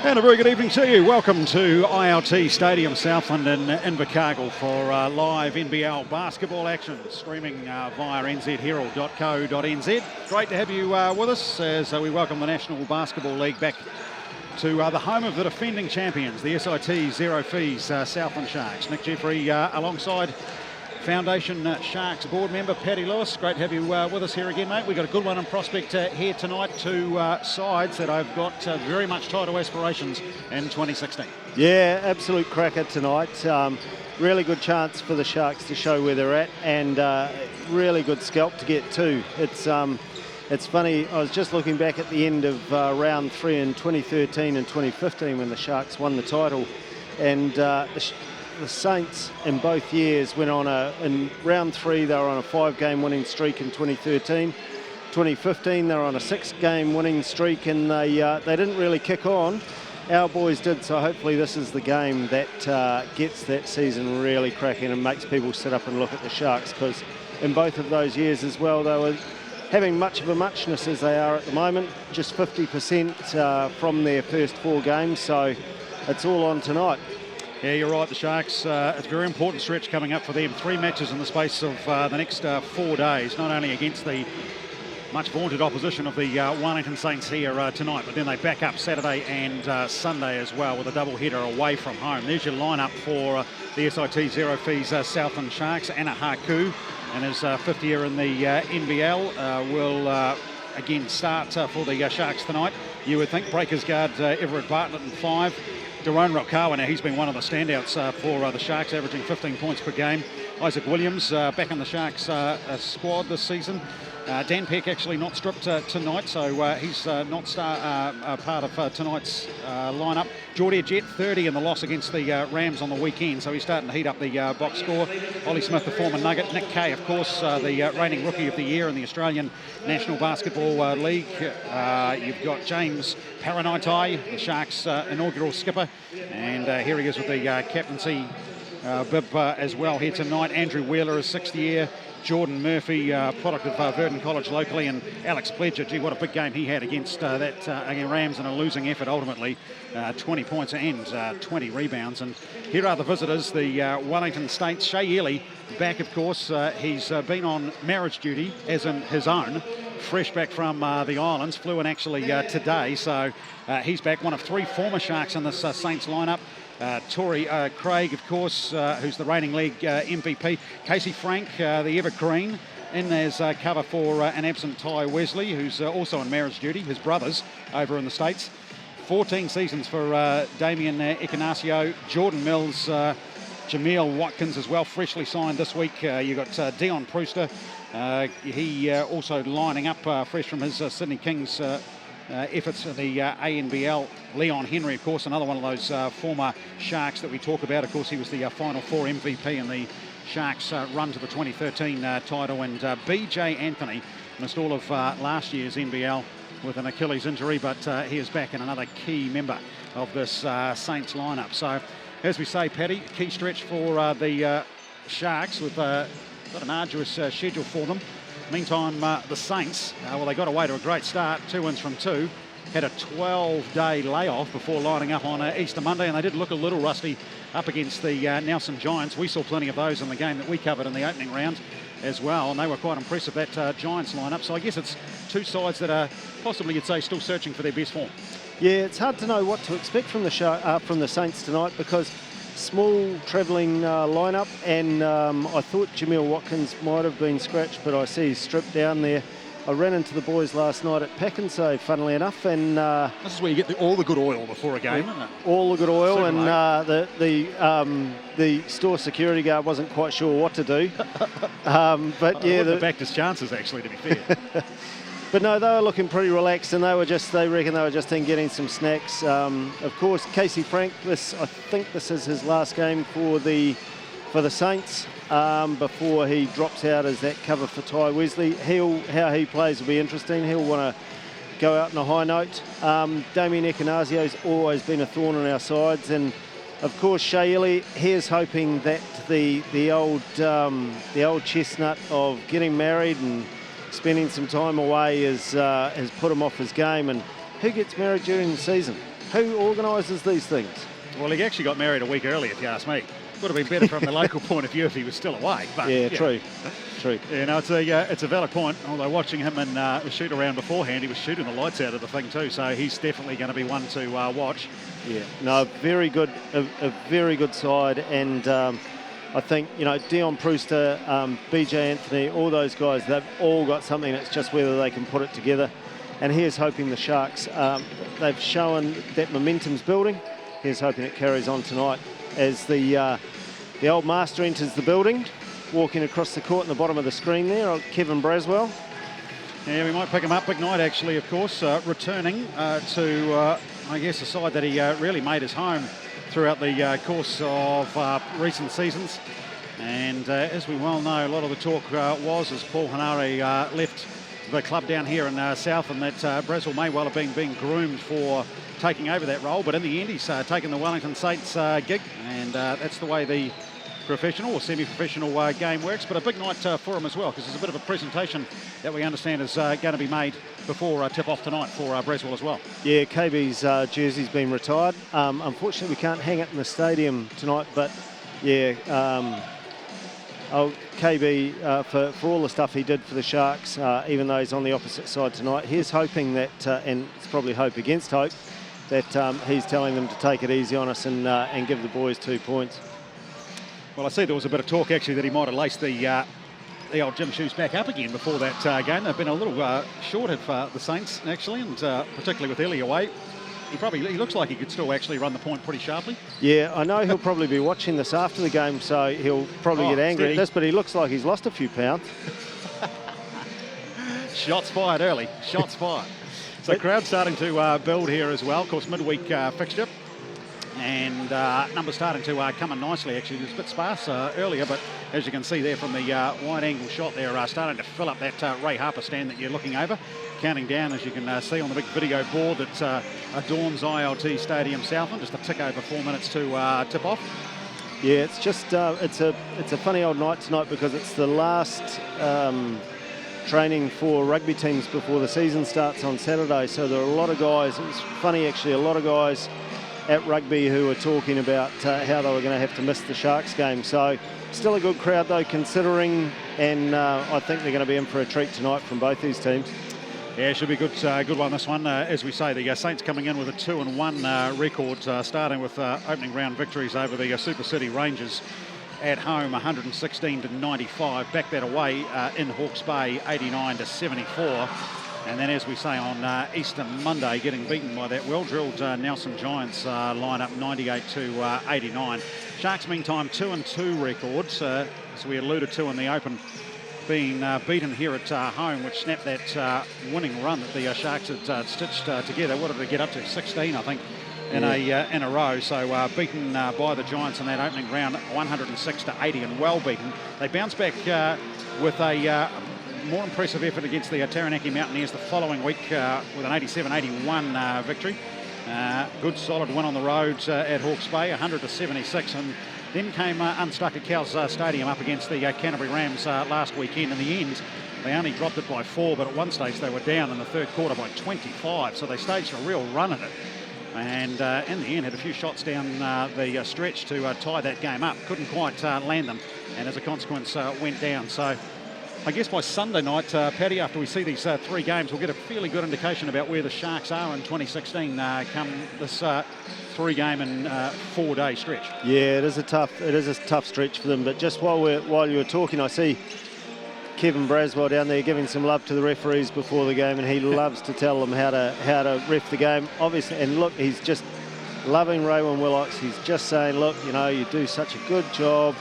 And a very good evening to you. Welcome to ILT Stadium, Southland in Invercargill for live NBL basketball action, streaming via nzherald.co.nz. Great to have you with us as we welcome the National Basketball League back to the home of the defending champions, the SIT Zero Fees Southland Sharks. Nick Jeffrey alongside Foundation Sharks board member Paddy Lewis. Great to have you with us here again, mate. We've got a good one in prospect here tonight. Two sides that have got very much title aspirations in 2016. Yeah, absolute cracker tonight. Really good chance for the Sharks to show where they're at, and really good scalp to get to. It's funny, I was just looking back at the end of round 3 in 2013 and 2015 when the Sharks won the title, and the Saints in both years went on in round 3 they were on a 5-game winning streak in 2013. 2015 they were on a 6-game winning streak, and they didn't really kick on. Our boys did, so hopefully this is the game that gets that season really cracking and makes people sit up and look at the Sharks, because in both of those years as well they were having much of a muchness as they are at the moment, just 50% from their first 4 games, so it's all on tonight. Yeah, you're right, the Sharks, it's a very important stretch coming up for them. 3 matches in the space of the next 4 days, not only against the much vaunted opposition of the Wellington Saints here tonight, but then they back up Saturday and Sunday as well with a double header away from home. There's your lineup for the SIT Zero Fees Southland Sharks. Anna Haku and his fifth year in the NBL will again start for the Sharks tonight. You would think Breakers guard Everett Bartlett in 5. Daron Raukawa, now he's been one of the standouts for the Sharks, averaging 15 points per game. Isaac Williams back in the Sharks squad this season. Dan Peck actually not stripped tonight, so he's not part of tonight's lineup. Jordair Jett, 30 in the loss against the Rams on the weekend, so he's starting to heat up the box score. Ollie Smith, the former Nugget. Nick Kay, of course, the reigning Rookie of the Year in the Australian National Basketball League. You've got James Paranaitai, the Sharks' inaugural skipper, and here he is with the captaincy bib as well here tonight. Andrew Wheeler, his 6th year. Jordan Murphy, product of Verdon College locally, and Alex Pledger, gee, what a big game he had against against Rams in a losing effort ultimately. 20 points and 20 rebounds. And here are the visitors, the Wellington Saints. Shea Ely back, of course. He's been on marriage duty, as in his own, fresh back from the islands, flew in actually today, so he's back. One of 3 former Sharks in this Saints lineup. Tory Craig, of course, who's the reigning league MVP. Casey Frank, the evergreen, in as cover for an absent Ty Wesley, who's also on marriage duty, his brothers over in the States. 14 seasons for Damien Echinaccio, Jordan Mills, Jameel Watkins as well, freshly signed this week. You've got Dion Prewster. He also lining up fresh from his Sydney Kings efforts in the ANBL. Leon Henry, of course, another one of those former Sharks that we talk about. Of course, he was the Final Four MVP in the Sharks' run to the 2013 title. And BJ Anthony missed all of last year's NBL with an Achilles injury, but he is back and another key member of this Saints lineup. So, as we say, Paddy, key stretch for the Sharks with got an arduous schedule for them. Meantime, the Saints, well, they got away to a great start, 2 wins from 2. Had a 12-day layoff before lining up on Easter Monday, and they did look a little rusty up against the Nelson Giants. We saw plenty of those in the game that we covered in the opening round as well, and they were quite impressive, that Giants lineup. So I guess it's 2 sides that are possibly, you'd say, still searching for their best form. Yeah, it's hard to know what to expect from the Saints tonight, because small travelling lineup, and I thought Jameel Watkins might have been scratched, but I see he's stripped down there. I ran into the boys last night at Packensae, funnily enough, and this is where you get all the good oil before a game, isn't it? All the good oil, Super and the store security guard wasn't quite sure what to do. But yeah, the Backus chances actually, to be fair. But no, they were looking pretty relaxed, and they reckon they were just in getting some snacks. Of course, Casey Frank, I think this is his last game for the Saints before he drops out as that cover for Ty Wesley. How he plays will be interesting. He'll want to go out on a high note. Damien Echinacio's always been a thorn in our sides, and of course Shea Ely, here's hoping that the old chestnut of getting married and spending some time away has put him off his game. And who gets married during the season? Who organises these things? Well, he actually got married a week early, if you ask me. Would have been better from the local point of view if he was still away. But, yeah, true. You know, it's a valid point. Although watching him and shoot around beforehand, he was shooting the lights out of the thing too. So he's definitely going to be one to watch. Yeah, no, very good, a very good side, and I think, you know, Dion Prewster, BJ Anthony, all those guys, they've all got something. It's just whether they can put it together. And here's hoping the Sharks, they've shown that momentum's building. Here's hoping it carries on tonight as the old master enters the building, walking across the court in the bottom of the screen there, Kevin Braswell. Yeah, we might pick him up. Big night, actually, of course, returning to, I guess, a side that he really made his home throughout the course of recent seasons. And as we well know, a lot of the talk was as Paul Hanare left the club down here in South, and that Braswell may well have been being groomed for taking over that role, but in the end he's taken the Wellington Saints gig, and that's the way the professional or semi-professional game works. But a big night for him as well, because there's a bit of a presentation that we understand is going to be made before tip-off tonight for Braswell as well. Yeah, KB's jersey's been retired. Unfortunately, we can't hang it in the stadium tonight, but yeah, KB, for all the stuff he did for the Sharks, even though he's on the opposite side tonight, he's hoping that, and it's probably hope against hope, that he's telling them to take it easy on us and give the boys 2 points. Well, I see there was a bit of talk actually that he might have laced the old gym shoes back up again before that game. They've been a little short of the Saints actually, and particularly with Ellie away. He looks like he could still actually run the point pretty sharply. Yeah, I know he'll probably be watching this after the game, so he'll probably get angry at this, but he looks like he's lost a few pounds. Shots fired early, shots fired. So crowd starting to build here as well. Of course, midweek fixture. And numbers starting to come in nicely actually. It was a bit sparse earlier, but as you can see there from the wide angle shot there, starting to fill up that Ray Harper stand that you're looking over. Counting down, as you can see on the big video board that adorns ILT Stadium Southland, just a tick over 4 minutes to tip off. Yeah, it's just it's a funny old night tonight because it's the last training for rugby teams before the season starts on Saturday. So there are a lot of guys. It was funny actually, a lot of guys at rugby who were talking about how they were going to have to miss the Sharks game. So still a good crowd though, considering, and I think they're going to be in for a treat tonight from both these teams. Yeah, it should be good one, this one. As we say, the Saints coming in with a 2-1 record, starting with opening round victories over the Super City Rangers at home, 116-95. Back that away in Hawke's Bay, 89-74. And then, as we say, on Easter Monday, getting beaten by that well-drilled Nelson Giants lineup, 98-89. Sharks, meantime, 2-2 records, as we alluded to in the open, being beaten here at home, which snapped that winning run that the Sharks had stitched together. What did they get up to? 16, I think, in a row. So beaten by the Giants in that opening round, 106-80, and well beaten. They bounced back with a more impressive effort against the Taranaki Mountaineers the following week with an 87-81 victory. Good solid win on the road at Hawke's Bay, 100-76, and then came unstuck at Cowes Stadium up against the Canterbury Rams last weekend. In the end, they only dropped it by 4, but at one stage they were down in the third quarter by 25, so they staged a real run at it. And in the end, had a few shots down the stretch to tie that game up. Couldn't quite land them, and as a consequence went down. So I guess by Sunday night, Paddy, after we see these 3 games, we'll get a fairly good indication about where the Sharks are in 2016 come this 3-game and 4-day stretch. Yeah, it is a tough stretch for them. But just while you were talking, I see Kevin Braswell down there giving some love to the referees before the game, and he loves to tell them how to ref the game. Obviously, and look, he's just loving Raywin Willocks. He's just saying, look, you know, you do such a good job.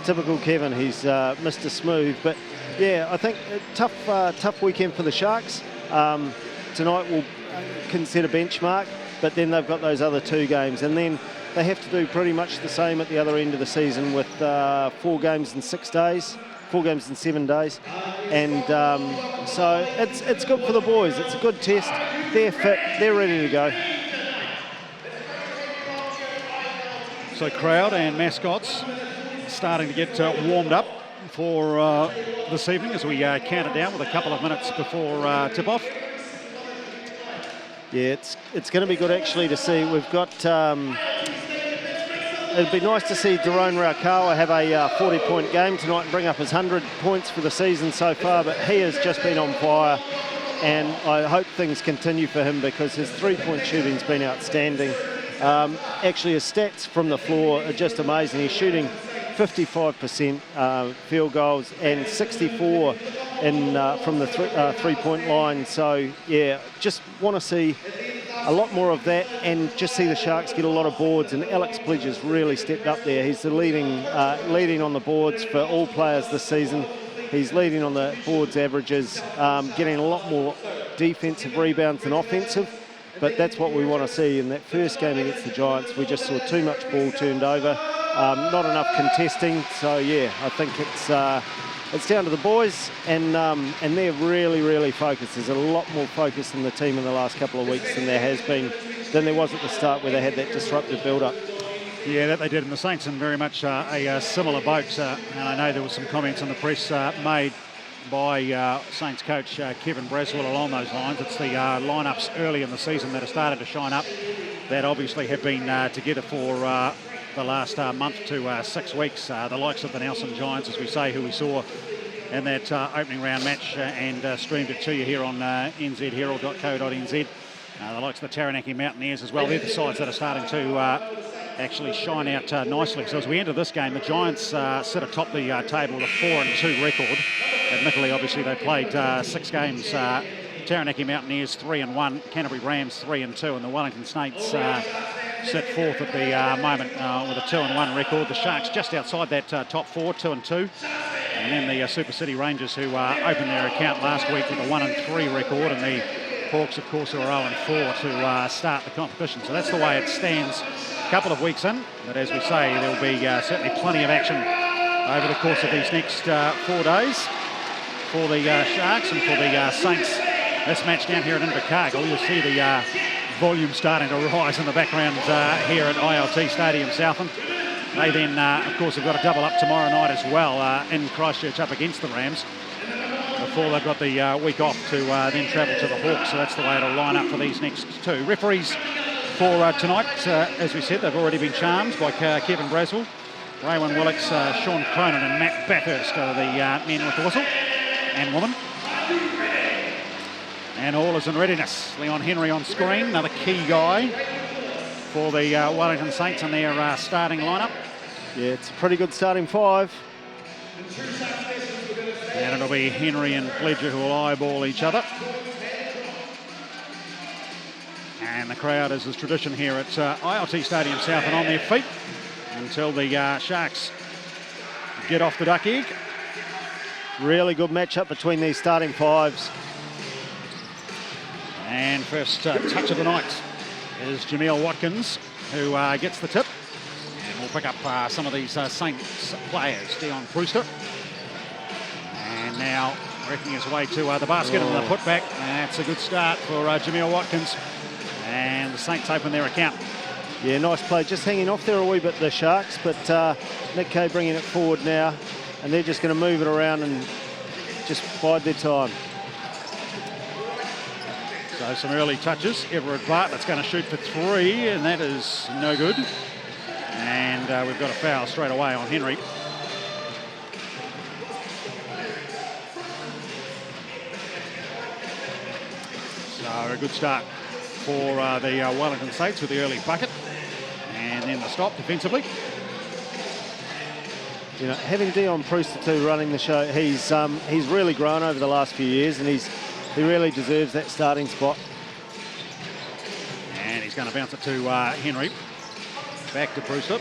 Typical Kevin. He's Mr. Smooth, but. Yeah, I think a tough weekend for the Sharks. Tonight will consider benchmark, but then they've got those other 2 games, and then they have to do pretty much the same at the other end of the season with 4 games in 6 days, 4 games in 7 days, and so it's good for the boys. It's a good test. They're fit. They're ready to go. So crowd and mascots starting to get warmed up for this evening as we count it down with a couple of minutes before tip-off. Yeah, it's going to be good actually to see. We've got, it'd be nice to see Daron Raukawa have a 40-point game tonight and bring up his 100 points for the season so far, but he has just been on fire, and I hope things continue for him because his 3-point shooting's been outstanding. Actually, his stats from the floor are just amazing. He's shooting 55% field goals and 64 from the three-point line. So, yeah, just want to see a lot more of that and just see the Sharks get a lot of boards. And Alex Pledge has really stepped up there. He's the leading on the boards for all players this season. He's leading on the boards averages, getting a lot more defensive rebounds than offensive. But that's what we want to see. In that first game against the Giants, we just saw too much ball turned over. Not enough contesting, so yeah, I think it's down to the boys, and they're really focused. There's a lot more focus in the team in the last couple of weeks than there was at the start where they had that disruptive build-up. Yeah, that they did, and the Saints in very much a similar boat. And I know there was some comments in the press made by Saints coach Kevin Braswell along those lines. It's the lineups early in the season that have started to shine up that obviously have been together for the last month to 6 weeks. The likes of the Nelson Giants, as we say, who we saw in that opening round match and streamed it to you here on nzherald.co.nz. The likes of the Taranaki Mountaineers as well. They're the sides that are starting to actually shine out nicely. So as we enter this game, the Giants sit atop the table with a 4-2 record. Admittedly, obviously, they played 6 games. Taranaki Mountaineers 3-1, Canterbury Rams 3-2, and the Wellington Saints sit fourth at the moment with a 2-1 record. The Sharks just outside that top 4, 2-2. And then the Super City Rangers, who opened their account last week with a 1-3 record, and the Hawks, of course, are 0-4 to start the competition. So that's the way it stands a couple of weeks in. But as we say, there'll be certainly plenty of action over the course of these next 4 days for the Sharks and for the Saints. This match down here at Invercargill, you'll see the volume starting to rise in the background here at ILT Stadium, Southland. They then, of course, have got to double up tomorrow night as well in Christchurch up against the Rams before they've got the week off to then travel to the Hawks. So that's the way it'll line up for these next 2. Referees for tonight, as we said, they've already been charmed by Kevin Braswell. Raywin Willocks, Sean Cronin and Matt Bathurst are the men with the whistle and woman. And all is in readiness. Leon Henry on screen, another key guy for the Wellington Saints in their starting lineup. Yeah, it's a pretty good starting 5. And it'll be Henry and Pledger who will eyeball each other. And the crowd, as is tradition here at ILT Stadium South, and on their feet until the Sharks get off the duck egg. Really good matchup between these starting 5s. And first touch of the night is Jameel Watkins, who gets the tip. And we'll pick up some of these Saints players. Dion Brewster. And now working his way to the basket and the putback. That's a good start for Jameel Watkins. And the Saints open their account. Yeah, nice play. Just hanging off there a wee bit, the Sharks, but Nick Kay bringing it forward now. And they're just going to move it around and just bide their time. So some early touches. Everett Bartlett's going to shoot for 3, and that is no good. And we've got a foul straight away on Henry. So a good start for the Wellington Saints with the early bucket. And then the stop defensively. You know, having Dion Brewster too running the show, he's really grown over the last few years, and he really deserves that starting spot. And he's going to bounce it to Henry. Back to Brewster.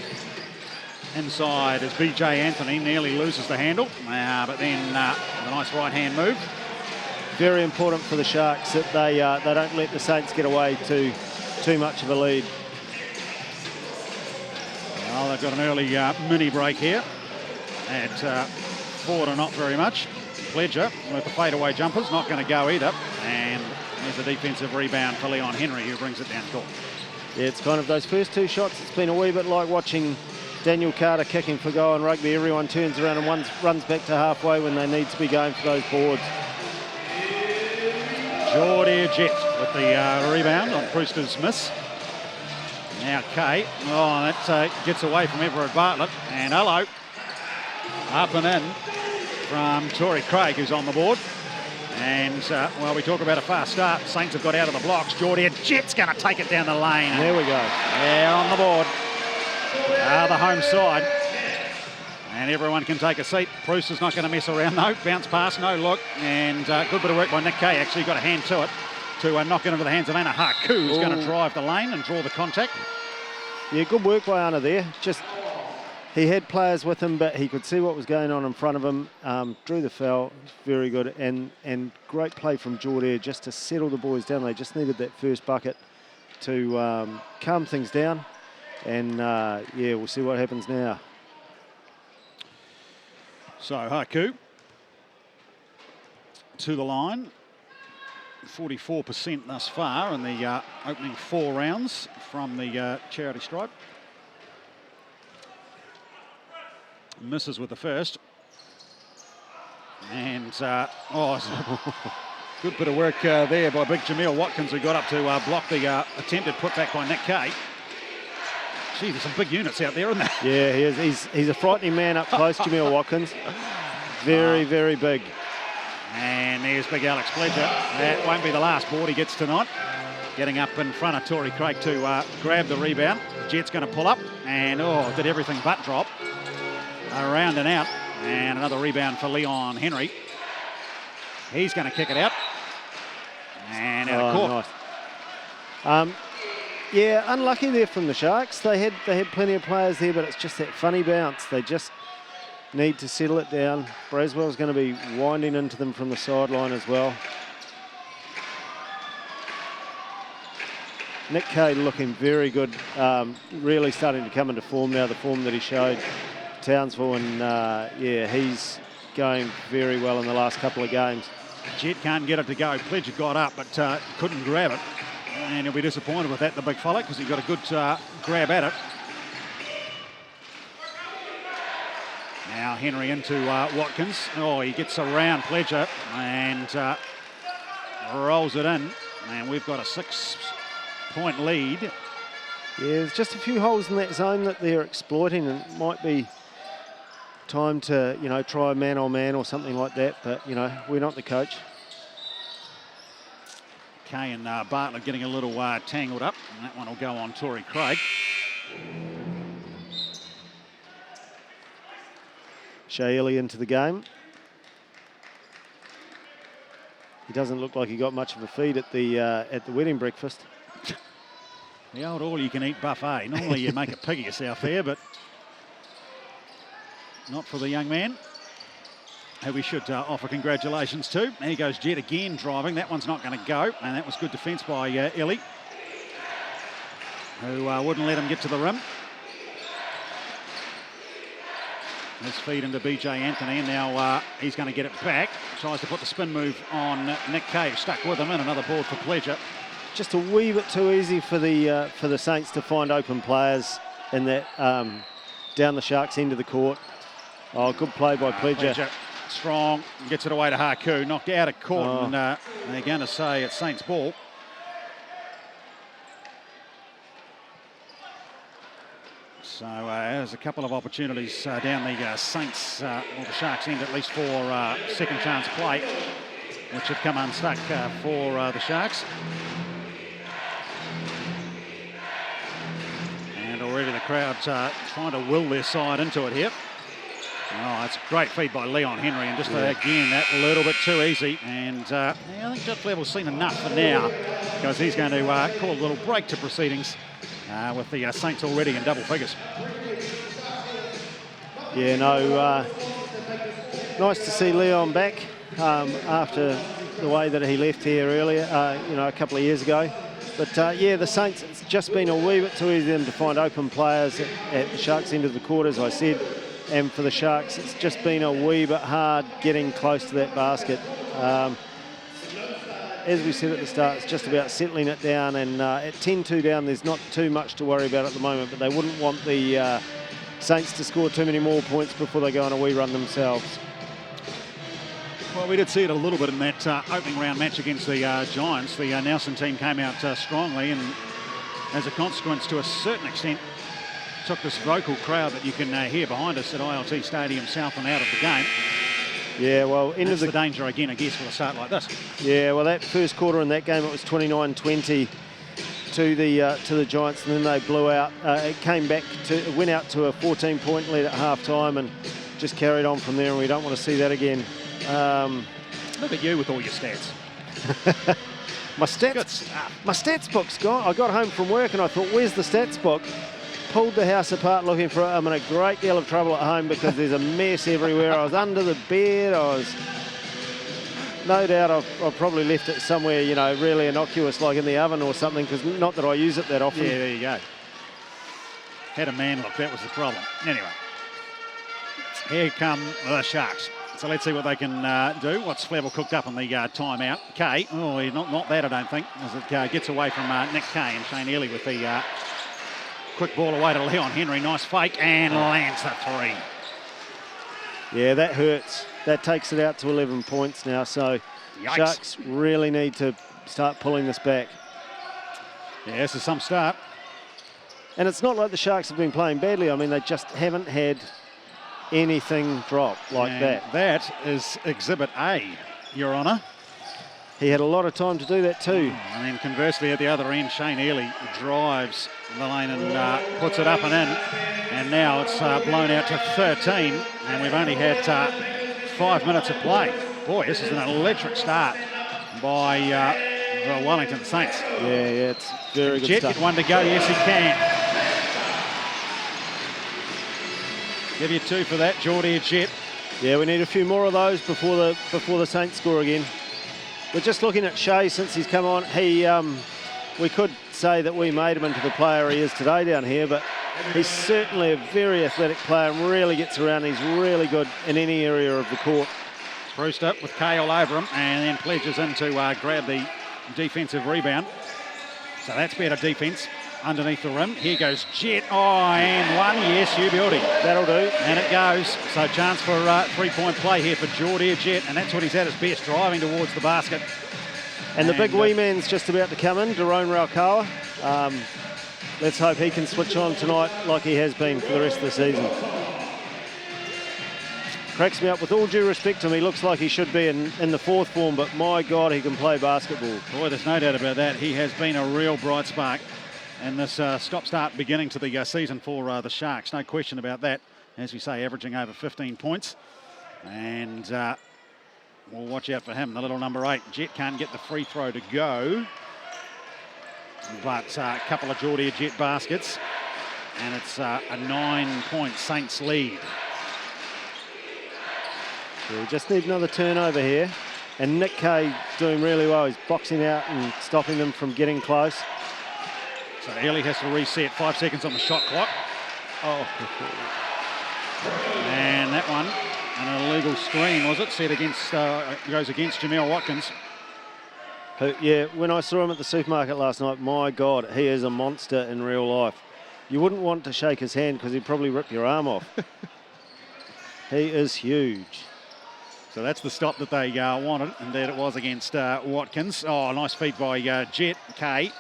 Inside is BJ Anthony, nearly loses the handle, but then a nice right-hand move. Very important for the Sharks that they don't let the Saints get away to too much of a lead. Well, they've got an early mini break here at 4 to not very much. Pledger with the fadeaway jumpers, not going to go either. And there's a defensive rebound for Leon Henry, who brings it down court. Yeah, it's kind of those first 2 shots. It's been a wee bit like watching Daniel Carter kicking for goal in rugby. Everyone turns around and runs back to halfway when they need to be going for those boards. Jordair Jett with the rebound on Brewster's miss. Now Kay. Oh, that gets away from Everett Bartlett. And hello. Up and in from Torrey Craig, who's on the board. And, well, we talk about a fast start. Saints have got out of the blocks. Jordair Jett's going to take it down the lane. There we go. Yeah, on the board. The home side. And everyone can take a seat. Brewster's not going to mess around, though. Bounce pass, no look. And good bit of work by Nick Kay. Actually got a hand to it to knock it into the hands of Anna Haku, who's going to drive the lane and draw the contact. Yeah, good work by Anna there. Just he had players with him, but he could see what was going on in front of him. Drew the foul, very good, and great play from Jordair just to settle the boys down. They just needed that first bucket to calm things down, and yeah, we'll see what happens now. So Haku to the line, 44% thus far in the opening 4 rounds from the charity stripe. Misses with the first. And, good bit of work there by big Jameel Watkins, who got up to block the attempted putback by Nick Kay. Gee, there's some big units out there, isn't there? Yeah, he is. He's a frightening man up close, Jameel Watkins. Very, very big. And there's big Alex Pledger. That won't be the last board he gets tonight. Getting up in front of Tory Craig to grab the rebound. Jett's going to pull up and, did everything but drop. Around and out. And another rebound for Leon Henry. He's going to kick it out. And out of court. Nice. Yeah, unlucky there from the Sharks. They had plenty of players there, but it's just that funny bounce. They just need to settle it down. Braswell's going to be winding into them from the sideline as well. Nick Kay looking very good, really starting to come into form now, the form that he showed Townsville, and yeah, he's going very well in the last couple of games. Jett can't get it to go. Pledger got up, but couldn't grab it. And he'll be disappointed with that, the big fella, because he got a good grab at it. Now Henry into Watkins. Oh, he gets around Pledger and rolls it in. And we've got a 6-point lead. Yeah, there's just a few holes in that zone that they're exploiting, and it might be time to, try man-on-man or something like that. But, we're not the coach. Kay and Bartlett getting a little tangled up, and that one will go on Tory Craig. Shea into the game. He doesn't look like he got much of a feed at the wedding breakfast. The old all-you-can-eat buffet. Normally you make a pig of yourself there, but not for the young man, who we should offer congratulations to. There goes Jett again driving. That one's not going to go, and that was good defence by Ellie, who wouldn't let him get to the rim. His feed into BJ Anthony, and now he's going to get it back. Tries to put the spin move on Nick Kay, stuck with him, and another board for Pledger. Just a wee bit too easy for the Saints to find open players in that down the Sharks end of the court. Oh, good play by Pledger. Strong, gets it away to Haku, knocked out of court, and they're going to say it's Saints ball. So there's a couple of opportunities down the Saints, or the Sharks end at least, for second chance play, which have come unstuck for the Sharks. And already the crowd's trying to will their side into it here. Oh, it's a great feed by Leon Henry, and just again, that little bit too easy. And I think Jeff Level's seen enough for now, because he's going to call a little break to proceedings with the Saints already in double figures. Yeah, no, nice to see Leon back after the way that he left here earlier, a couple of years ago. But yeah, the Saints, it's just been a wee bit too easy for them to find open players at the Sharks end of the court, as I said. And for the Sharks, it's just been a wee bit hard getting close to that basket. As we said at the start, it's just about settling it down, and at 10-2 down, there's not too much to worry about at the moment, but they wouldn't want the Saints to score too many more points before they go on a wee run themselves. Well, we did see it a little bit in that opening round match against the Giants. The Nelson team came out strongly, and as a consequence, to a certain extent, took this vocal crowd that you can hear behind us at ILT Stadium South and out of the game. Yeah, well, that's the danger again, I guess, with a start like this. Yeah, well, that first quarter in that game, it was 29-20 to the Giants, and then they blew out. It went out to a 14-point lead at half-time and just carried on from there, and we don't want to see that again. Look at you with all your stats. My stats book's gone. I got home from work and I thought, where's the stats book? Pulled the house apart looking for it. I'm in a great deal of trouble at home because there's a mess everywhere. I was under the bed. No doubt I've probably left it somewhere, really innocuous, like in the oven or something, because not that I use it that often. Yeah, there you go. Had a man look, that was the problem. Anyway, here come the Sharks. So let's see what they can do. What's Flevel cooked up on the timeout? Kay, not that I don't think, as it gets away from Nick Kay, and Shane Early with the quick ball away to Leon Henry. Nice fake, and lands the three. Yeah, that hurts. That takes it out to 11 points now, so Yikes. Sharks really need to start pulling this back. Yeah, this is some start. And it's not like the Sharks have been playing badly. I mean, they just haven't had anything drop like that. That is Exhibit A, Your Honour. He had a lot of time to do that too. And then conversely at the other end, Shane Ely drives the lane and puts it up and in. And now it's blown out to 13. And we've only had 5 minutes of play. Boy, this is an electric start by the Wellington Saints. Yeah, it's very good Jett stuff. get one to go. Yes, he can. Give you 2 for that, Jordair Jett. Yeah, we need a few more of those before the Saints score again. We're just looking at Shea since he's come on. We could say that we made him into the player he is today down here, but he's certainly a very athletic player and really gets around. He's really good in any area of the court. Brewster with Kay all over him and then pledges in to grab the defensive rebound. So that's better defence underneath the rim. Here goes Jett. Oh, and one. Yes, you beauty. That'll do. And it goes. So chance for three-point play here for Jordair Jett, and that's what he's at his best, driving towards the basket. And the big wee man's just about to come in, Daron Raukawa. Let's hope he can switch on tonight like he has been for the rest of the season. Cracks me up. With all due respect to him, he looks like he should be in the fourth form, but my God, he can play basketball. Boy, there's no doubt about that. He has been a real bright spark in this stop-start beginning to the season for the Sharks. No question about that. As we say, averaging over 15 points. And we'll watch out for him, the little number 8. Jett can't get the free throw to go. But a couple of Jordair Jett baskets. And it's a 9-point Saints lead. Yeah, we just need another turnover here. And Nick Kay doing really well. He's boxing out and stopping them from getting close. So Ely has to reset. 5 seconds on the shot clock. Oh. And that one, an illegal screen, was it? Set against, goes against Jameel Watkins. Yeah, when I saw him at the supermarket last night, my God, he is a monster in real life. You wouldn't want to shake his hand because he'd probably rip your arm off. He is huge. So that's the stop that they wanted, and there it was against Watkins. Oh, nice feed by Jett. Kay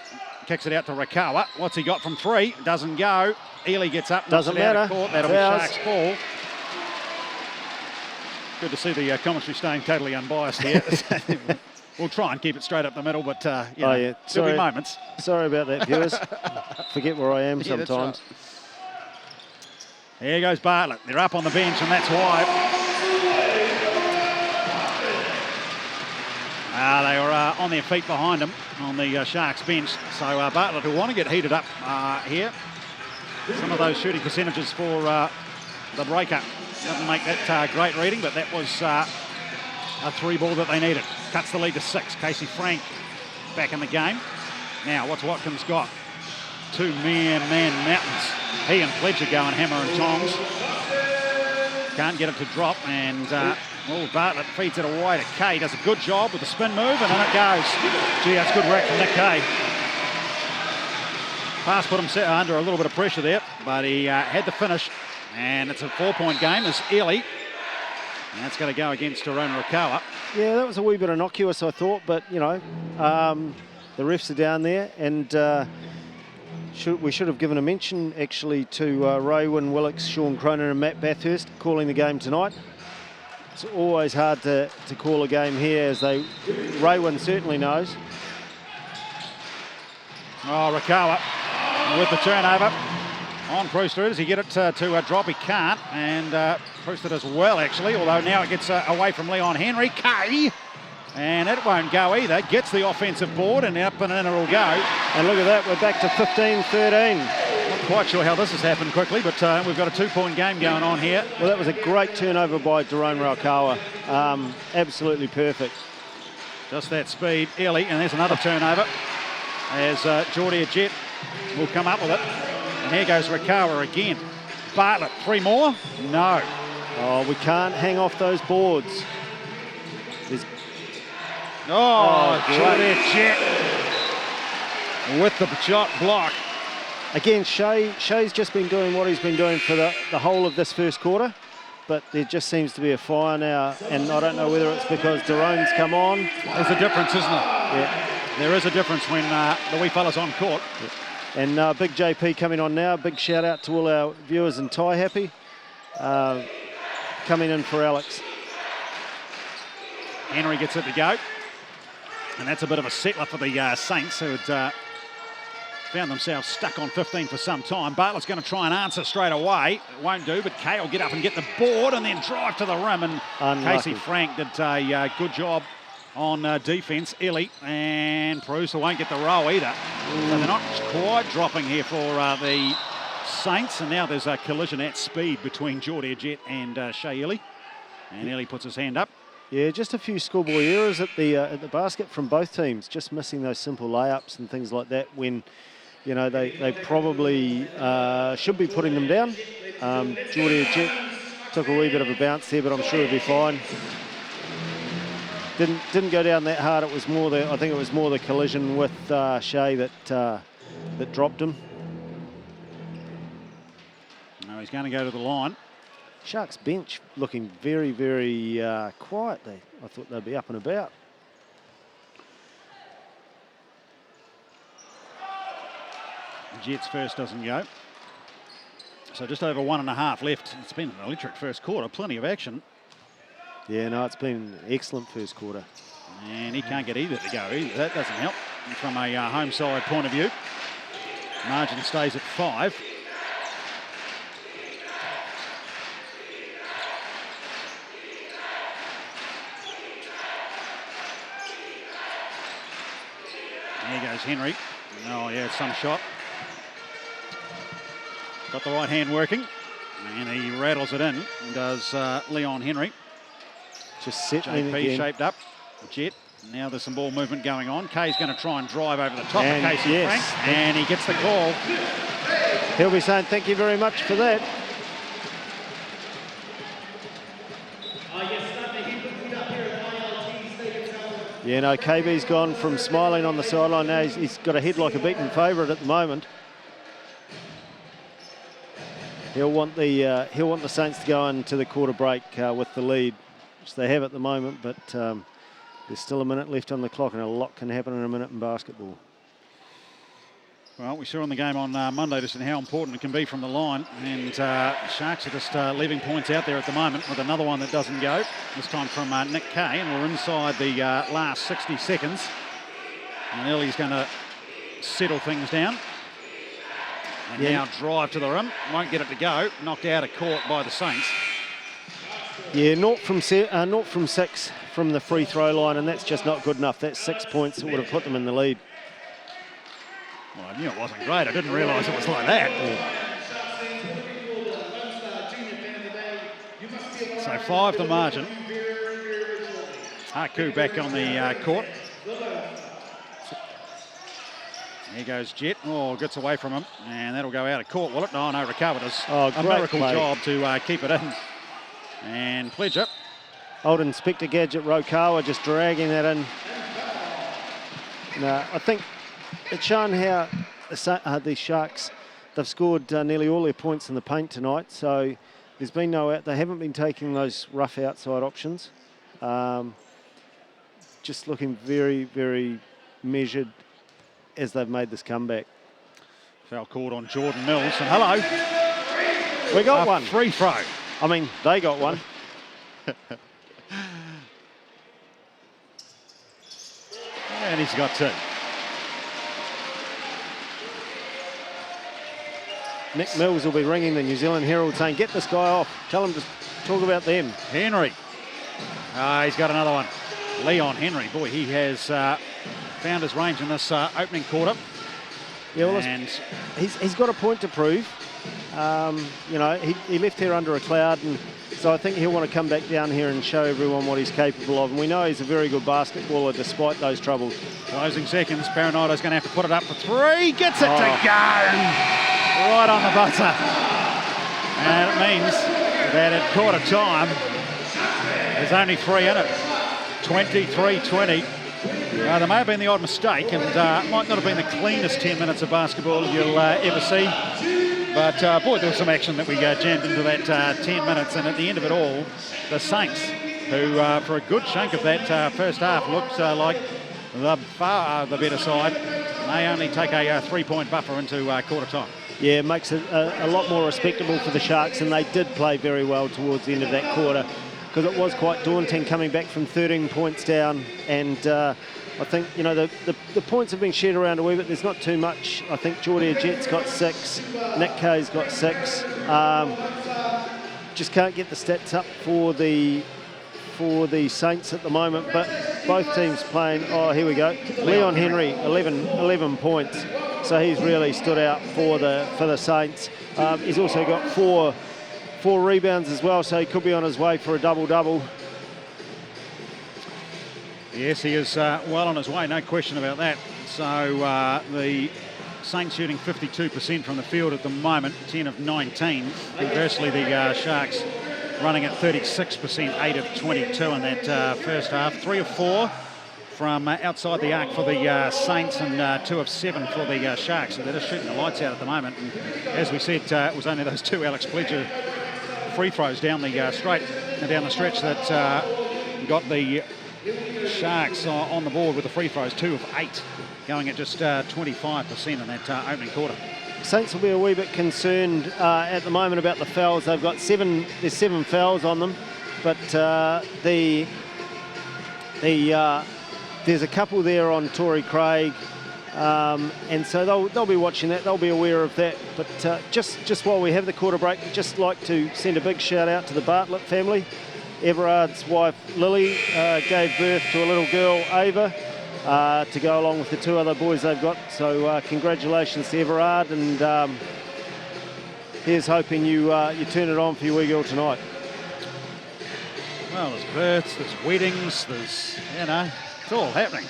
kicks it out to Raukawa. What's he got from 3? Doesn't go. Ely gets up. Doesn't matter. Court. That'll be Sharks ball. Good to see the commentary staying totally unbiased here. We'll try and keep it straight up the middle, but you know, yeah. there'll be moments. Sorry about that, viewers. Forget where I am sometimes. Right. Here goes Bartlett. They're up on the bench, and that's why. They were on their feet behind him on the Sharks bench. So Bartlett will want to get heated up here. Some of those shooting percentages for the breaker doesn't make that great reading, but that was a 3 ball that they needed. Cuts the lead to 6. Casey Frank back in the game. Now, what's Watkins got? 2 man mountains. He and Pledger going hammer and tongs. Can't get it to drop, and Bartlett feeds it away to Kay. Does a good job with the spin move, and in it goes. Gee, that's good rack from Nick Kay. Pass put him under a little bit of pressure there, but he had the finish, and it's a 4-point game as Ely. And that's going to go against Daron Raukawa. Yeah, that was a wee bit innocuous, I thought, but, you know, the refs are down there, and we should have given a mention, actually, to Raywin Willocks, Sean Cronin and Matt Bathurst calling the game tonight. It's always hard to call a game here, as Raywin certainly knows. Oh, Raukawa with the turnover on Brewster. Does he get it to drop? He can't, and Brewster does well, actually, although now it gets away from Leon Henry. Kay, and it won't go either. Gets the offensive board, and up and in it'll go. And look at that, we're back to 15-13. Not quite sure how this has happened quickly, but we've got a 2-point game going on here. Well, that was a great turnover by Daron Raukawa. Absolutely perfect. Just that speed, Ely, and there's another turnover as Jordair Jett will come up with it. And here goes Raukawa again. Bartlett, 3 more? No. Oh, we can't hang off those boards. Jordair Jett with the shot block. Again, Shea's just been doing what he's been doing for the whole of this first quarter, but there just seems to be a fire now, and I don't know whether it's because Daron's come on. There's a difference, isn't there? Yeah. There is a difference when the wee fella's on court. Yeah. And big JP coming on now. Big shout out to all our viewers in Tai Happy. Coming in for Alex. Henry gets it to go. And that's a bit of a settler for the Saints, who had found themselves stuck on 15 for some time. Bartlett's going to try and answer straight away. It won't do, but Kay will get up and get the board and then drive to the rim. And Unlucky. Casey Frank did a good job on defence. Illy and Prusa won't get the row either. So they're not quite dropping here for the Saints. And now there's a collision at speed between Jordair Jett and Shea Illy. And Illy puts his hand up. Yeah, just a few schoolboy errors at the basket from both teams. Just missing those simple layups and things like that when, you know, they probably should be putting them down. Jordair Jett took a wee bit of a bounce there, but I'm sure he'll be fine. Didn't go down that hard. It was more I think it was more the collision with Shea that dropped him. Now he's going to go to the line. Sharks bench looking very, very quiet. I thought they'd be up and about. Jett's first doesn't go. So just over 1.5 left. It's been an electric first quarter. Plenty of action. Yeah, no, it's been an excellent first quarter. And he can't get either to go either. That doesn't help from a home side point of view. Margin stays at 5. There goes Henry. Oh, yeah, some shot. Got the right hand working. And he rattles it in, does Leon Henry. Just settling JP again. shaped up. Jett. Now there's some ball movement going on. Kay's going to try and drive over the top And of Casey yes, Frank. And he gets the call. He'll be saying thank you very much for that. Yeah, no, KB's gone from smiling on the sideline. Now he's got a head like a beaten favourite at the moment. He'll want the Saints to go into the quarter break with the lead, which they have at the moment. But there's still a minute left on the clock, and a lot can happen in a minute in basketball. Well, we saw in the game on Monday just how important it can be from the line, and Sharks are just leaving points out there at the moment with another one that doesn't go, this time from Nick Kay, and we're inside the last 60 seconds. And Illy's going to settle things down. And now drive to the rim, won't get it to go, knocked out of court by the Saints. Yeah, 0 from 6 from the free throw line, and that's just not good enough. That's 6 points that would have put them in the lead. Well, I knew it wasn't great. I didn't realise it was like that. Yeah. So 5 the margin. Haku back on the court. Here goes Jett. Oh, gets away from him. And that'll go out of court, will it? Oh, no, recovered. A miracle job to keep it in. And Pledger. Old Inspector Gadget Rokawa just dragging that in. No, I think it's shown how the Sharks, they've scored nearly all their points in the paint tonight, so there's been no out. They haven't been taking those rough outside options. Just looking very, very measured as they've made this comeback. Foul called on Jordan Mills, and hello. We got one. Free throw. I mean, they got one. And he's got 2. Nick Mills will be ringing the New Zealand Herald saying, get this guy off. Tell him to talk about them. Henry. He's got another one. Leon Henry. Boy, he has found his range in this opening quarter. Yeah, well, and he's got a point to prove. You know, he left here under a cloud, and so I think he'll want to come back down here and show everyone what he's capable of. And we know he's a very good basketballer despite those troubles. Closing seconds. Paranoido's going to have to put it up for 3. Gets it to go. Right on the buzzer. And it means that at quarter time, there's only 3 in it. 23-20. There may have been the odd mistake, and might not have been the cleanest 10 minutes of basketball you'll ever see. But, boy, there was some action that we jammed into that 10 minutes. And at the end of it all, the Saints, who for a good chunk of that first half looked like the better side. They only take a 3-point buffer into quarter time. Yeah, it makes it a lot more respectable for the Sharks, and they did play very well towards the end of that quarter, because it was quite daunting coming back from 13 points down. And I think, you know, the points have been shared around a wee bit. There's not too much. I think Jordair Jett's got 6, Nick Kay's got 6. Just can't get the stats up for the Saints at the moment, but both teams playing. Oh, here we go. Leon Henry, 11 points. So he's really stood out for the Saints. He's also got four rebounds as well, so he could be on his way for a double-double. Yes, he is well on his way, no question about that. So the Saints shooting 52% from the field at the moment, 10 of 19. Conversely, the Sharks running at 36%, 8 of 22 in that first half. 3 of 4 from outside the arc for the Saints, and 2 of 7 for the Sharks. So they're just shooting the lights out at the moment. And as we said, it was only those 2 Alex Pledger free throws down the down the stretch that got the Sharks on the board with the free throws. 2 of 8, going at just 25% in that opening quarter. Saints will be a wee bit concerned at the moment about the fouls. They've got 7. There's 7 fouls on them, but there's a couple there on Torrey Craig, and so they'll be watching that. They'll be aware of that. But just while we have the quarter break, I'd just like to send a big shout out to the Bartlett family. Everard's wife Lily gave birth to a little girl, Ava, to go along with the 2 other boys they've got. So congratulations to Everard, and here's hoping you turn it on for your wee girl tonight. Well, there's births, there's weddings, there's, you know, it's all happening.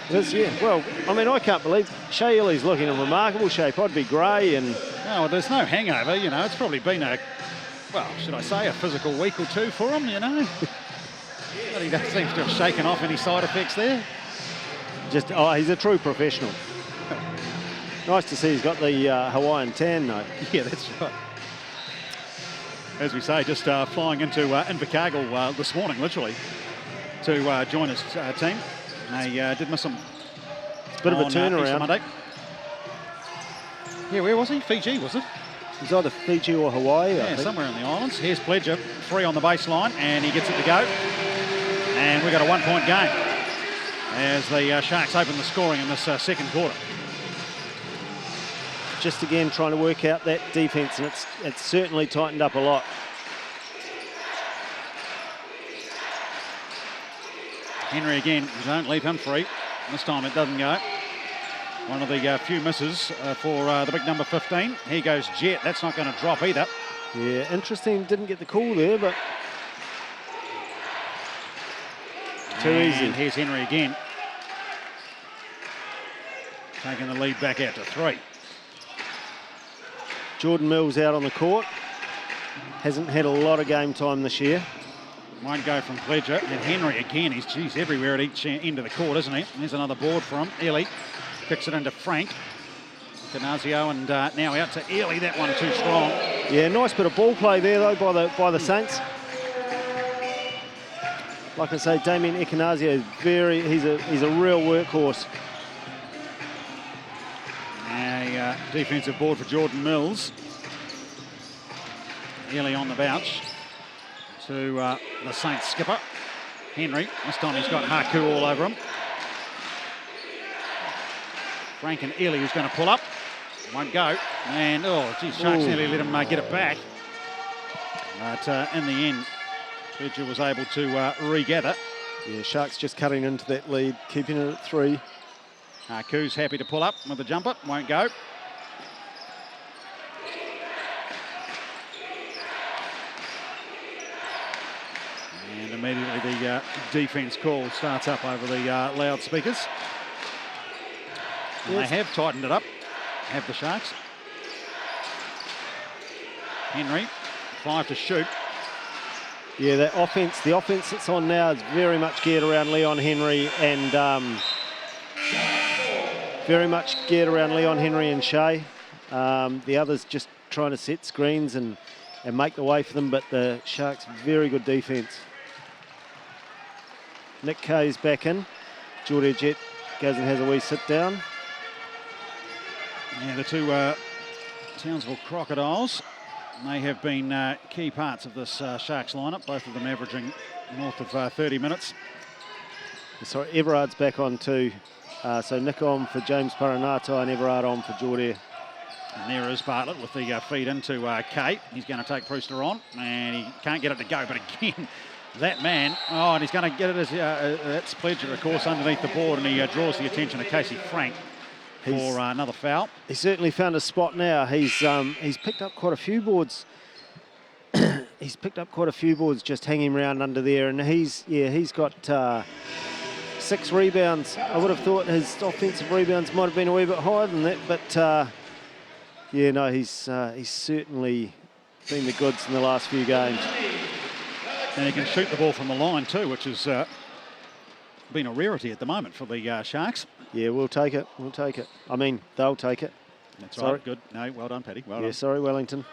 Yeah. Well, I mean, I can't believe Shay Ellie's looking in remarkable shape. I'd be grey and... No, there's no hangover, you know. It's probably been well, should I say, a physical week or 2 for him, you know. But he seems to have shaken off any side effects there. He's a true professional. Nice to see he's got the Hawaiian tan, though. Yeah, that's right. As we say, just flying into Invercargill this morning, literally, to join his team. They did miss him. It's a bit of a turnaround. Monday. Yeah, where was he? Fiji, was it? He's either Fiji or Hawaii, I think. Somewhere in the islands. Here's Pledger, 3 on the baseline, and he gets it to go. And we've got a 1-point game as the Sharks open the scoring in this second quarter. Just again trying to work out that defence, and it's certainly tightened up a lot. Henry again, don't leave him free. This time it doesn't go. One of the few misses for the big number 15. Here goes Jett. That's not going to drop either. Yeah, interesting. Didn't get the call there, but too easy. And here's Henry again. Taking the lead back out to 3. Jordan Mills out on the court. Hasn't had a lot of game time this year. Won't go from Pledger. And Henry again. He's everywhere at each end of the court, isn't he? There's another board for him. Ellie kicks it into Frank. Canazio, and now out to Ellie. That one too strong. Yeah, nice bit of ball play there, though, by the Saints. Like I say, Damien Ekanazio is he's a real workhorse. A defensive board for Jordan Mills. Ellie on the bounce to the Saints skipper, Henry. This time he's got Haku all over him. Frank and Ellie who's going to pull up. Won't go. And, Sharks nearly let him get it back. But in the end, Pledger was able to regather. Yeah, Sharks just cutting into that lead, keeping it at 3. Haku's happy to pull up with the jumper. Won't go. And immediately the defence call starts up over the loudspeakers. Yes. They have tightened it up, have the Sharks. Henry, 5 to shoot. Yeah, the offence that's on now is very much geared around Leon Henry and Shea. The others just trying to set screens and make the way for them, but the Sharks very good defence. Nick Kay's back in. Jordair Jett goes and has a wee sit down. Yeah, the two Townsville Crocodiles, they have been key parts of this Sharks lineup, both of them averaging north of 30 minutes. Sorry, Everard's back on too. So Nick on for James Paranato and Everard on for Jordair. And there is Bartlett with the feed into Kate. He's going to take Brewster on, and he can't get it to go. But again, that man, and he's going to get it as that's Pledger, of course, underneath the board, and he draws the attention of Casey Frank for another foul. He certainly found a spot now. He's picked up quite a few boards. He's picked up quite a few boards just hanging around under there, and he's got 6 rebounds. I would have thought his offensive rebounds might have been a wee bit higher than that, but yeah, no, he's certainly been the goods in the last few games. And he can shoot the ball from the line too, which has been a rarity at the moment for the Sharks. Yeah, we'll take it. We'll take it. I mean, they'll take it. That's right. Good. No, well done, Paddy. Well done. Sorry, Wellington.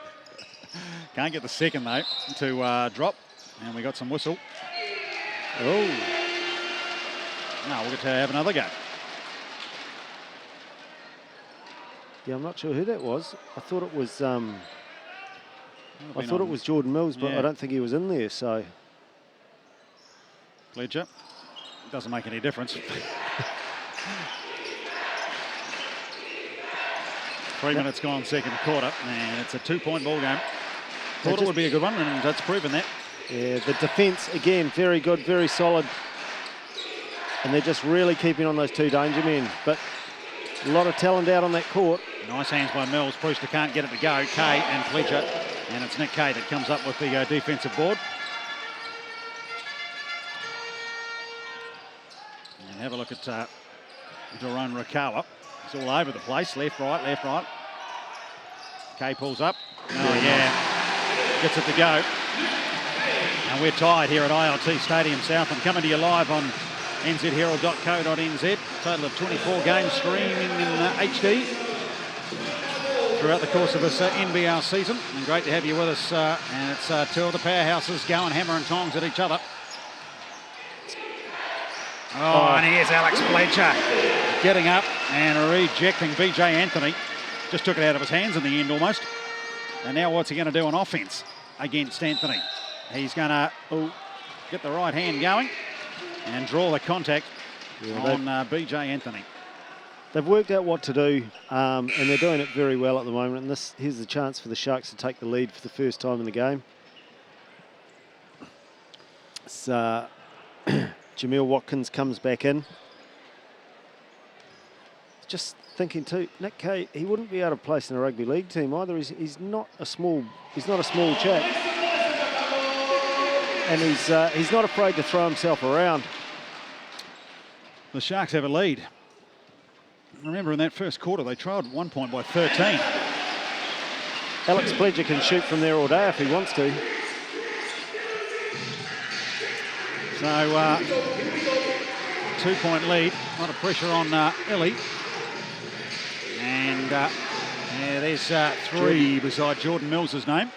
Can't get the second though to drop, and we got some whistle. Oh. No, we'll get to have another go. Yeah, I'm not sure who that was. I thought it was. I thought it was Jordan Mills, but yeah. I don't think he was in there. So. Pledger. Doesn't make any difference. 3 minutes gone, second quarter, and it's a 2-point ball game. Thought it would be a good one, and that's proven that. Yeah, the defence again, very good, very solid, and they're just really keeping on those 2 danger men. But a lot of talent out on that court. Nice hands by Mills. Brewster can't get it to go. Kay and Pledger, and it's Nick Kay that comes up with the defensive board. And have a look at Jerome Rakawa. He's all over the place. Left, right, left, right. Kay pulls up. Oh, yeah. Gets it to go. And we're tied here at ILT Stadium South. I'm coming to you live on nzherald.co.nz. Total of 24 games streaming in HD throughout the course of this NBL season. And great to have you with us. And it's 2 of the powerhouses going hammer and tongs at each other. Oh, and here's Alex Pledger getting up and rejecting BJ Anthony. Just took it out of his hands in the end almost. And now what's he going to do on offense against Anthony? He's going to get the right hand going and draw the contact on BJ Anthony. They've worked out what to do, and they're doing it very well at the moment. And here's the chance for the Sharks to take the lead for the first time in the game. It's, Jameel Watkins comes back in. Just thinking too, Nick Kay, he wouldn't be out of place in a rugby league team either. He's not a small chap, and he's not afraid to throw himself around. The Sharks have a lead. Remember, in that first quarter, they trailed 1 point by 13. Alex Pledger can shoot from there all day if he wants to. So, 2-point lead. A lot of pressure on Illy. And there's 3 beside Jordan Mills' name.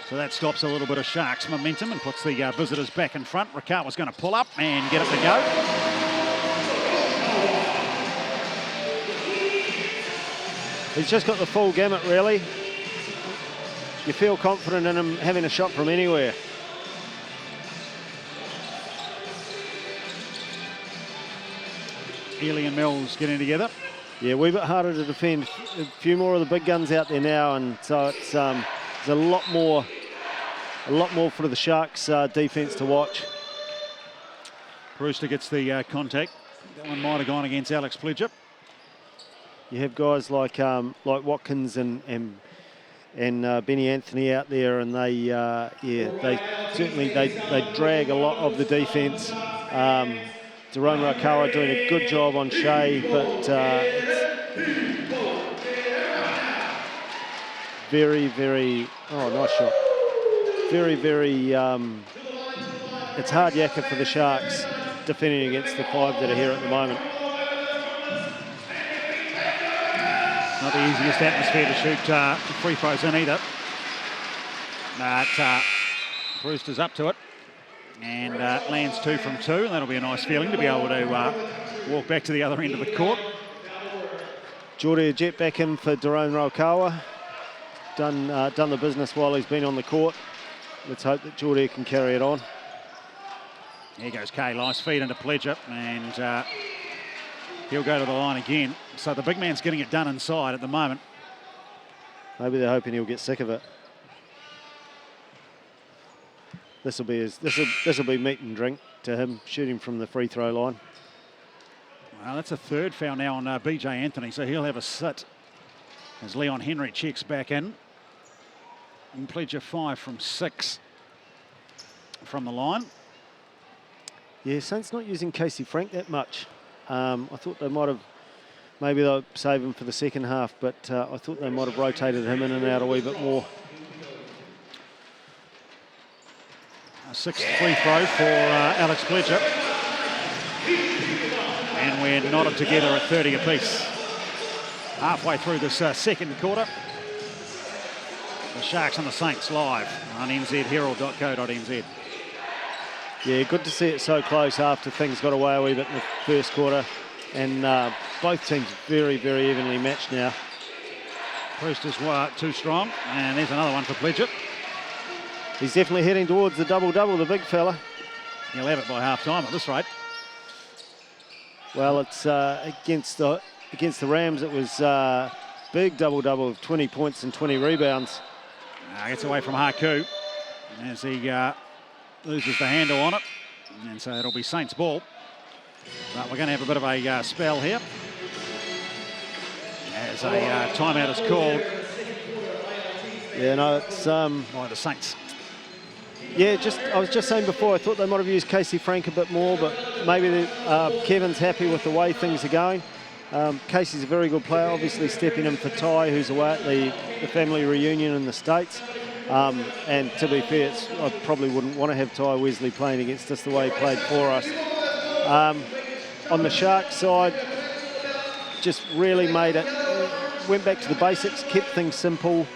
So that stops a little bit of Sharks momentum and puts the visitors back in front. Rakawa's going to pull up and get it to go. He's just got the full gamut, really. You feel confident in him having a shot from anywhere. Ely and Mills getting together. Yeah, a wee bit harder to defend. A few more of the big guns out there now, and so it's there's a lot more for the Sharks defence to watch. Brewster gets the contact. That one might have gone against Alex Pledger. You have guys like Watkins and Benny Anthony out there, and they drag a lot of the defence. Jerome Rakawa doing a good job on Shea, but it's very, very, nice shot. Very, very, it's hard yakka for the Sharks defending against the 5 that are here at the moment. Not the easiest atmosphere to shoot free throws in either. But Brewster's up to it. and lands 2 from 2, and that'll be a nice feeling to be able to walk back to the other end of the court. Jordair Jett back in for Daron Raukawa. Done the business while he's been on the court. Let's hope that Jordair can carry it on. Here goes Kay, nice feed into Pledger, and he'll go to the line again. So the big man's getting it done inside at the moment. Maybe they're hoping he'll get sick of it. This will be meat and drink to him, shooting from the free throw line. Well, that's a third foul now on BJ Anthony, so he'll have a sit as Leon Henry checks back in. And Pledger 5 from 6 from the line. Yeah, Saints not using Casey Frank that much. I thought they might have, maybe they'll save him for the second half, but I thought they might have rotated him in and out a wee bit more. A 6th free throw for Alex Pledger. And we're knotted together at 30 apiece. Halfway through this second quarter. The Sharks and the Saints live on nzherald.co.nz. Yeah, good to see it so close after things got away a wee bit in the first quarter. And both teams very, very evenly matched now. Brewster's too strong. And there's another one for Pledger. He's definitely heading towards the double-double, the big fella. He'll have it by half-time at this rate. Well, it's against the Rams, it was big double-double of 20 points and 20 rebounds. Gets away from Haku as he loses the handle on it. And so it'll be Saints ball. But we're going to have a bit of a spell here as a timeout is called. Yeah, no, it's by the Saints. Yeah, I was just saying before, I thought they might have used Casey Frank a bit more, but maybe Kevin's happy with the way things are going. Casey's a very good player, obviously stepping in for Ty, who's away at the family reunion in the States. And to be fair, I probably wouldn't want to have Ty Wesley playing against us the way he played for us. On the Sharks side, just really went back to the basics, kept things simple.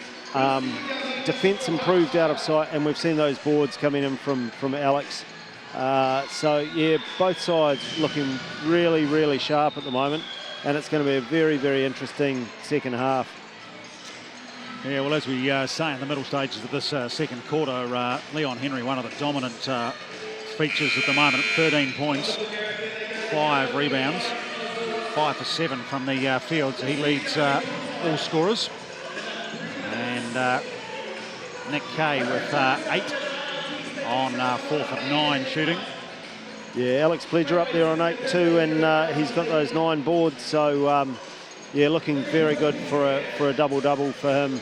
Defence improved out of sight, and we've seen those boards coming in from Alex. So, yeah, both sides looking really, really sharp at the moment, and it's going to be a very, very interesting second half. Yeah, well, as we say in the middle stages of this second quarter, Leon Henry, one of the dominant features at the moment, 13 points, 5 rebounds, 5 for 7 from the field, so he leads all scorers. And Nick Kay with 8 on 4 for 9 shooting. Yeah, Alex Pledger up there on 8 too, and he's got those 9 boards, so yeah, looking very good for a double-double for him.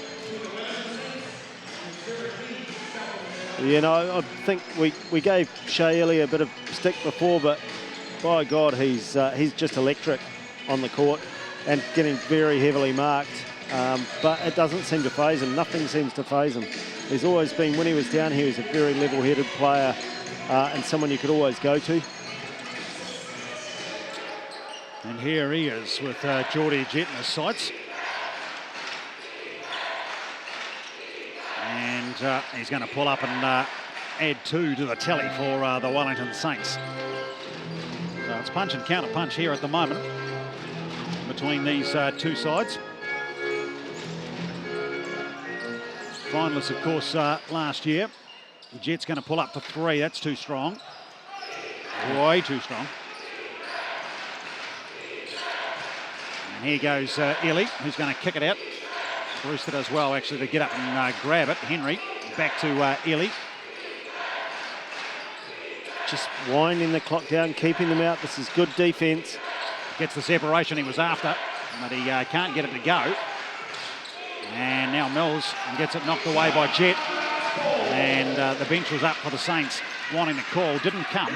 You know, I think we gave Shea Ellie a bit of stick before, but by God, he's just electric on the court and getting very heavily marked. But it doesn't seem to faze him. Nothing seems to faze him. He's always been, when he was down here, he was a very level-headed player and someone you could always go to. And here he is with Jordair Jett in his sights. And he's going to pull up and add 2 to the tally for the Wellington Saints. So it's punch and counter punch here at the moment between these two sides. Finalists, of course, last year. Jett's going to pull up for 3. That's too strong. Way too strong. And here goes Ellie, who's going to kick it out. Brewster does well, actually, to get up and grab it. Henry back to Ellie. Just winding the clock down, keeping them out. This is good defence. Gets the separation he was after, but he can't get it to go. And now Mills gets it knocked away by Jett. And the bench was up for the Saints, wanting the call, didn't come.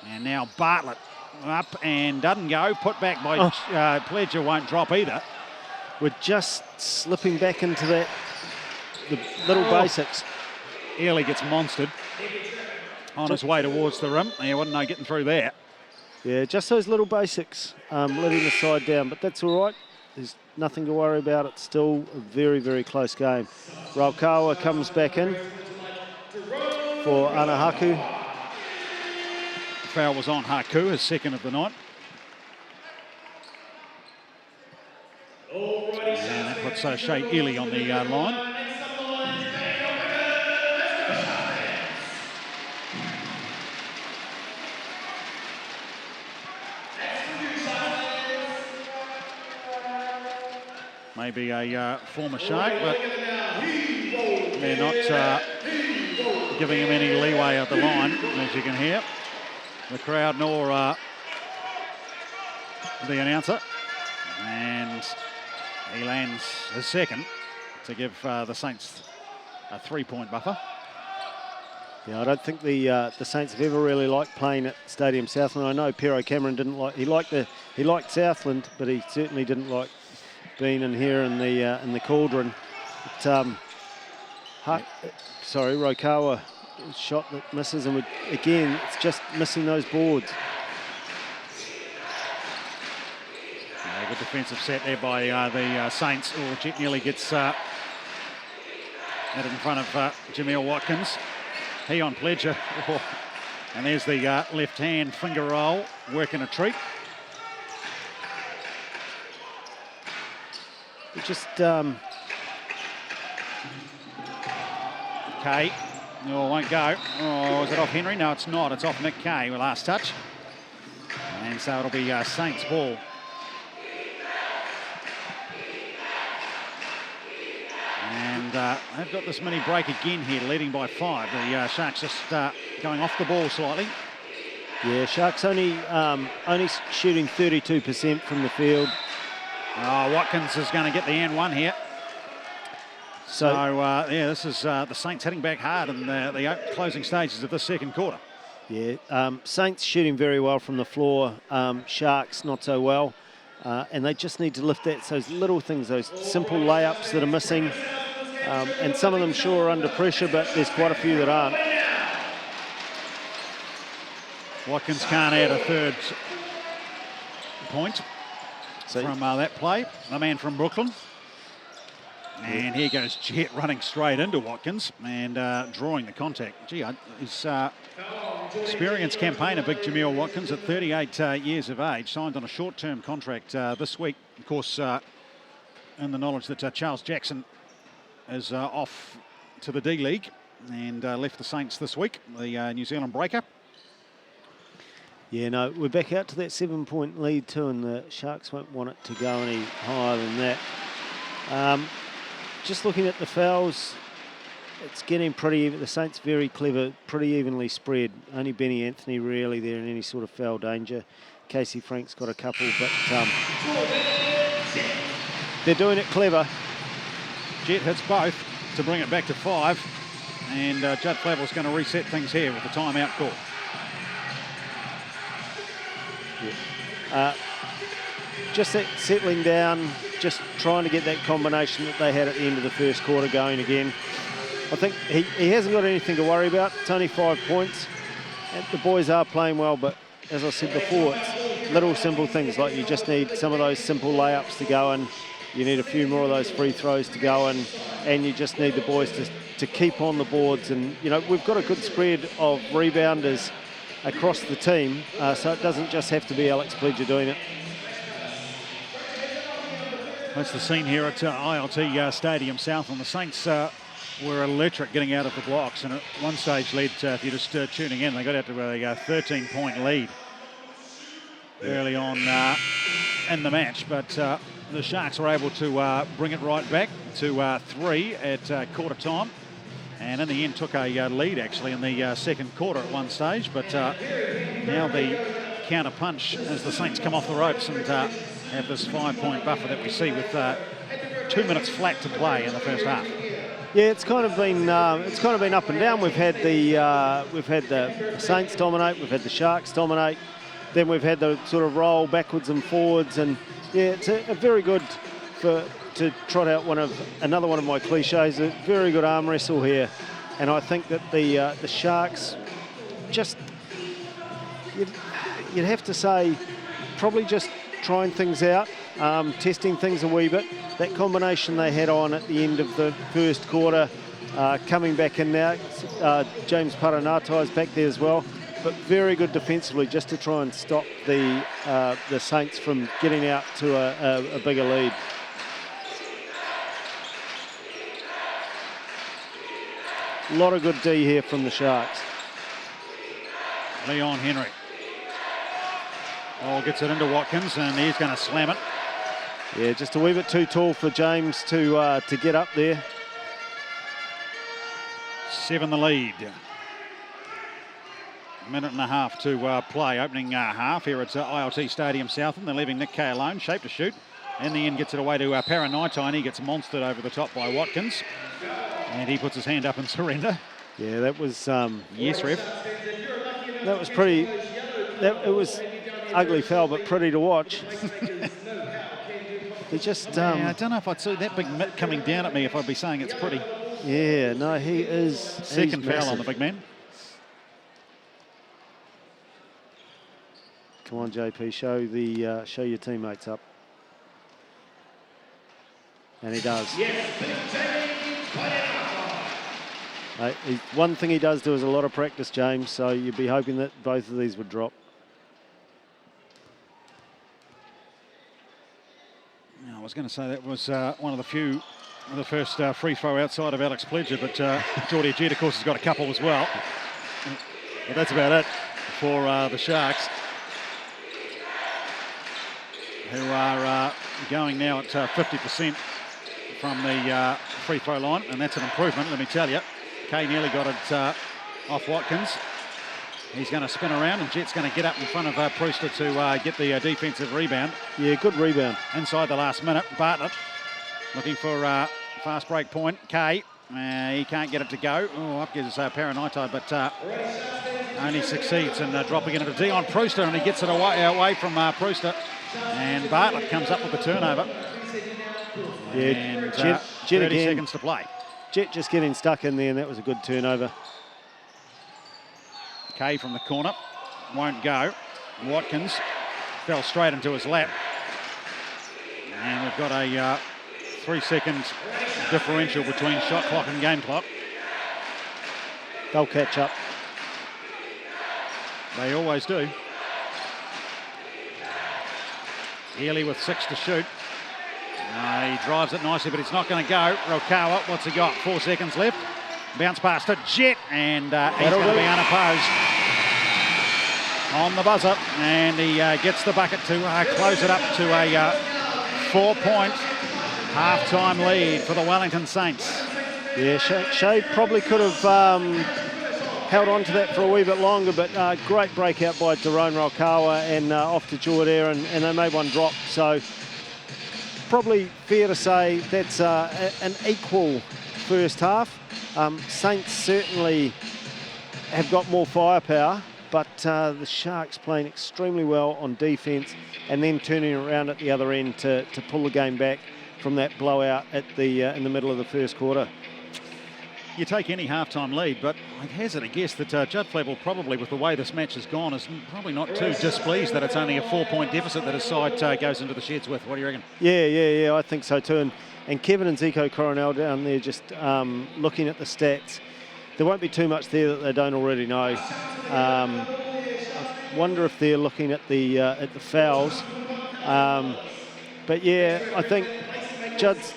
And now Bartlett up and doesn't go, put back by Pledger, won't drop either. We're just slipping back into the little basics. Early gets monstered on his way towards the rim. There wasn't no getting through there. Yeah, just those little basics, letting the side down, but that's all right. There's nothing to worry about. It's still a very, very close game. Raukawa comes back in. for Anahaku. The foul was on Haku, his second of the night. And that puts Shea Ely on the line. Maybe a former Shark, but they're not giving him any leeway at the line, as you can hear. The crowd nor the announcer. And he lands his second to give the Saints a 3-point buffer. Yeah, I don't think the Saints have ever really liked playing at Stadium Southland. I know Pero Cameron didn't like. He liked Southland, but he certainly didn't like being in here in the cauldron. But, Rokawa shot that misses, and again, it's just missing those boards. Yeah, good defensive set there by the Saints. Oh, Jett nearly gets it in front of Jameel Watkins. He on Pledger. Oh, and there's the left hand finger roll, working a treat. It just Kay. Oh, won't go. Oh, is it off Henry? No, it's not. It's off Nick Kay with last touch. And so it'll be Saints ball. And they've got this mini break again here, leading by 5. The Sharks just going off the ball slightly. Yeah, Sharks only shooting 32% from the field. Oh, Watkins is going to get the and one here. So yeah, this is the Saints heading back hard in the closing stages of the second quarter. Yeah, Saints shooting very well from the floor. Sharks not so well. And they just need to lift that. So those little things, those simple layups that are missing. And some of them sure are under pressure, but there's quite a few that aren't. Watkins can't add a third point from that play. The man from Brooklyn. And here goes Jett running straight into Watkins and drawing the contact. Gee, his experienced campaigner, big Jameel Watkins, at 38 years of age, signed on a short-term contract this week. Of course, in the knowledge that Charles Jackson is off to the D-League and left the Saints this week, the New Zealand breaker. Yeah, no, we're back out to that 7-point lead too, and the Sharks won't want it to go any higher than that. Just looking at the fouls, it's getting pretty even. The Saints very clever, pretty evenly spread. Only Benny Anthony really there in any sort of foul danger. Casey Frank's got a couple, but they're doing it clever. Jett hits both to bring it back to 5, and Judd Flavel's going to reset things here with the timeout call. Yeah. Just that settling down, just trying to get that combination that they had at the end of the first quarter going again. I think he hasn't got anything to worry about. It's only 5 points. And the boys are playing well, but as I said before, it's little simple things like you just need some of those simple layups to go in. You need a few more of those free throws to go in, and you just need the boys to keep on the boards. And, you know, we've got a good spread of rebounders across the team, so it doesn't just have to be Alex Pledger doing it. That's the scene here at ILT Stadium South, and the Saints were electric getting out of the blocks, and at one stage led, if you're just tuning in, they got out to a 13-point lead early on in the match, but the Sharks were able to bring it right back to 3 at quarter time, and in the end took a lead actually in the second quarter at one stage, but now the counter punch as the Saints come off the ropes and have this 5-point buffer that we see with 2 minutes flat to play in the first half. Yeah, it's kind of been up and down. We've had the Saints dominate, we've had the Sharks dominate, then we've had the sort of roll backwards and forwards, and yeah, it's a very good to trot out another one of my cliches. A very good arm wrestle here, and I think that the Sharks just you'd have to say probably just trying things out, testing things a wee bit. That combination they had on at the end of the first quarter coming back in now. James Paranatai is back there as well, but very good defensively just to try and stop the Saints from getting out to a bigger lead. A lot of good D here from the Sharks. Leon Henry. Oh, gets it into Watkins, and he's going to slam it. Yeah, just a wee bit too tall for James to get up there. 7 the lead. A minute and a half to play. Opening half here at ILT Stadium Southland. They're leaving Nick Kay alone. Shape to shoot. In the end, gets it away to Paranatai. He gets monstered over the top by Watkins. And he puts his hand up in surrender. Yeah, that was... yes, ref. That was pretty... it was ugly foul, but pretty to watch. He just... yeah, I don't know if I'd see that big mitt coming down at me if I'd be saying it's pretty. Yeah, no, he is... Second foul on the big man. Come on, JP, show your teammates up. And he does. One thing he does do is a lot of practice, James, so you'd be hoping that both of these would drop. I was going to say that was one of the first free throw outside of Alex Pledger, but Jordair Jett, of course, has got a couple as well. But that's about it for the Sharks, who are going now at 50% from the free throw line, and that's an improvement, let me tell you. Kay nearly got it off Watkins. He's going to spin around, and Jett's going to get up in front of Prewster to get the defensive rebound. Yeah, good rebound. Inside the last minute, Bartlett looking for fast break point. Kay, he can't get it to go. Oh, up gives Paranatai, but only succeeds in dropping it into Dion Prewster, and he gets it away from Prewster. And Bartlett comes up with the turnover. Yeah, and Jett 30 again. seconds to play. Jett just getting stuck in there, and that was a good turnover. Kay from the corner, won't go. Watkins fell straight into his lap. And we've got a 3-second differential between shot clock and game clock. They'll catch up. They always do. Ely with 6 to shoot. He drives it nicely, but it's not going to go. Rokawa, what's he got? 4 seconds left. Bounce pass to Jett, and he's going to be unopposed on the buzzer. And he gets the bucket to close it up to a 4-point half-time lead for the Wellington Saints. Yeah, Shea probably could have held on to that for a wee bit longer, but great breakout by Tyrone Rokawa and off to Jordair, and they made one drop. So probably fair to say that's an equal first half. Saints certainly have got more firepower, but the Sharks playing extremely well on defence and then turning around at the other end to pull the game back from that blowout at the in the middle of the first quarter. You take any halftime lead, but I'd hazard a guess that Judd Flavel, probably with the way this match has gone, is probably not too displeased that it's only a 4-point deficit that his side goes into the sheds with. What do you reckon? Yeah, I think so too. And Kevin and Zico Coronel down there just looking at the stats. There won't be too much there that they don't already know. I wonder if they're looking at the fouls. But yeah, I think Judd's.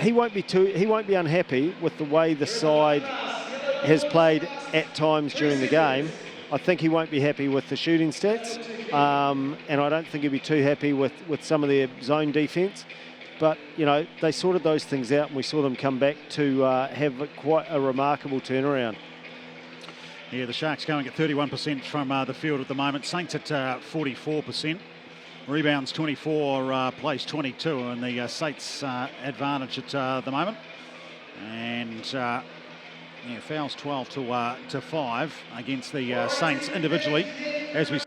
He won't be unhappy with the way the side has played at times during the game. I think he won't be happy with the shooting stats, and I don't think he'll be too happy with some of their zone defence. But you know, they sorted those things out, and we saw them come back to have quite a remarkable turnaround. Yeah, the Sharks going at 31% from the field at the moment. Saints at 44%. Rebounds 24, plays 22, and the Saints advantage at the moment. And fouls 12 to 5 against the Saints individually. As we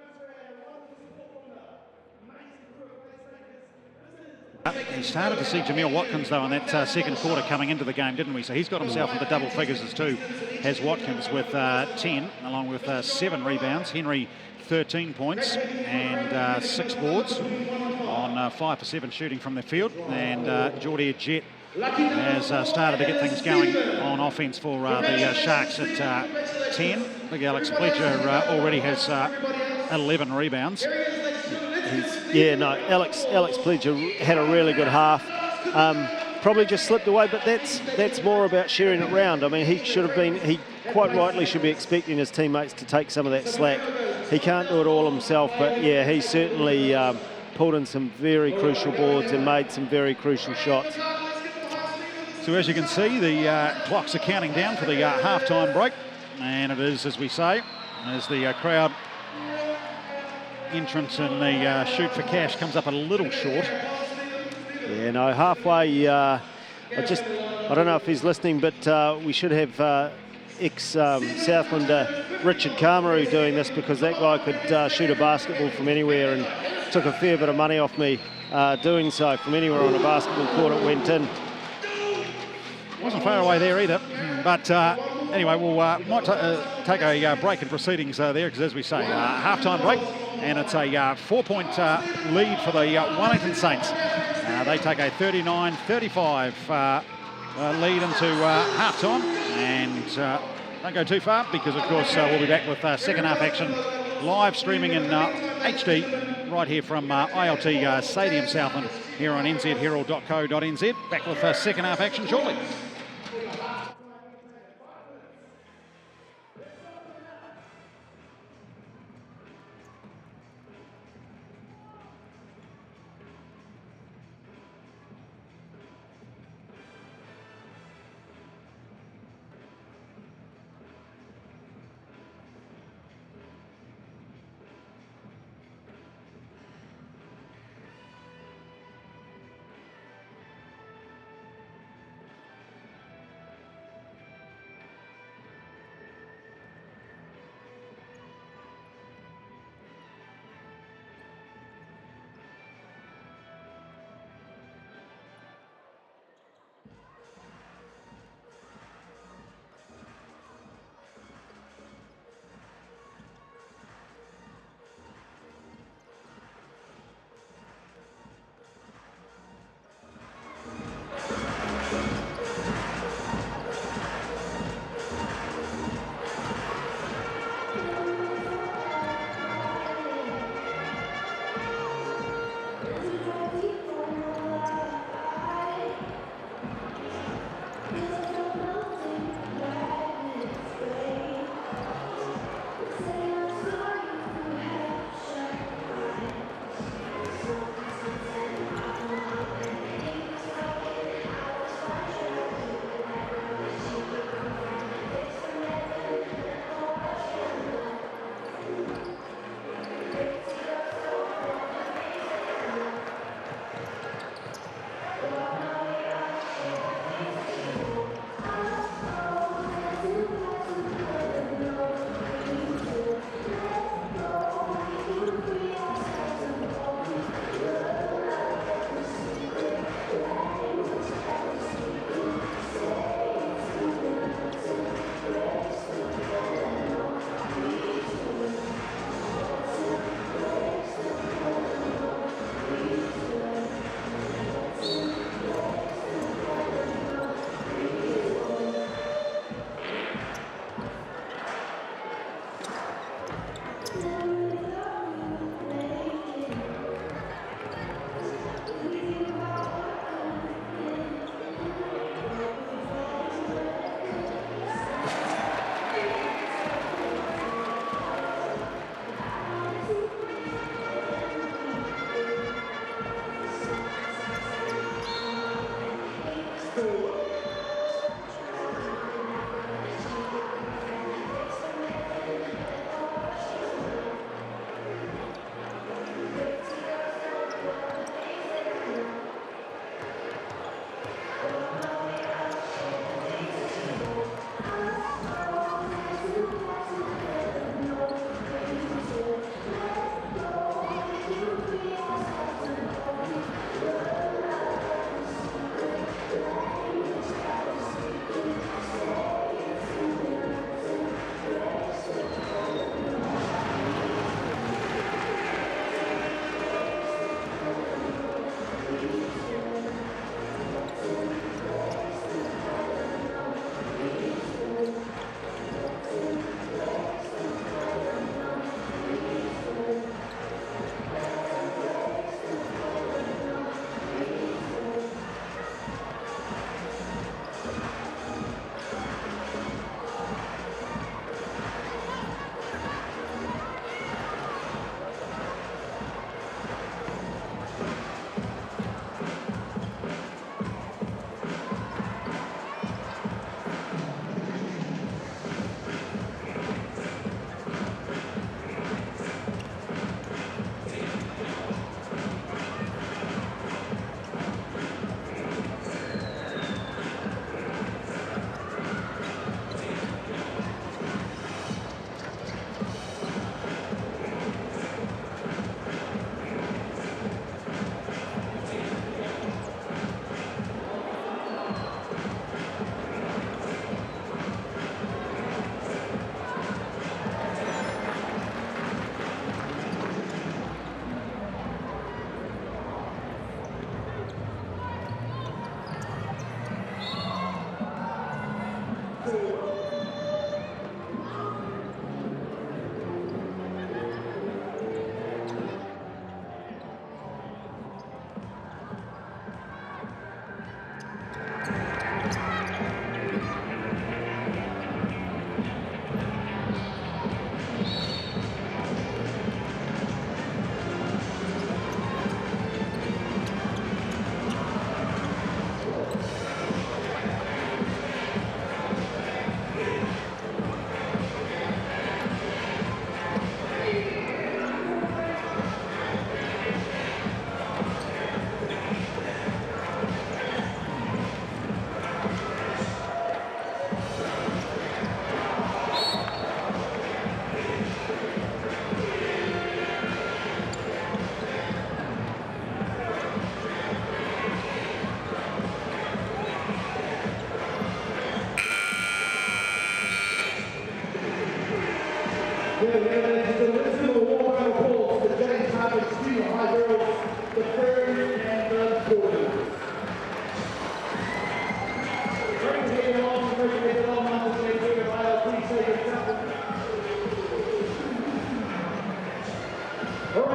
started to see Jameel Watkins though in that second quarter coming into the game, didn't we? So he's got himself into double figures as too, has Watkins with 10, along with 7 rebounds. Henry 13 points and 6 boards on 5 for 7 shooting from the field, and Jordair Jett has started to get things going on offence for the Sharks at 10. Big Alex Pledger already has 11 rebounds. Alex Pledger had a really good half. Probably just slipped away, but that's more about sharing it round. I mean, he quite rightly should be expecting his teammates to take some of that slack. He can't do it all himself, but yeah, he certainly pulled in some very crucial boards and made some very crucial shots. So as you can see, the clocks are counting down for the half-time break, and it is, as we say, as the crowd entrance in the shoot for cash comes up a little short. Yeah, no, halfway, I don't know if he's listening, but we should have ex-Southlander Richard Carmeru doing this, because that guy could shoot a basketball from anywhere and took a fair bit of money off me doing so. From anywhere on a basketball court it went in. Wasn't far away there either, but anyway, we'll might take a break in proceedings there, because as we say, half-time break, and it's a 4-point lead for the Wellington Saints. They take a 39-35 lead into half-time, and don't go too far, because of course we'll be back with second half action live streaming in HD right here from ILT Stadium Southland here on nzherald.co.nz. Back with second half action shortly.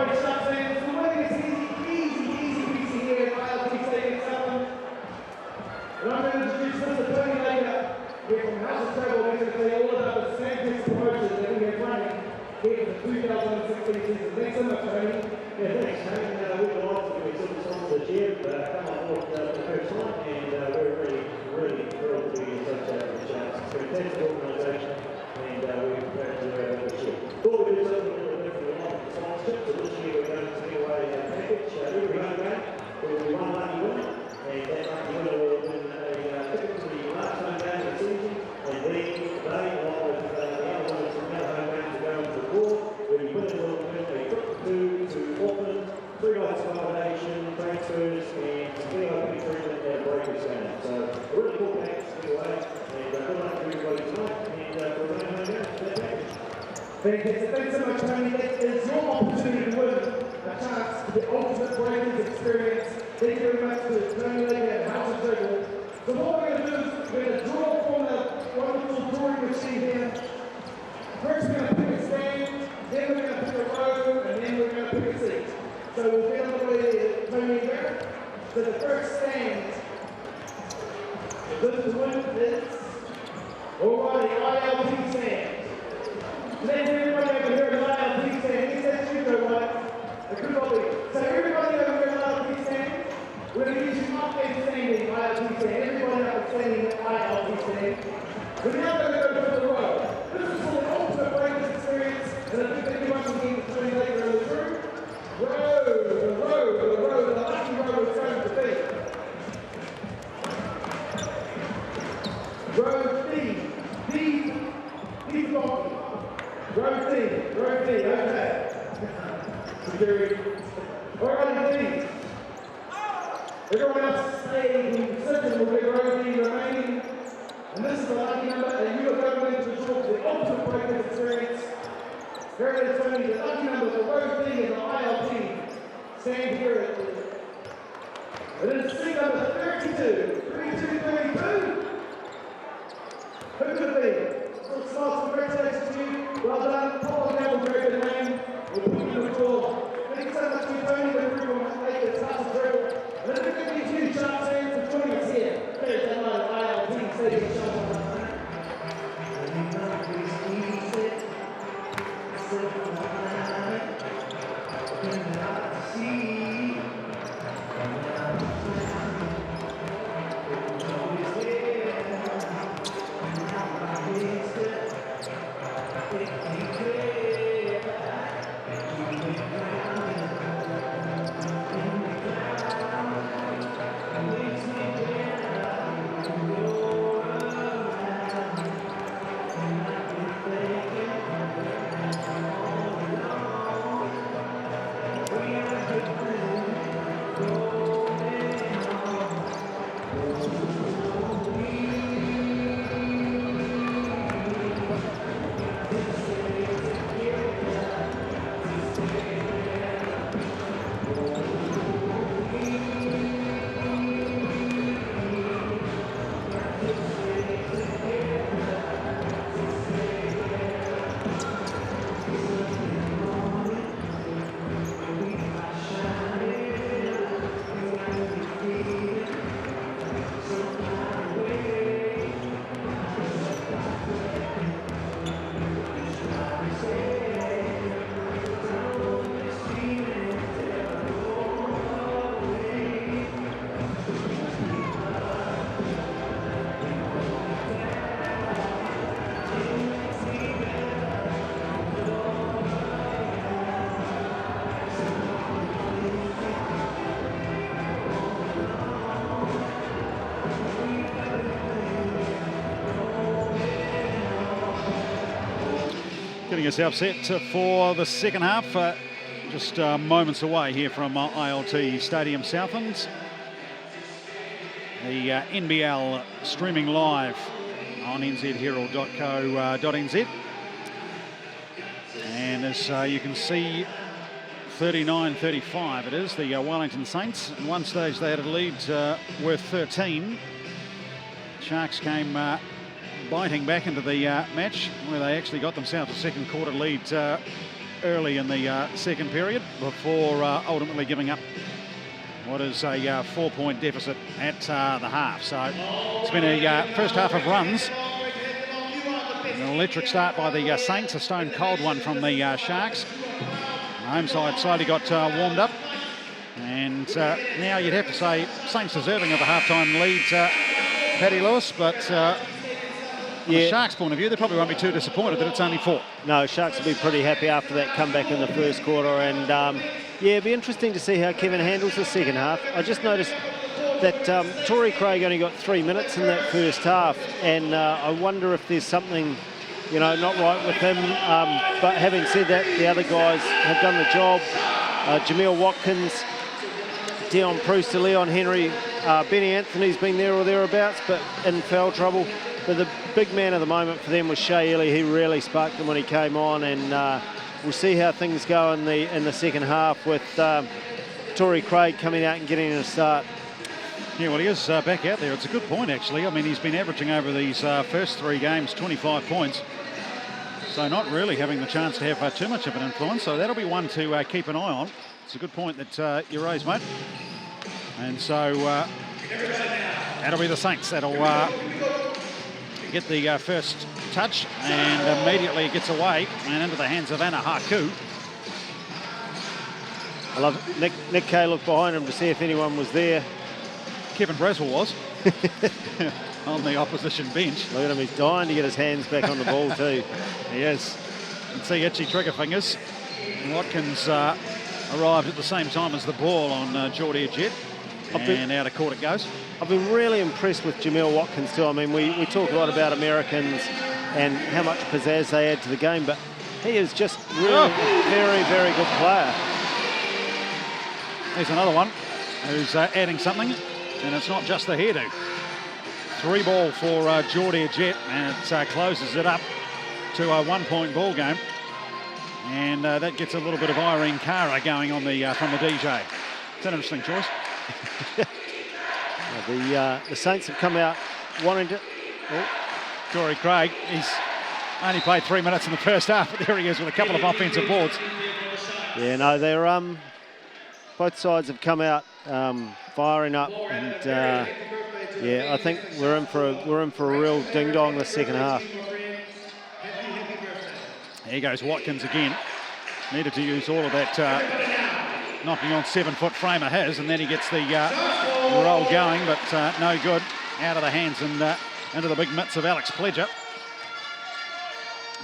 Alright, Sharks fans, the wedding is easy peasy here at ILT Stadium Southland. And I'm going to introduce Mr. Tony Laker here from House of Travel. He's going to tell you all about the Sandpits promotion that we have running here for the 2016 season. Thanks so much, Tony. Yeah, thanks, Tony. We're delighted to be responsible for Jim, come on board for the first time, and we're really thrilled to be in such a Sharks. It's a fantastic organisation, and we're proud to have this year. Thought we'd do something a little bit different along with the sponsorship, so this year we're going to give away a package. Every home game, there will be one lucky winner, and that lucky winner will win a ticket to the last home game of the season, and then they, along with the other winners from the other home games, will go into the draw, where the winner will win a trip to Auckland, 3 nights accommodation, transfers, and some VIP treatment at Breakers game. So a really cool package to give away, and good luck to everybody tonight, and for the home games for that package. Fantastic. Thanks so much, Tony. It is your opportunity to win a chance for the ultimate Breakers experience. Thank you very much to Tony Laker and House of Travel. So what we're going to do is we're going to draw from the wonderful drawing machine here. First we're going to pick a stand, then we're going to pick a row, and then we're going to pick a seat. So we'll get on the way to Tony here. So the first stand, this one is, alrighty, ILT stand. Then everybody over here at ILT stand, he says you go right. It could not be. So everybody over here at ILT stand, we're going to use you up and standing ILT stand. Everybody up and standing at ILT stand. We're now going to go for the row. This is for the ultimate Breakers experience, and I think that you want to get Tony Laker in the room. The lucky row is going to be row D, D's donkey. Row D, okay. Alright, D. Everyone else stay in second will be row D remaining. And this is the lucky number, and you are going to draw for the ultimate Breakers experience. Very good, Tony. The lucky number for row D in the ILT. Stand here at the... It is seat number 32. 3232. Who could it be? So small, congratulations to you. Well done. Pop on down with very good name. We'll put you in the floor. Thank you so much for Tony. We're very much later. It's House of Travel. And let's give you two Sharks fans for joining us here. There's that line of ILT Stadium Sharks. Getting yourself set for the second half. Just moments away here from ILT Stadium Southland. The NBL streaming live on nzherald.co.nz. And as you can see, 39-35 it is, the Wellington Saints. At one stage they had a lead worth 13. Sharks came biting back into the match, where they actually got themselves a second quarter lead early in the second period before ultimately giving up what is a 4-point deficit at the half. So it's been a first half of runs. An electric start by the Saints, a stone cold one from the Sharks. The home side slowly got warmed up. And now you'd have to say Saints deserving of a halftime lead, Paddy Lewis, but from the Sharks' point of view, they probably won't be too disappointed that it's only 4. No, Sharks will be pretty happy after that comeback in the first quarter, and yeah, it'll be interesting to see how Kevin handles the second half. I just noticed that Torrey Craig only got 3 minutes in that first half, and I wonder if there's something, you know, not right with him. But having said that, the other guys have done the job. Jameel Watkins, Dion Prewster, Leon Henry, Benny Anthony's been there or thereabouts, but in foul trouble. But the big man at the moment for them was Shea Ely. He really sparked them when he came on, and we'll see how things go in the second half with Torrey Craig coming out and getting a start. Yeah, well, he is back out there. It's a good point, actually. I mean, he's been averaging over these first 3 games 25 points. So not really having the chance to have too much of an influence. So that'll be one to keep an eye on. It's a good point that you raised, mate. And so that'll be the Saints. That'll get the first touch, and immediately it gets away and into the hands of Anna Haku. I love it. Nick Kay looked behind him to see if anyone was there. Kevin Braswell was on the opposition bench. Look at him, he's dying to get his hands back on the ball too. He is. You can see itchy trigger fingers. Watkins arrived at the same time as the ball on Jordair Jett, and out of court it goes. I've been really impressed with Jameel Watkins too. I mean, we talk a lot about Americans and how much pizzazz they add to the game, but he is just really a very, very good player. There's another one who's adding something, and it's not just the hairdo. 3 ball for Jordair Jett, and it closes it up to a 1-point ball game. And that gets a little bit of Irene Cara going on the from the DJ. It's an interesting choice. The Saints have come out wanting to... Torrey Craig, he's only played 3 minutes in the first half, but there he is with a couple of offensive boards. Yeah, no, they're both sides have come out firing up, and yeah, I think we're in for a real ding dong this second half. There goes Watkins again. Needed to use all of that knocking on 7-foot frame of his, and then he gets the roll going, but no good. Out of the hands and into the big mitts of Alex Pledger.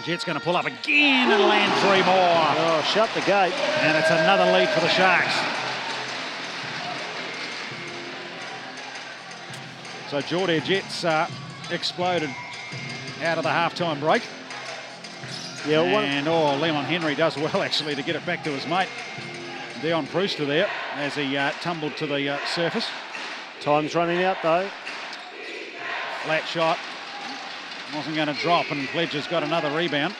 Jett's going to pull up again and land 3 more. Oh, shut the gate. And it's another lead for the Sharks. So Jordair Jett's exploded out of the halftime break. Yeah, Leon Henry does well actually to get it back to his mate Dion Prewster there as he tumbled to the surface. Time's running out though. Flat shot, wasn't going to drop, and Pledger's got another rebound.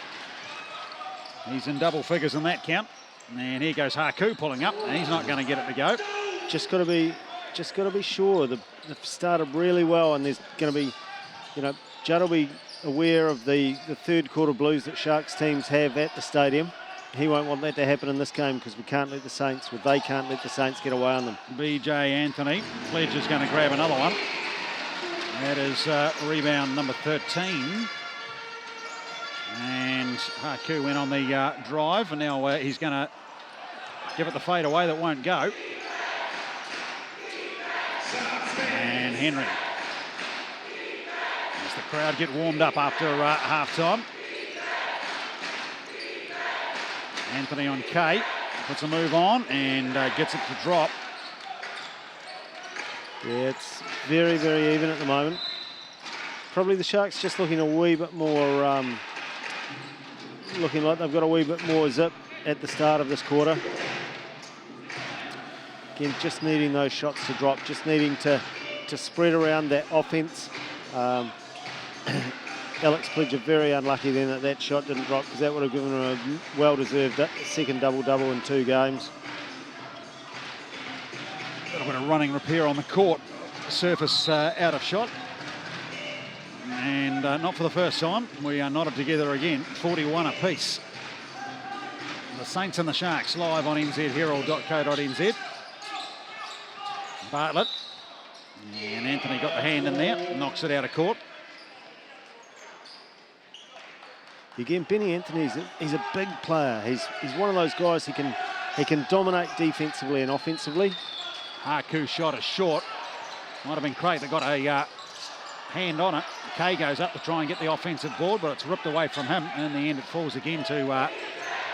He's in double figures in that count, and here goes Haku pulling up, and he's not going to get it to go. Just got to be sure. They've started really well, and there's going to be, you know, Judd will be aware of the third quarter blues that Sharks teams have at the stadium. He won't want that to happen in this game because they can't let the Saints get away on them. BJ Anthony, Pledger's going to grab another one. That is rebound number 13. And Haku went on the drive, and now he's going to give it the fade away that won't go. And Henry. As the crowd get warmed up after half-time. Anthony on Kay, puts a move on and gets it to drop. Yeah, it's very, very even at the moment. Probably the Sharks just looking a wee bit more, looking like they've got a wee bit more zip at the start of this quarter. Again, just needing those shots to drop, just needing to spread around that offense. Alex Pledger very unlucky then that shot didn't drop, because that would have given him a well-deserved second double-double in 2 games. A little bit of running repair on the court. Surface out of shot. And not for the first time. We are knotted together again. 41 apiece. The Saints and the Sharks live on nzherald.co.nz. Bartlett. And Anthony got the hand in there, knocks it out of court. Again, Benny Anthony, he's a big player. He's one of those guys he can dominate defensively and offensively. Haku shot is short. Might have been Craig that got a hand on it. Kay goes up to try and get the offensive board, but it's ripped away from him. And in the end, it falls again to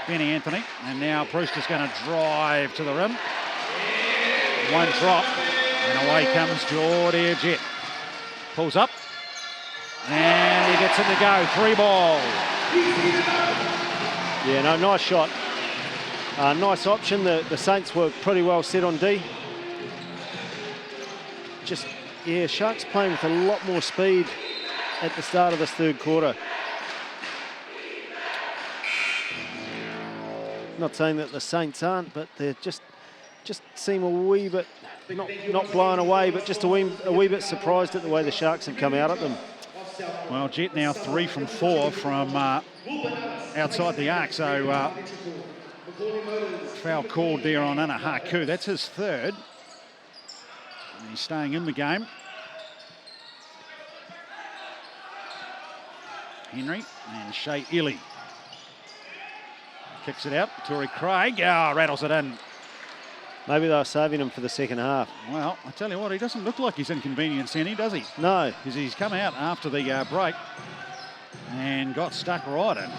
Benny Anthony. And now Brewster's going to drive to the rim. One drop. And away comes Jordair Jett. Pulls up. And he gets it to go. 3 ball. Yeah, no, nice shot. Nice option. The Saints were pretty well set on D. Just, yeah, Sharks playing with a lot more speed at the start of this third quarter. Not saying that the Saints aren't, but they're just seem a wee bit, not blown away, but just a wee bit surprised at the way the Sharks have come out at them. Well, Jett now 3 from 4 from outside the arc, so foul called there on Ana Haku. That's his third. And he's staying in the game. Henry and Shea Ely. Kicks it out. Tory Craig, rattles it in. Maybe they were saving him for the second half. Well, I tell you what, he doesn't look like he's inconvenienced any, does he? No. Because he's come out after the break and got stuck right in.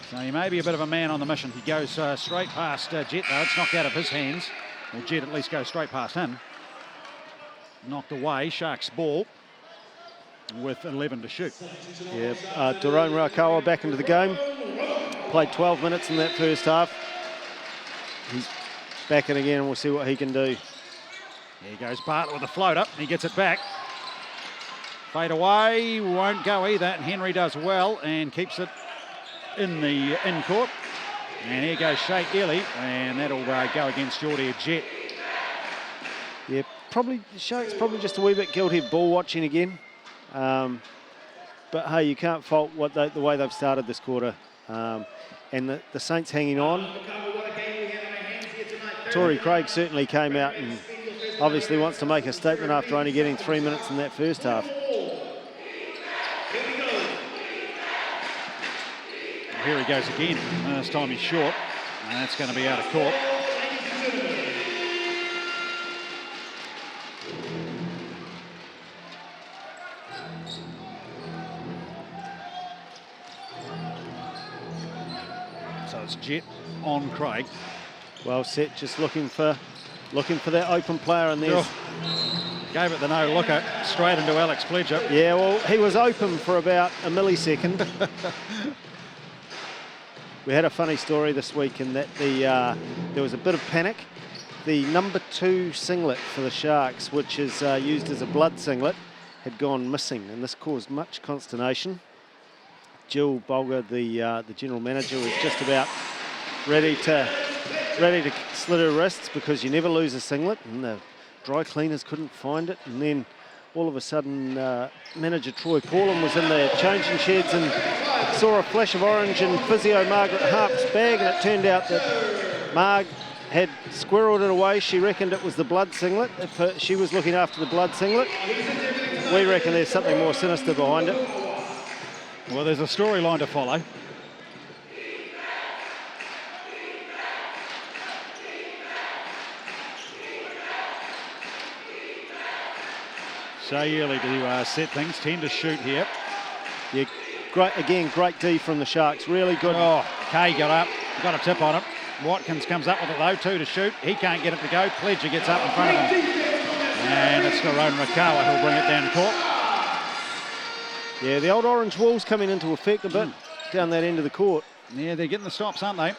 So he may be a bit of a man on the mission. He goes straight past Jett, though. It's knocked out of his hands. Well, Jett at least goes straight past him. Knocked away. Sharks ball with 11 to shoot. Yeah, Tyrone Rakawa back into the game. Played 12 minutes in that first half. He's back in again, and we'll see what he can do. Here goes Bartlett with a floater. He gets it back. Fade away, won't go either. And Henry does well and keeps it in the in-court. And here goes Shea Ely, and that'll go against Jordair Jett. Yeah, probably the Sharks probably just a wee bit guilty of ball watching again. But hey, you can't fault the way they've started this quarter. And the Saints hanging on. Tory Craig certainly came out and obviously wants to make a statement after only getting 3 minutes in that first half. Here he goes again. This time he's short, and that's going to be out of court. So it's Jett on Craig. Well set, just looking for that open player, and there's... Gave it the no-looker, straight into Alex Pledger. Yeah, well, he was open for about a millisecond. We had a funny story this week in that there was a bit of panic. The number 2 singlet for the Sharks, which is used as a blood singlet, had gone missing, and this caused much consternation. Jill Bolger, the general manager, was just about ready to slit her wrists, because you never lose a singlet, and the dry cleaners couldn't find it. And then all of a sudden, manager Troy Paulin was in the changing sheds and saw a flash of orange in physio Margaret Harp's bag, and it turned out that Marg had squirreled it away. She reckoned it was the blood singlet. If she was looking after the blood singlet, we reckon there's something more sinister behind it. Well, there's a storyline to follow. Shea Ely to set things, 10 to shoot here. Yeah, great D from the Sharks, really good. Oh, Kay got up, got a tip on it. Watkins comes up with it though, 2 to shoot. He can't get it to go. Pledger gets up in front of him. And it's Tyrone Rakawa who'll bring it down court. Yeah, the old orange wall's coming into effect a bit down that end of the court. Yeah, they're getting the stops, aren't they?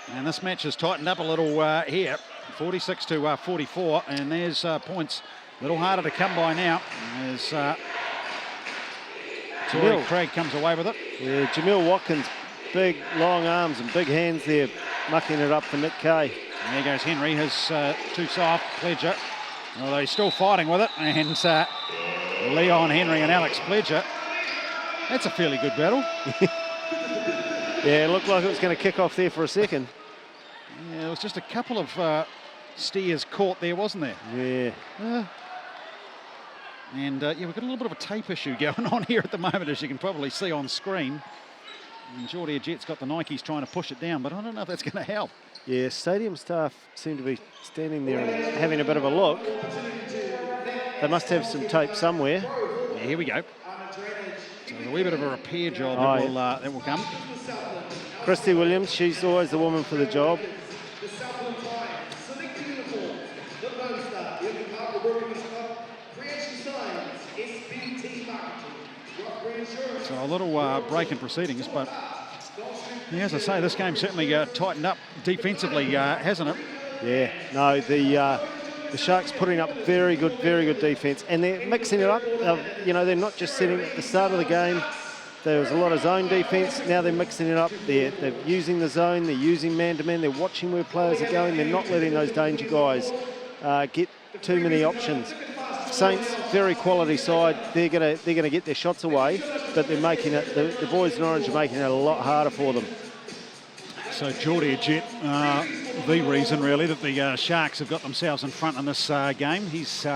And this match has tightened up a little here, 46 to 44, and there's points a little harder to come by now as Tory Craig comes away with it. Yeah, Jamil Watkins, big long arms and big hands there, mucking it up for Nick Kay. And there goes Henry, his too soft, Pledger, although he's still fighting with it, and Leon Henry and Alex Pledger. That's a fairly good battle. Yeah, it looked like it was going to kick off there for a second. Yeah, it was just a couple of steers caught there, wasn't there? Yeah. And yeah, we've got a little bit of a tape issue going on here at the moment, as you can probably see on screen. And Jordair Jett's got the Nikes trying to push it down, but I don't know if that's going to help. Yeah, stadium staff seem to be standing there and having a bit of a look. They must have some tape somewhere. Yeah, here we go. So there's a wee bit of a repair job that will come. Christy Williams, she's always the woman for the job. So a little break in proceedings, but yeah, as I say, this game certainly tightened up defensively, hasn't it? Yeah, no, the Sharks putting up very good defence, and they're mixing it up. You know, they're not just sitting at the start of the game. There was a lot of zone defence. Now they're mixing it up. They're using the zone. They're using man-to-man. They're watching where players are going. They're not letting those danger guys get too many options. Saints, very quality side. They're gonna get their shots away, but they're making it. The boys in orange are making it a lot harder for them. So Jordair Jett, the reason really that the Sharks have got themselves in front in this game. He's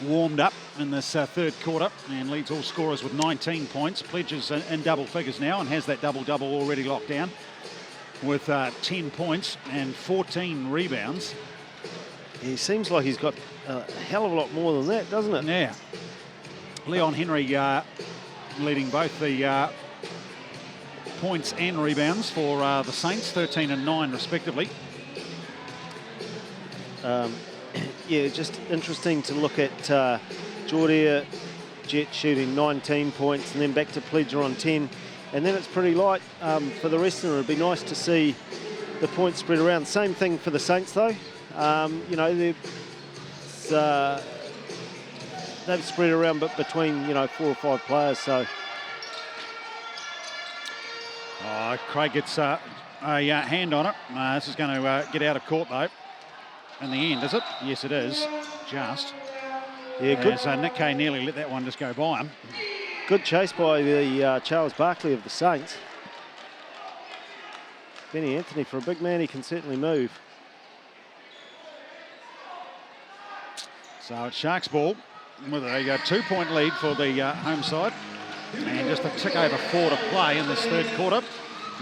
warmed up in this third quarter and leads all scorers with 19 points. Pledges in double figures now and has that double-double already locked down with 10 points and 14 rebounds. He seems like he's got a hell of a lot more than that, doesn't it? Yeah. Leon Henry leading both the points and rebounds for the Saints, 13 and 9 respectively. Yeah, just interesting to look at Jordair Jett shooting 19 points and then back to Pledger on 10. And then it's pretty light for the rest of them. It'd be nice to see the points spread around. Same thing for the Saints though. You know, they've spread around but between, you know, 4 or 5 players. So Craig gets a hand on it. This is going to get out of court though. In the end, is it? Yes, it is. Just. Yeah, good. So Nick Kay nearly let that one just go by him. Good chase by the Charles Barkley of the Saints. Benny Anthony, for a big man, he can certainly move. So it's Sharks ball with a 2-point lead for the home side. And just a tick over 4 to play in this third quarter.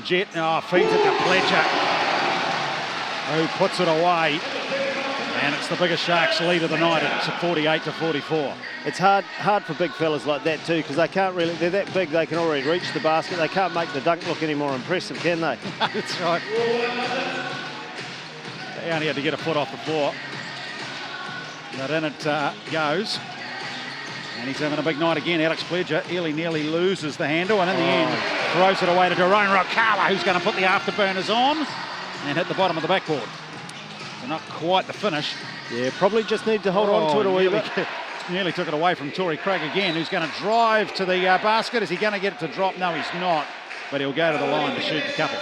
Jett feeds it to Pledger, who puts it away. And it's the biggest Sharks lead of the night at 48-44. It's hard for big fellas like that too, because they can't really, they're that big they can already reach the basket. They can't make the dunk look any more impressive, can they? That's right. They only had to get a foot off the floor. But in it goes. And he's having a big night again, Alex Pledger. Nearly loses the handle, and in the end throws it away to Jerome Rokala, who's going to put the afterburners on and hit the bottom of the backboard. So not quite the finish. Yeah, probably just need to hold on to it a wee bit. Nearly took it away from Torrey Craig again, who's going to drive to the basket. Is he going to get it to drop? No, he's not. But he'll go to the line to shoot the couple.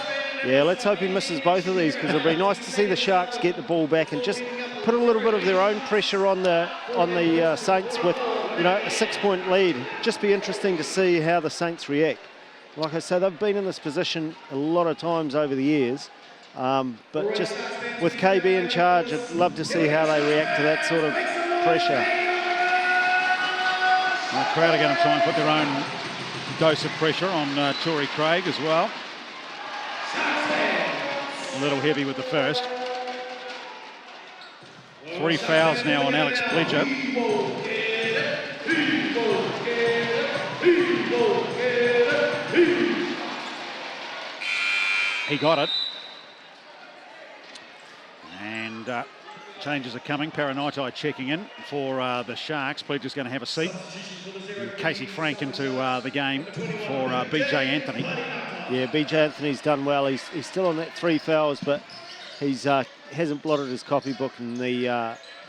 Yeah, let's hope he misses both of these, because it'll be nice to see the Sharks get the ball back and just put a little bit of their own pressure on the Saints with, you know, a 6-point lead. Just be interesting to see how the Saints react. Like I said, they've been in this position a lot of times over the years. But just with KB in charge, I'd love to see how they react to that sort of pressure. Well, the crowd are going to try and put their own dose of pressure on Torrey Craig as well. A little heavy with the first. 3 fouls now on Alex Pledger. He got it. And changes are coming. Paranitai checking in for the Sharks. Pledger's going to have a seat. And Casey Frank into the game for BJ Anthony. Yeah, BJ Anthony's done well. He's still on that 3 fouls, but he's hasn't blotted his copybook in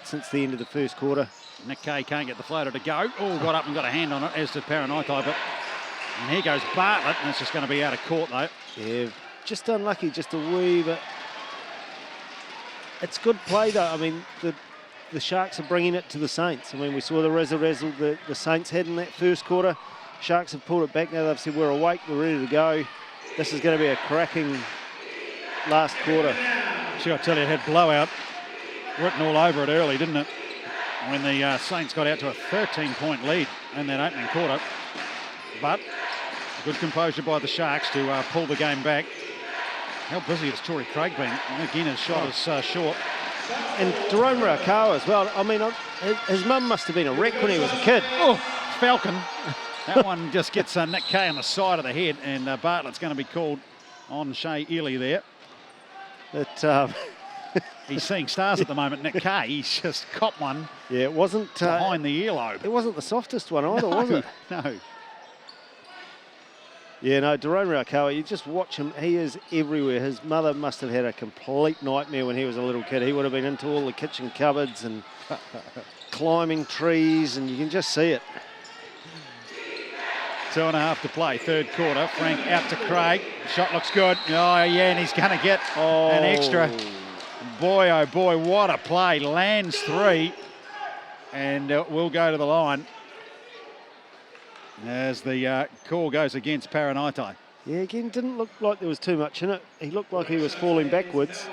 since the end of the first quarter. Nick Kay can't get the floater to go. Oh, got up and got a hand on it, as did Paranitai. And here goes Bartlett, and it's just going to be out of court though. Yeah, just unlucky, just a wee bit. It's good play though. I mean, the Sharks are bringing it to the Saints. I mean, we saw the razzle-dazzle the Saints had in that first quarter. Sharks have pulled it back now. They've said, we're awake, we're ready to go. this is going to be a cracking last quarter. Sure, I tell you, it had blowout written all over it early, didn't it? When the Saints got out to a 13-point lead in that opening quarter. But good composure by the Sharks to pull the game back. How busy has Tory Craig been? Again, his shot is short. And Jerome Raukawa as well. I mean, his mum must have been a wreck when he was a kid. Oh, Falcon. That one just gets Nick Kay on the side of the head, and Bartlett's going to be called on Shea Ely there. But he's seeing stars at the moment, Nick Kay. He's just copped one. Yeah, it wasn't behind the earlobe. It wasn't the softest one either, was it? No. Yeah, no, Jerome Raukawa, you just watch him. He is everywhere. His mother must have had a complete nightmare when he was a little kid. He would have been into all the kitchen cupboards and climbing trees, and you can just see it. 2.5 to play, third quarter. Frank out to Craig. Shot looks good. Oh, yeah, and he's going to get an extra. Boy, oh boy, what a play. Lands 3, and will go to the line as the call goes against Paranaitai. Yeah, again, didn't look like there was too much in it. He looked like he was falling backwards,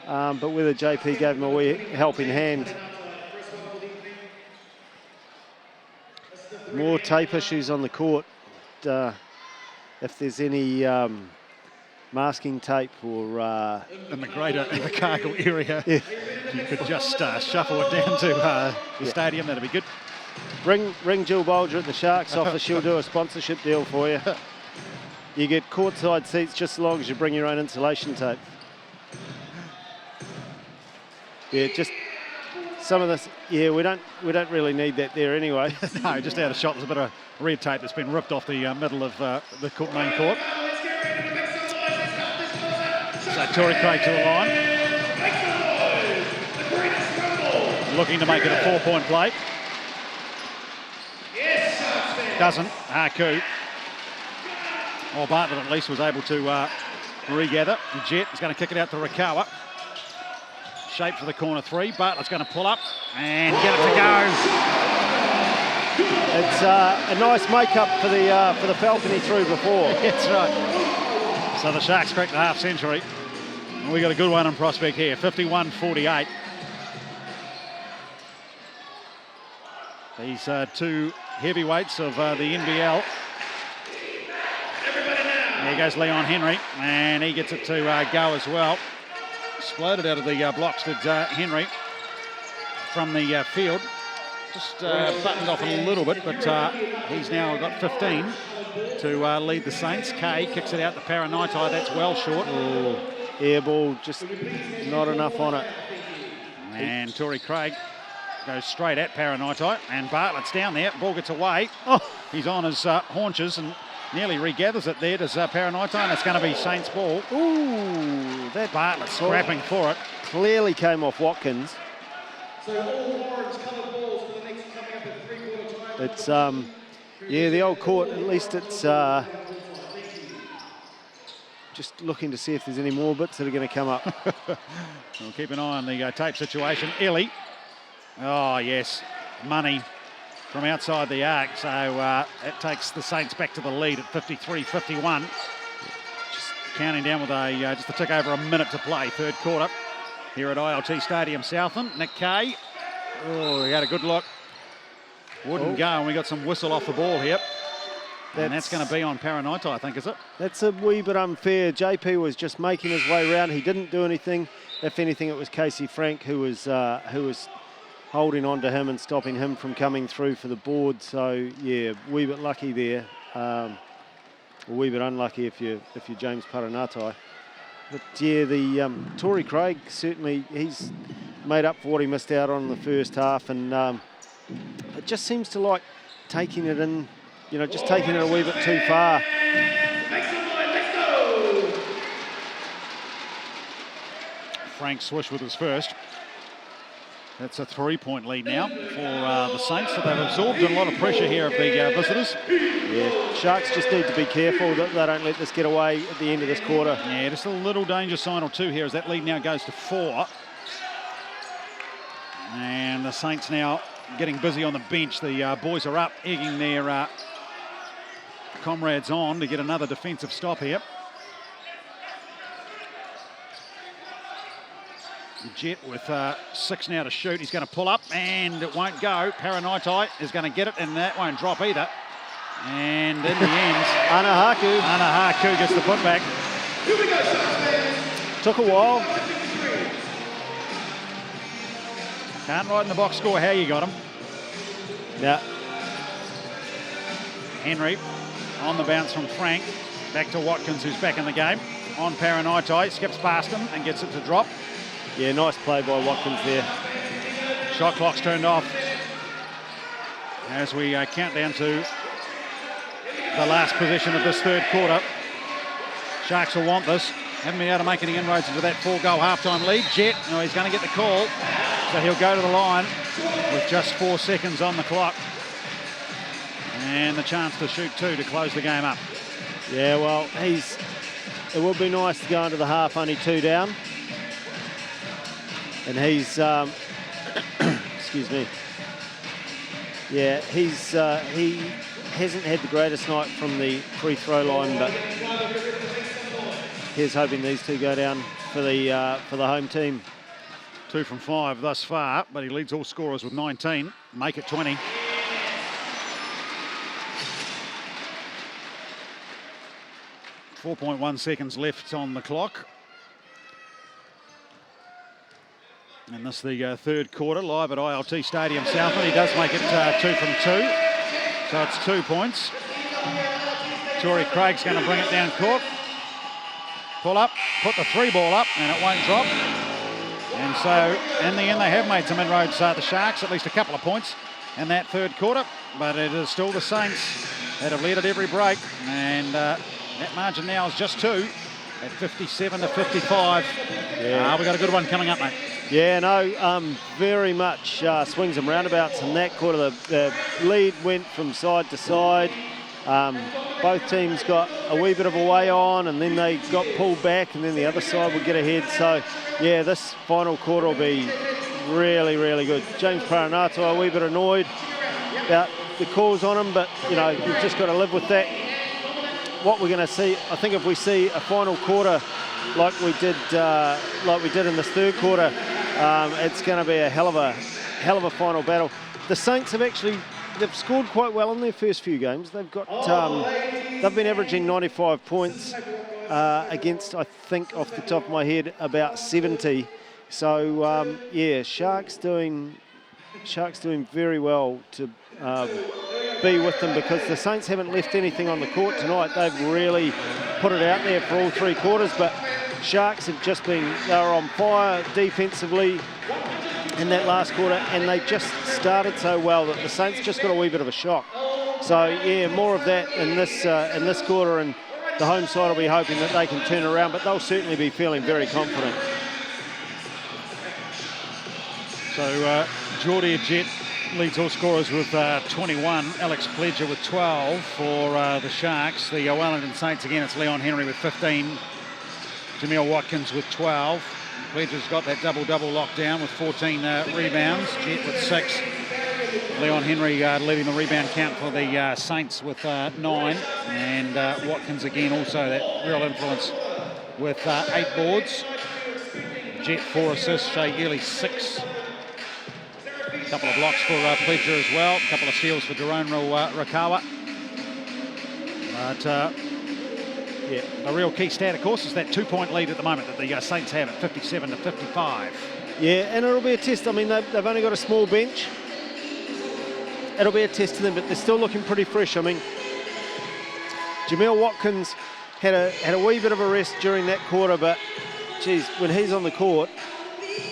but whether JP gave him a wee helping hand. More tape issues on the court. If there's any masking tape or... in the greater Invercargill area, yeah. If you could just shuffle it down to the stadium, that'd be good. Ring Jill Bolger at the Sharks office. She'll do a sponsorship deal for you. You get courtside seats just as long as you bring your own insulation tape. Yeah, just some of this. Yeah, we don't really need that there anyway. No, just out of shot. There's a bit of red tape that's been ripped off the middle of the main court. So Tory Craig to the line, looking to make it a 4-point play. Doesn't. Haku. Well, Bartlett at least was able to regather. Jett is going to kick it out to Raukawa. Shape for the corner 3. Bartlett's going to pull up and get it to go. It's a nice make-up for the Falcon he threw before. That's right. So the Sharks cracked the half century. And we got a good one on prospect here, 51-48. These two heavyweights of the NBL. There goes Leon Henry, and he gets it to go as well. Exploded out of the blocks did Henry from the field. Just buttoned off a little bit, but he's now got 15 to lead the Saints. Kay kicks it out to Paranaitai. That's well short. Ooh, air ball, just not enough on it. And Tory Craig goes straight at Paranaitai, and Bartlett's down there. Ball gets away. Oh, he's on his haunches and nearly regathers it there. Does Paranaitai, and it's going to be Saints ball. Ooh, that Bartlett scrapping for it. Clearly came off Watkins. So all orange coloured balls for the next coming up at 3/4 time. It's yeah, the old court. At least it's just looking to see if there's any more bits that are going to come up. We'll keep an eye on the tape situation. Ellie. Oh yes, money from outside the arc. So it takes the Saints back to the lead at 53-51. Just counting down with just a tick over a minute to play, third quarter. Here at ILT Stadium, Southland. Nick Kay. Oh, he had a good look. Wouldn't go, and we got some whistle off the ball here. And that's going to be on Paranaitai, I think, is it? That's a wee bit unfair. JP was just making his way around. He didn't do anything. If anything, it was Casey Frank who was holding on to him and stopping him from coming through for the board. So yeah, wee bit lucky there. A wee bit unlucky if you're James Paranaitai. But yeah, the Tory Craig, certainly he's made up for what he missed out on in the first half, and it just seems to like taking it in, just taking it a wee bit too far. Frank Swish with his first. That's a 3-point lead now for the Saints. So they've absorbed a lot of pressure here of the visitors. Yeah, Sharks just need to be careful that they don't let this get away at the end of this quarter. Yeah, just a little danger sign or two here as that lead now goes to 4. And the Saints now getting busy on the bench. The boys are up, egging their comrades on to get another defensive stop here. Jett with 6 now to shoot. He's going to pull up and it won't go. Paranaitai is going to get it and that won't drop either. And in the end, Anahaku gets the putback. Took a while. Can't write in the box score how you got him. Yeah. Henry on the bounce from Frank. Back to Watkins, who's back in the game. On Paranaitai, skips past him and gets it to drop. Yeah, nice play by Watkins there. Shot clock's turned off as we count down to the last possession of this third quarter. Sharks will want this. Haven't been able to make any inroads into that 4-goal halftime lead. Jett, he's going to get the call, so he'll go to the line with just 4 seconds on the clock. And the chance to shoot 2 to close the game up. Yeah, well, it would be nice to go into the half only 2 down. And he's, excuse me. Yeah, he hasn't had the greatest night from the free throw line, but here's hoping these 2 go down for the home team. 2 from 5 thus far, but he leads all scorers with 19. Make it 20. .1 seconds left on the clock. And this is the third quarter, live at ILT Stadium Southland. He does make it 2 from 2. So it's 2 points. Tory Craig's going to bring it down court. Pull up, put the 3 ball up, and it won't drop. And so, in the end, they have made some inroads, the Sharks, at least a couple of points in that third quarter. But it is still the Saints that have led at every break. And that margin now is just 2 at 57 to 55. Yeah. We've got a good one coming up, mate. Yeah, no, very much swings and roundabouts in that quarter. The lead went from side to side. Both teams got a wee bit of a way on and then they got pulled back and then the other side would get ahead. So, yeah, this final quarter will be really, really good. James Paranaitai a wee bit annoyed about the calls on him, but, you've just got to live with that. What we're going to see, I think if we see a final quarter like we did in this third quarter, it's going to be a hell of a final battle. The Saints have they've scored quite well in their first few games. They've got they've been averaging 95 points against, I think off the top of my head, about 70. So yeah, Sharks doing very well to be with them, because the Saints haven't left anything on the court tonight. They've really put it out there for all 3 quarters, but Sharks have just they were on fire defensively in that last quarter, and they just started so well that the Saints just got a wee bit of a shock. So yeah, more of that in this quarter, and the home side will be hoping that they can turn around, but they'll certainly be feeling very confident. So Jordair Jett leads all scorers with 21. Alex Pledger with 12 for the Sharks. The Wellington Saints, again, it's Leon Henry with 15. Jameel Watkins with 12. Pledger's got that double-double locked down with 14 rebounds. Jett with 6. Leon Henry leading the rebound count for the Saints with 9. And Watkins again also that real influence with 8 boards. Jett 4 assists. Shea Geely 6. A couple of blocks for Pledger as well. A couple of steals for Jerome Rakawa. But yeah, the real key stat, of course, is that 2-point lead at the moment that the Saints have at 57 to 55. Yeah, and it'll be a test. I mean, they've only got a small bench. It'll be a test to them, but they're still looking pretty fresh. I mean, Jameel Watkins had a wee bit of a rest during that quarter, but geez, when he's on the court,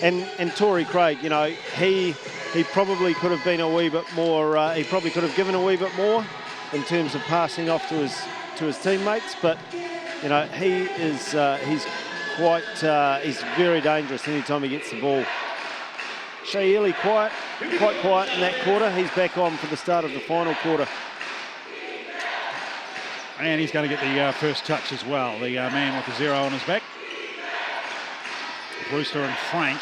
and Tory Craig, he probably could have been a wee bit more. He probably could have given a wee bit more in terms of passing off to his teammates, but he's very dangerous anytime he gets the ball. Shea Geely quite quiet in that quarter. He's back on for the start of the final quarter. And he's going to get the first touch as well. The man with the 0 on his back. Brewster and Frank.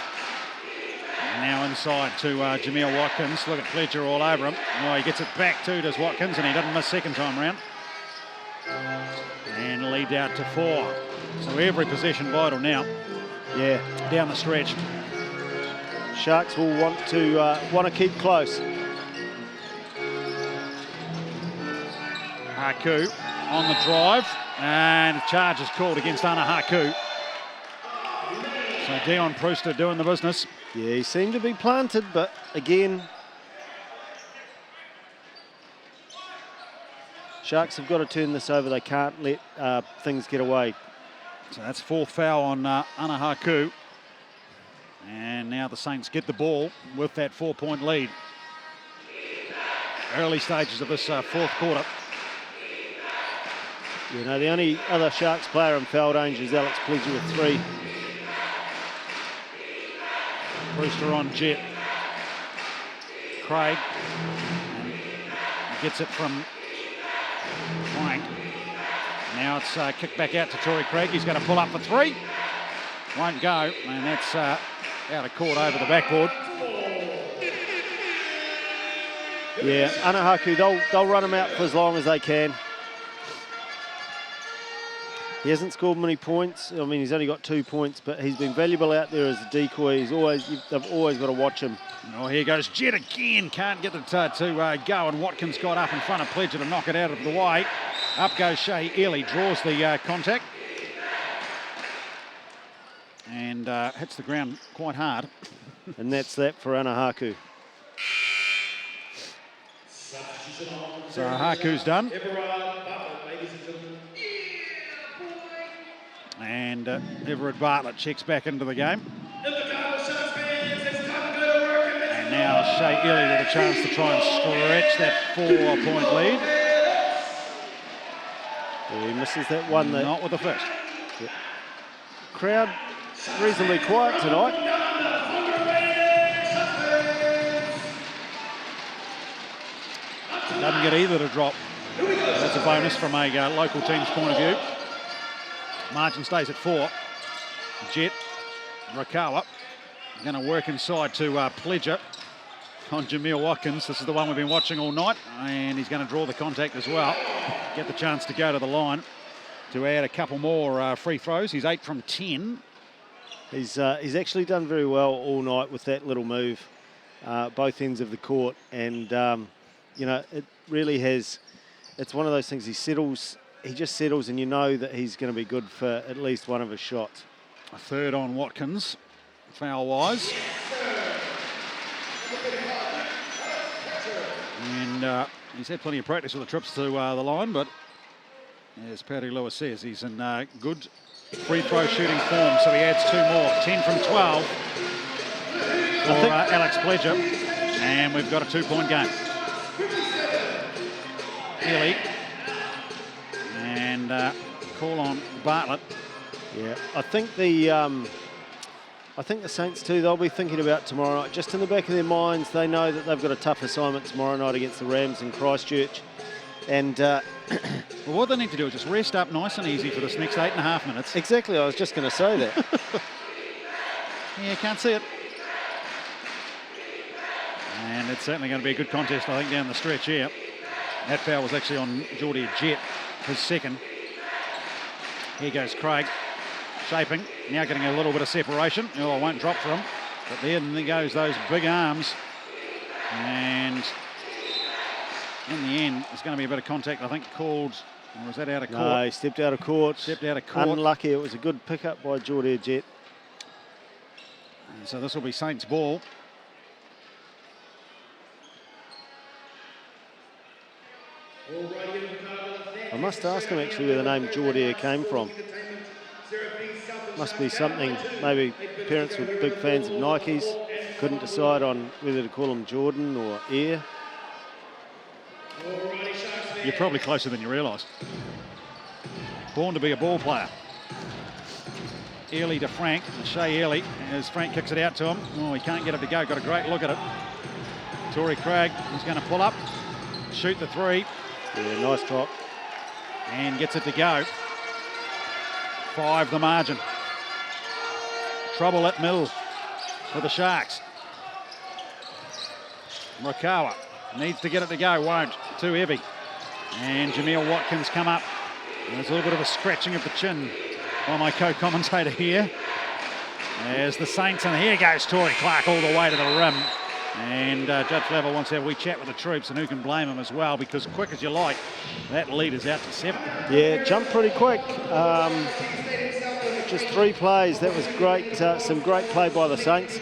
And now inside to Jameel Watkins. Look at Pledger all over him. Oh, he gets it back too, does Watkins, and he doesn't miss second time round. And lead out to 4. So every possession vital now. Yeah. Down the stretch. Sharks will want to keep close. Haku on the drive, and a charge is called against Ana Haku. So Dion Prewster doing the business. Yeah, he seemed to be planted, but again, Sharks have got to turn this over. They can't let things get away. So that's fourth foul on Ana Haku. And now the Saints get the ball with that 4-point lead. Early stages of this fourth quarter. You know, the only other Sharks player in foul danger is Alex Pledger with 3. Brewster on Jett. Craig gets it from Frank. Now it's kicked back out to Torrey Craig. He's going to pull up for 3. Won't go, and that's out of court over the backboard. Yeah, Ana Haku, they'll run him out for as long as they can. He hasn't scored many points. I mean, he's only got 2 points, but he's been valuable out there as a decoy. They've always got to watch him. Oh, here goes Jett again. Can't get it to go, and Watkins got up in front of Pledger to knock it out of the way. Up goes Shea Ely, draws the contact. And hits the ground quite hard. And that's that for Ana Haku. So Haku's done. And Everett Bartlett checks back into the game. And now Shea Ely with a chance to try and stretch that 4-point lead. Yeah, he misses that one. Not with the first. Yep. Crowd reasonably quiet tonight. Doesn't get either to drop. That's a bonus from a local team's point of view. Margin stays at 4. Jett, Rakawa, going to work inside to Pledger on Jameel Watkins. This is the one we've been watching all night, and he's going to draw the contact as well. Get the chance to go to the line to add a couple more free throws. He's 8 from 10. He's actually done very well all night with that little move, both ends of the court, and you know, it really has. It's one of those things. He just settles, and you know that he's going to be good for at least one of his shots. A third on Watkins, foul-wise. And he's had plenty of practice with the trips to the line, but as Paddy Lewis says, he's in good free throw shooting form, so he adds 2 more. 10 from 12 for Alex Pledger, and we've got a 2-point game. Ely. And call on Bartlett. Yeah, I think the Saints too, they'll be thinking about tomorrow night. Just in the back of their minds, they know that they've got a tough assignment tomorrow night against the Rams in Christchurch. And well, what they need to do is just rest up nice and easy for this next 8.5 minutes. Exactly, I was just going to say that. Yeah, can't see it. And it's certainly going to be a good contest, I think, down the stretch here. That foul was actually on Jordair Jett, his second. Here goes Craig, shaping, now getting a little bit of separation. Oh, I won't drop for him. But there goes those big arms. And in the end, there's going to be a bit of contact, I think, called, or was that out of court? No, he stepped out of court. Stepped out of court. Unlucky, it was a good pickup by Jordair Jett. And so this will be Saints ball. I must ask him actually where the name Jordair came from. Must be something, maybe parents were big fans of Nikes, couldn't decide on whether to call him Jordan or Air. You're probably closer than you realise. Born to be a ball player. Ely to Frank, Shea Ely, as Frank kicks it out to him. Oh, he can't get it to go, got a great look at it. Torrey Craig is going to pull up, shoot the 3. Yeah, nice drop. And gets it to go. 5 the margin. Trouble at middle for the Sharks. Rakawa needs to get it to go, won't. Too heavy. And Jameel Watkins come up. And there's a little bit of a scratching of the chin by my co-commentator here. There's the Saints, and here goes Tory Clark all the way to the rim. And Judge Flavel wants to have a wee chat with the troops, and who can blame him as well, because quick as you like, that lead is out to 7. Yeah, jumped pretty quick. Just 3 plays. That was great. Some great play by the Saints.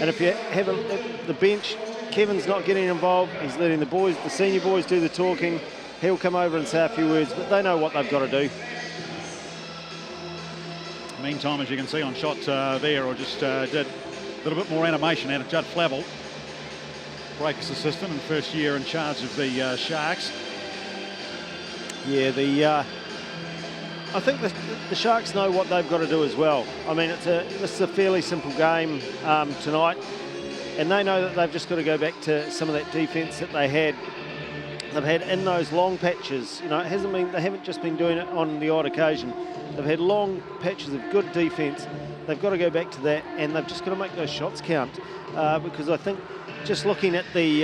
And if you have the bench, Kevin's not getting involved. He's letting the boys, the senior boys, do the talking. He'll come over and say a few words, but they know what they've got to do. Meantime, as you can see on shot there, or just did a little bit more animation out of Judd Flavel, Breakers assistant and first year in charge of the Sharks. Yeah, I think the Sharks know what they've got to do as well. I mean, this is a fairly simple game tonight, and they know that they've just got to go back to some of that defence that they've had in those long patches. You know, it hasn't been, they haven't just been doing it on the odd occasion. They've had long patches of good defence. They've got to go back to that, and they've just got to make those shots count. Because I think just looking at the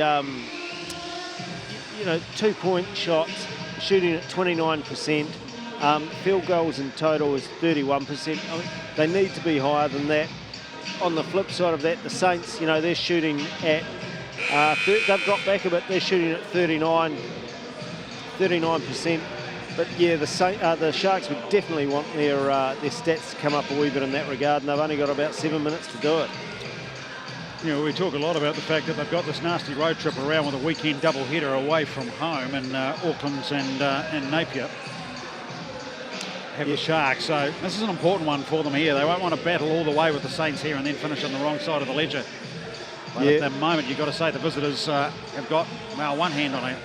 2-point shots, shooting at 29%, field goals in total is 31%. I mean, they need to be higher than that. On the flip side of that, the Saints, they're shooting at, they've got back a bit, they're shooting at 39%. But yeah, the Sharks would definitely want their stats to come up a wee bit in that regard, and they've only got about 7 minutes to do it. You know, we talk a lot about the fact that they've got this nasty road trip around with a weekend doubleheader away from home in Auckland and Napier. The Sharks, so this is an important one for them here. They won't want to battle all the way with the Saints here and then finish on the wrong side of the ledger. But at the moment, you've got to say the visitors have got, well, one hand on a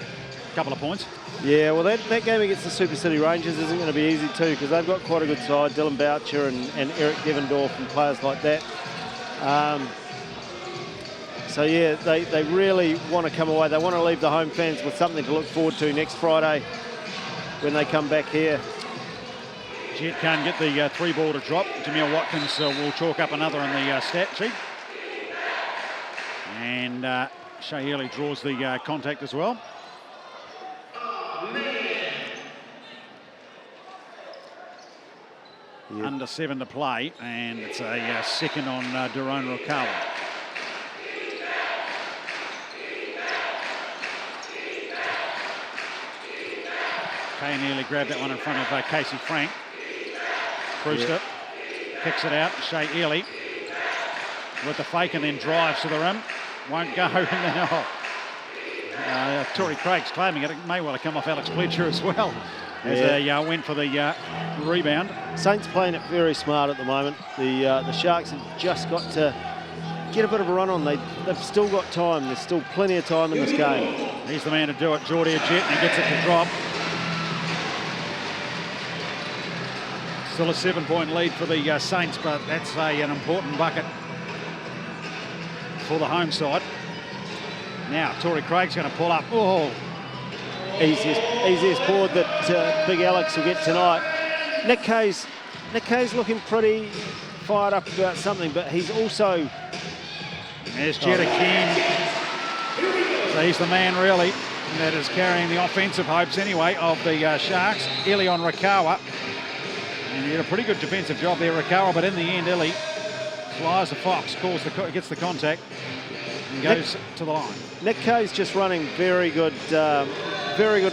couple of points. Yeah, well, that game against the Super City Rangers isn't going to be easy too, because they've got quite a good side, Dylan Boucher and Eric Devendorf and players like that. So yeah, they really want to come away. They want to leave the home fans with something to look forward to next Friday when they come back here. Jett can't get the 3-ball to drop. Jameel Watkins will chalk up another on the stat sheet. And Shea Healy draws the contact as well. Yep. Under 7 to play, and it's a second on Daron Rukawa. Kay nearly grabbed that one in front of Casey Frank. Brewster kicks it out. Shea Healy with the fake and then drives to the rim. Won't go in there. Tory Craig's claiming it. It may well have come off Alex Fletcher as well. As they went for the rebound. Saints playing it very smart at the moment. The Sharks have just got to get a bit of a run on. They've still got time. There's still plenty of time in this game. He's the man to do it, Jordair Jett, and he gets it to drop. Still a 7-point lead for the Saints, but that's an important bucket for the home side. Now, Tory Craig's going to pull up. Oh, easiest board that Big Alex will get tonight. Nick Kay's looking pretty fired up about something, but he's also... There's Jett again. So he's the man, really, that is carrying the offensive hopes anyway of the Sharks. Ili on Rukawa. And he did a pretty good defensive job there, Rukawa, but in the end, Ili flies the fox, gets the contact, and goes to the line. Nick Kay's just running very good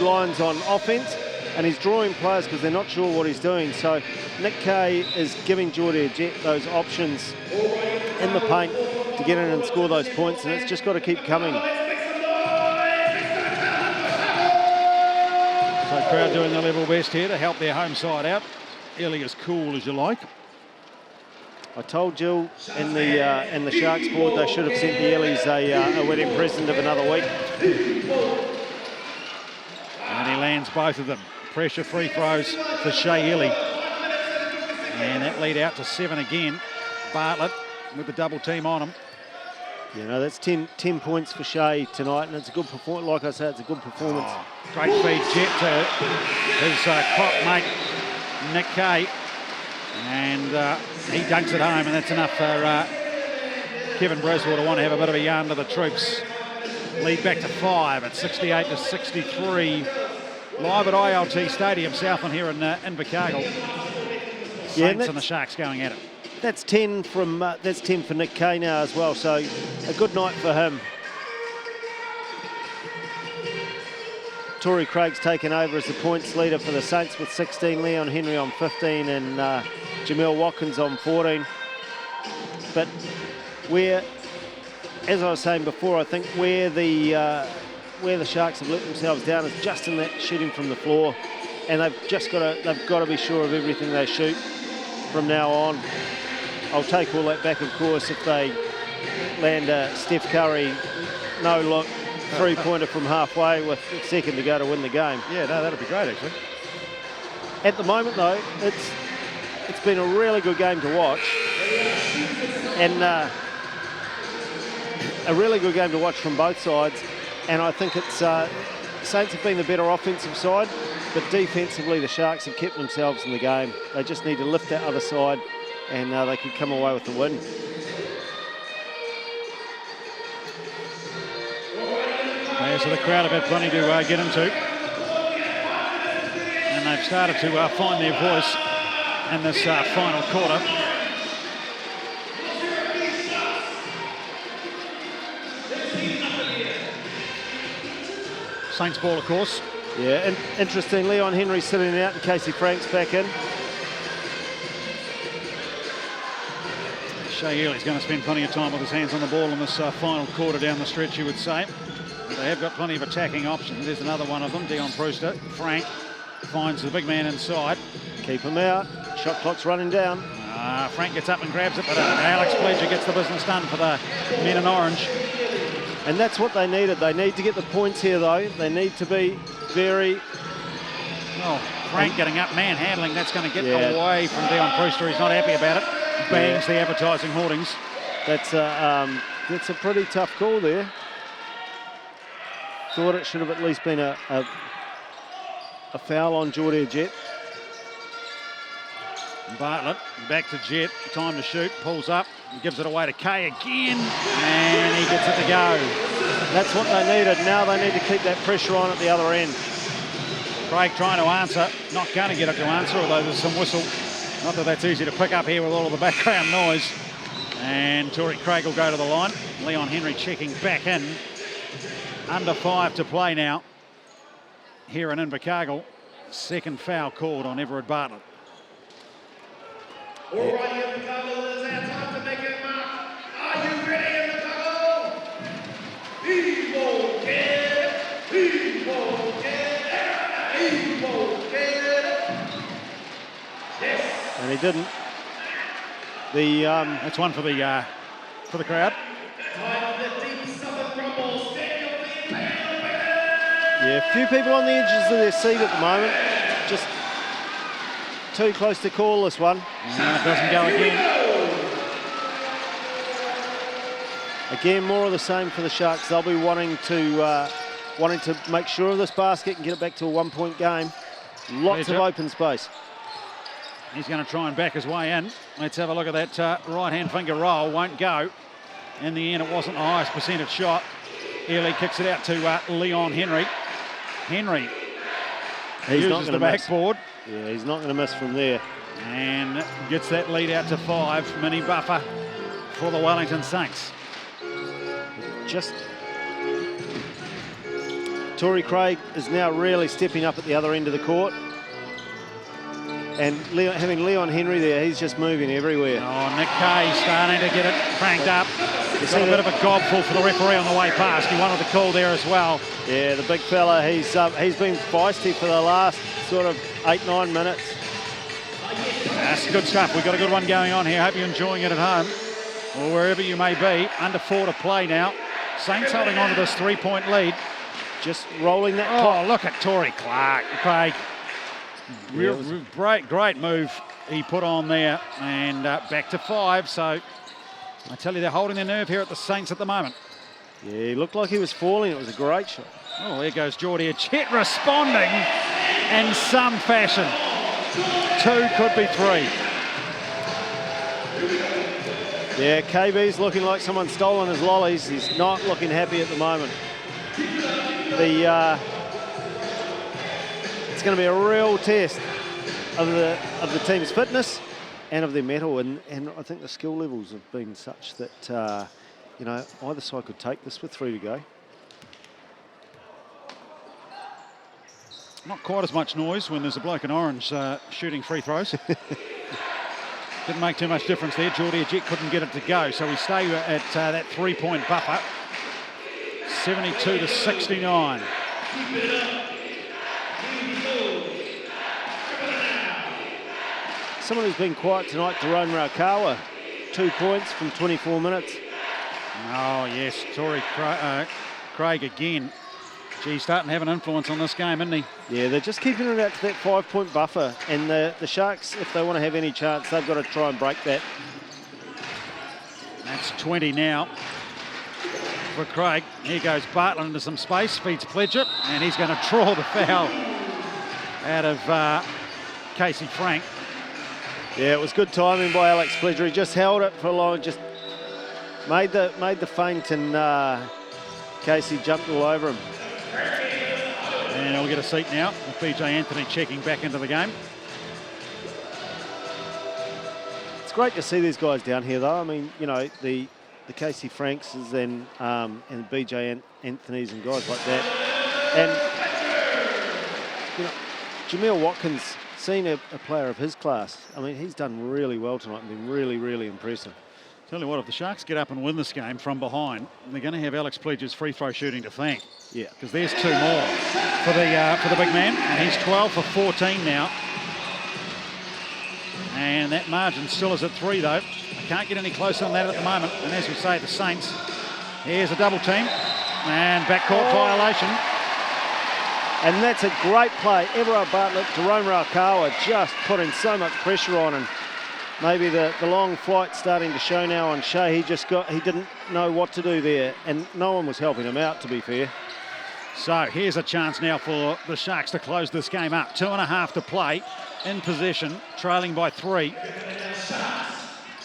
lines on offense, and he's drawing players because they're not sure what he's doing. So Nick Kay is giving Jordair Jett those options in the paint to get in and score those points, and it's just got to keep coming. So crowd doing their level best here to help their home side out. Ili as cool as you like. I told Jill in the Sharks board they should have sent the Illies a wedding present of another week. And he lands both of them. Pressure free throws for Shea Healy. And that lead out to 7 again. Bartlett with the double team on him. You know, that's 10 points for Shea tonight, and it's a good performance. Like I said, it's a good performance. Oh, great feed, Jett, to his prop mate, Nick Kay. And he dunks it home, and that's enough for Kevin Breswell to want to have a bit of a yarn to the troops. Lead back to 5 at 68-63. Live at ILT Stadium, Southland here in Invercargill. Saints and the Sharks going at it. That's 10 from that's 10 for Nick Kay now as well. So a good night for him. Tory Craig's taken over as the points leader for the Saints with 16, Leon Henry on 15 and Jamel Watkins on 14. But where, as I was saying before, I think where the Sharks have let themselves down is just in that shooting from the floor, and they've got to be sure of everything they shoot from now on. I'll take all that back, of course, if they land a Steph Curry no-look three-pointer from halfway with a second to go to win the game. Yeah, no, that'd be great, actually. At the moment, though, it's been a really good game to watch, and a really good game to watch from both sides. And I think it's Saints have been the better offensive side, but defensively the Sharks have kept themselves in the game. They just need to lift that other side, and they could come away with the win. Yeah, so the crowd have had plenty to get into. And they've started to find their voice in this final quarter. Saints ball, of course. Yeah, and interesting, Leon Henry sitting out and Casey Frank's back in. Shea Early's going to spend plenty of time with his hands on the ball in this final quarter down the stretch, you would say. They have got plenty of attacking options. There's another one of them, Dion Brewster. Frank finds the big man inside. Keep him out. Shot clock's running down. Frank gets up and grabs it, but Alex Pledger gets the business done for the men in orange. And that's what they needed. They need to get the points here, though. They need to be very... Oh, Frank getting up, manhandling. That's going to get away from Dion Brewster. He's not happy about it. Bangs the advertising hoardings. That's a pretty tough call there. Thought it should have at least been a foul on Jordair Jett. Bartlett back to Jett, time to shoot, pulls up, gives it away to Kay again, and he gets it to go. That's what they needed. Now they need to keep that pressure on at the other end. Craig trying to answer, not going to get it to answer, although there's some whistle. Not that that's easy to pick up here with all of the background noise. And Tory Craig will go to the line. Leon Henry checking back in. Under 5 to play now here in Invercargill. Second foul called on Everett Bartlett. All right, Invercargill, it is our time to make it mark. Are you ready, Invercargill? He won't get it. He won't get it. He won't get it. Yes. And he didn't. That's one for the crowd. Yeah, a few people on the edges of their seat at the moment. Just too close to call this one. No, it doesn't go again. Again, more of the same for the Sharks. They'll be wanting to make sure of this basket and get it back to a one-point game. Lots of open space. He's going to try and back his way in. Let's have a look at that right-hand finger roll. Won't go. In the end, it wasn't the highest percentage shot. Early kicks it out to Leon Henry. Henry uses the backboard. Yeah, he's not going to miss from there. And gets that lead out to 5. Mini buffer for the Wellington Saints. Just Tory Craig is now really stepping up at the other end of the court. And having Leon Henry there, he's just moving everywhere. Oh, Nick Kay starting to get it cranked up. He's got a bit of a gobful for the referee on the way past. He wanted the call there as well. Yeah, the big fella, he's been feisty for the last sort of 8-9 minutes. That's good stuff. We've got a good one going on here. Hope you're enjoying it at home or wherever you may be. Under 4 to play now. Saints holding on to this 3-point lead. Just rolling that clock. Oh, look at Tory Craig. Great move he put on there, and back to 5. So I tell you, they're holding their nerve here at the Saints at the moment. Yeah, he looked like he was falling. It was a great shot. Oh, there goes Jordair Jett responding in some fashion. 2 could be 3. Yeah, KB's looking like someone's stolen his lollies. He's not looking happy at the moment. It's going to be a real test of the team's fitness and of their mettle, and I think the skill levels have been such that, you know, either side could take this with 3 to go. Not quite as much noise when there's a bloke in orange shooting free throws. Didn't make too much difference there. Jordair Jett couldn't get it to go, so we stay at that 3-point buffer. 72 to 69. Someone who's been quiet tonight, Jerome Raukawa, 2 points from 24 minutes. Oh yes, Torrey Craig again. Gee, starting to have an influence on this game, isn't he? Yeah, they're just keeping it out to that 5-point buffer, and the Sharks, if they want to have any chance, they've got to try and break that. That's 20 now for Craig. Here goes Bartlett into some space, feeds Pledger, and he's going to draw the foul out of Casey Frank. Yeah, it was good timing by Alex Pledger. He just held it for a long, just made the feint, and Casey jumped all over him. And he'll get a seat now with BJ Anthony checking back into the game. It's great to see these guys down here, though. I mean, you know, the Casey Franks and BJ Anthonys and guys like that. And, you know, Jameel Watkins, seen a player of his class. I mean, he's done really well tonight and been really, really impressive. Tell you what, if the Sharks get up and win this game from behind, they're going to have Alex Pledger's free throw shooting to thank. Yeah, because there's 2 more for the big man, and he's 12 for 14 now. And that margin still is at 3 though. I can't get any closer than that at the moment. And as we say, the Saints, here's a double team and backcourt violation. And that's a great play. Everard Bartlett, Jerome Raukawa just putting so much pressure on, and maybe the long flight starting to show now on Shea. He didn't know what to do there, and no one was helping him out, to be fair. So here's a chance now for the Sharks to close this game up. 2.5 to play, in possession, trailing by 3.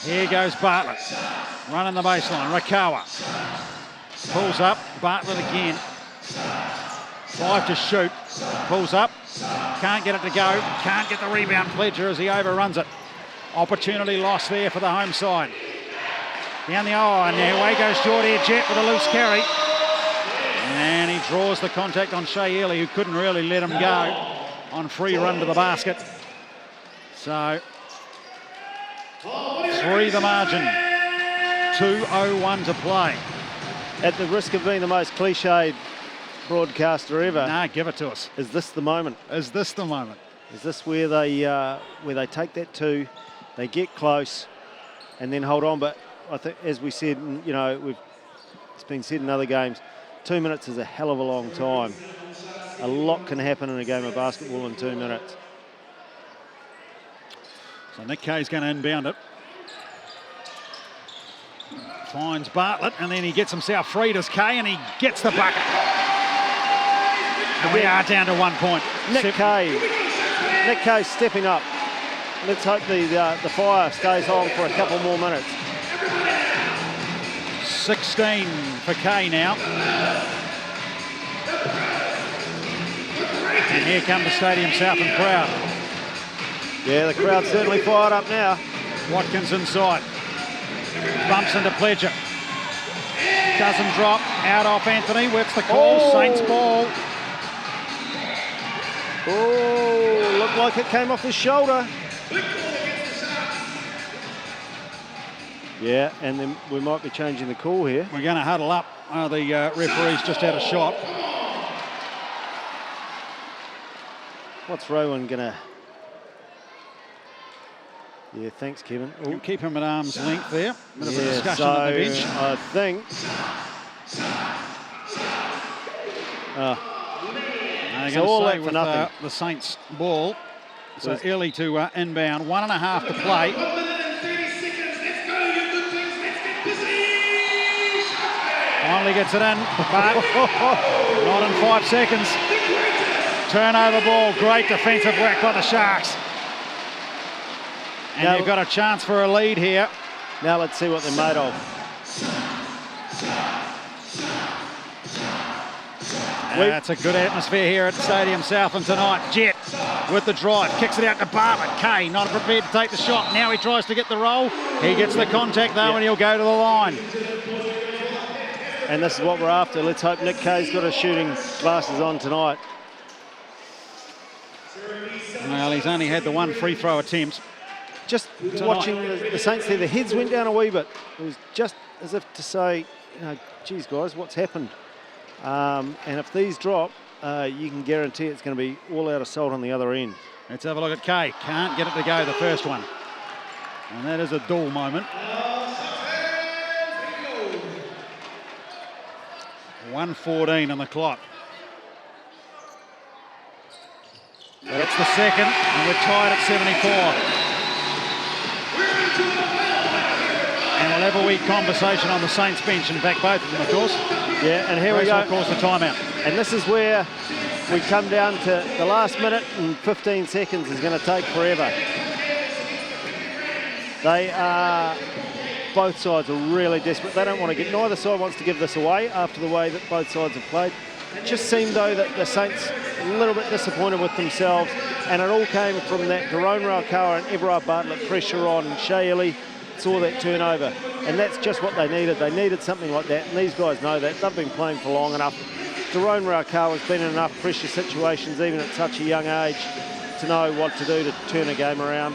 Here goes Bartlett, running the baseline. Raukawa pulls up, Bartlett again. 5 to shoot, pulls up, can't get it to go, can't get the rebound. Pledger as he overruns it. Opportunity lost there for the home side. Down the and away goes Jordair Jett with a loose carry. And he draws the contact on Shea Early, who couldn't really let him go on free run to the basket. So 3 the margin, 2:01 to play. At the risk of being the most cliched broadcaster ever. Nah, give it to us. Is this the moment? Is this the moment? Is this where they take that 2, they get close, and then hold on? But I think, as we said, you know, it's been said in other games, 2 minutes is a hell of a long time. A lot can happen in a game of basketball in 2 minutes. So Nick Kay's going to inbound it. Finds Bartlett, and then he gets himself freed as Kay, and he gets the bucket. And we are down to 1 point. Nick Kay stepping up. Let's hope the fire stays on for a couple more minutes. 16 for Kay now. And here come the Stadium Southern crowd. Yeah, the crowd's certainly fired up now. Watkins inside. Bumps into Pledger. Doesn't drop. Out off Anthony. Works the call. Oh. Saints ball. Oh, looked like it came off his shoulder. Yeah, and then we might be changing the call here. We're going to huddle up. The referee's just had a shot. What's Rowan going to... Yeah, thanks, Kevin. We'll keep him at arm's length there. Bit of a Yeah, discussion so on the bench. I think... They're So all going to that stay for with nothing. the Saints ball. So early to inbound. 1.5 to play. Finally gets it in, but not in 5 seconds. Turnover ball. Great defensive work by the Sharks. And Now, you've got a chance for a lead here. now let's see what they're made of. That's a good atmosphere here at Stadium Southland tonight. Jett with the drive, kicks it out to Bartlett. Kay not prepared to take the shot. Now he tries to get the roll. He gets the contact though, and he'll go to the line. And this is what we're after. Let's hope Nick Kay's got his shooting glasses on tonight. Well, he's only had the one free throw attempt. Just watching the Saints there, the heads went down a wee bit. It was just as if to say, geez, guys, what's happened? And if these drop, you can guarantee it's going to be all out of salt on the other end. Let's have a look at Kay. Can't get it to go, the first one. And that is a dull moment. 1:14 on the clock. That's the second, and we're tied at 74. And we'll have a wee conversation on the Saints bench. In fact, both of them, of course. Yeah, and here we go. Of course, the timeout. And this is where we come down to the last minute and 15 seconds is going to take forever. They are, both sides are really desperate. They don't want to get, neither side wants to give this away after the way that both sides have played. It just seemed though that the Saints a little bit disappointed with themselves, and it all came from that Daron Raukawa and Everard Bartlett pressure on Shea Ili. Saw that turnover, and that's just what they needed. They needed something like that, and these guys know that. They've been playing for long enough. Daron Raukawa's been in enough pressure situations, even at such a young age, to know what to do to turn a game around.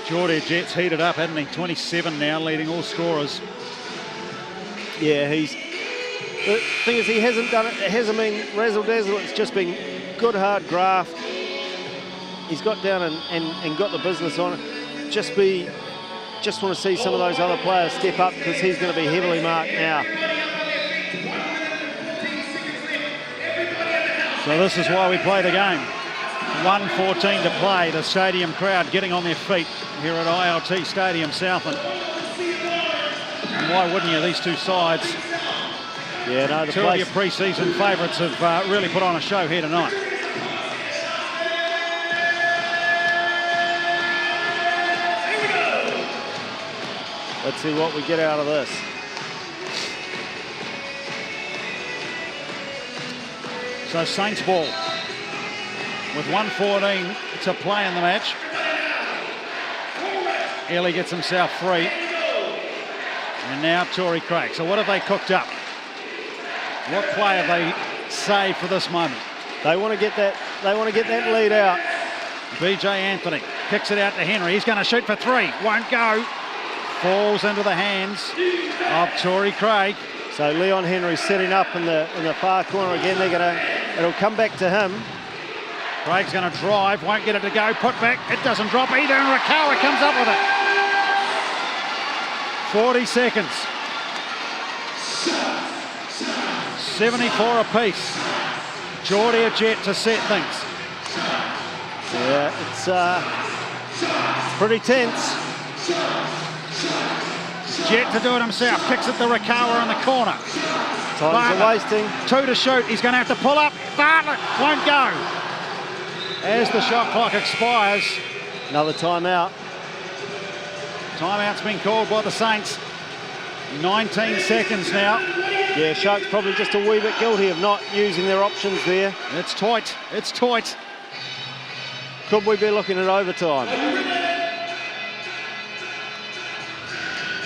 Jordair Jett's heated up, hasn't he? 27 now, leading all scorers. Yeah, the thing is, he hasn't done it. It hasn't been razzle-dazzle. It's just been good, hard graft. He's got down and got the business on it. Just want to see some of those other players step up, because he's going to be heavily marked now. So this is why we play the game. 1:14 to play. The stadium crowd getting on their feet here at ILT Stadium Southland. And why wouldn't you? These two sides, yeah, no, two of your pre-season favourites have really put on a show here tonight. Let's see what we get out of this. So Saints ball with 1:14 to play in the match. Ili gets himself free. And now Torrey Craig. So what have they cooked up? What play have they saved for this moment? They want to get that. They want to get that lead out. BJ Anthony kicks it out to Henry. He's going to shoot for three. Won't go. Falls into the hands of Torrey Craig. So Leon Henry setting up in the far corner again. It'll come back to him. Craig's going to drive, won't get it to go. Put back, it doesn't drop either, and Raukawa comes up with it. 40 seconds. 74 apiece. Jordair Jett to set things. Yeah, it's pretty tense. Jett to do it himself, kicks it to Raukawa in the corner. Time's are wasting. Two to shoot, he's going to have to pull up. Bartlett won't go. As the shot clock expires. Another timeout. Timeout's been called by the Saints. 19 seconds now. Yeah, Sharks probably just a wee bit guilty of not using their options there. It's tight, it's tight. Could we be looking at overtime?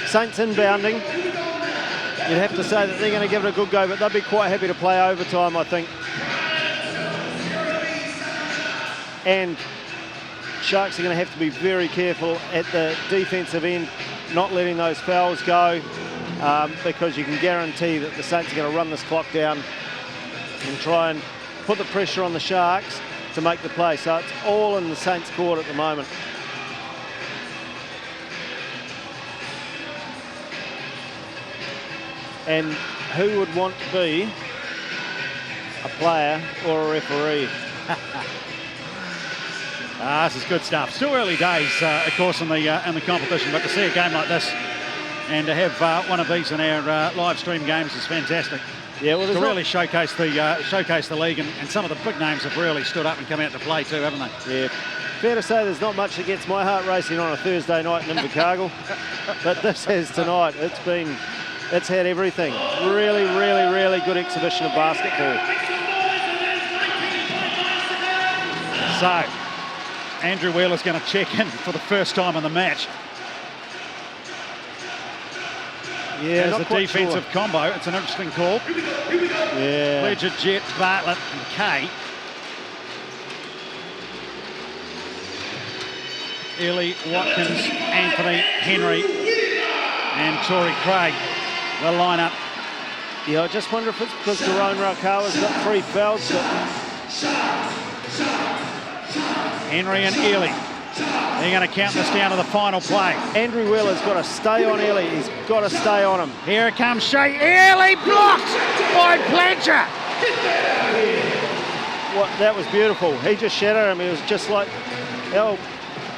Saints inbounding. You'd have to say that they're going to give it a good go, but they'll be quite happy to play overtime, I think. And Sharks are going to have to be very careful at the defensive end, not letting those fouls go, because you can guarantee that the Saints are going to run this clock down and try and put the pressure on the Sharks to make the play. So it's all in the Saints' court at the moment. And who would want to be a player or a referee? This is good stuff. Still early days, of course, in the competition, but to see a game like this and to have one of these in our live stream games is fantastic. Yeah, well, to really showcase the league, and some of the big names have really stood up and come out to play too, haven't they? Yeah. Fair to say there's not much that gets my heart racing on a Thursday night in Invercargill, but this has tonight. It's been It's had everything. Really, really, really good exhibition of basketball. So, Andrew Wheeler's going to check in for the first time in the match. Yeah, as a defensive combo. It's an interesting call. Yeah. Jordair Jett, Bartlett and Kay. Ely, Watkins, Anthony, Henry and Torrey Craig, the lineup. Yeah, I just wonder if it's because Jerome Raukawa's got 3 fouls. Henry and Ely. They're going to count this down to the final play. Andrew Wheeler's got to stay on Ely. He's got to stay on him. Here it comes, Shea. Ely blocked by Pledger. That was beautiful. He just shattered him. He was just like, oh,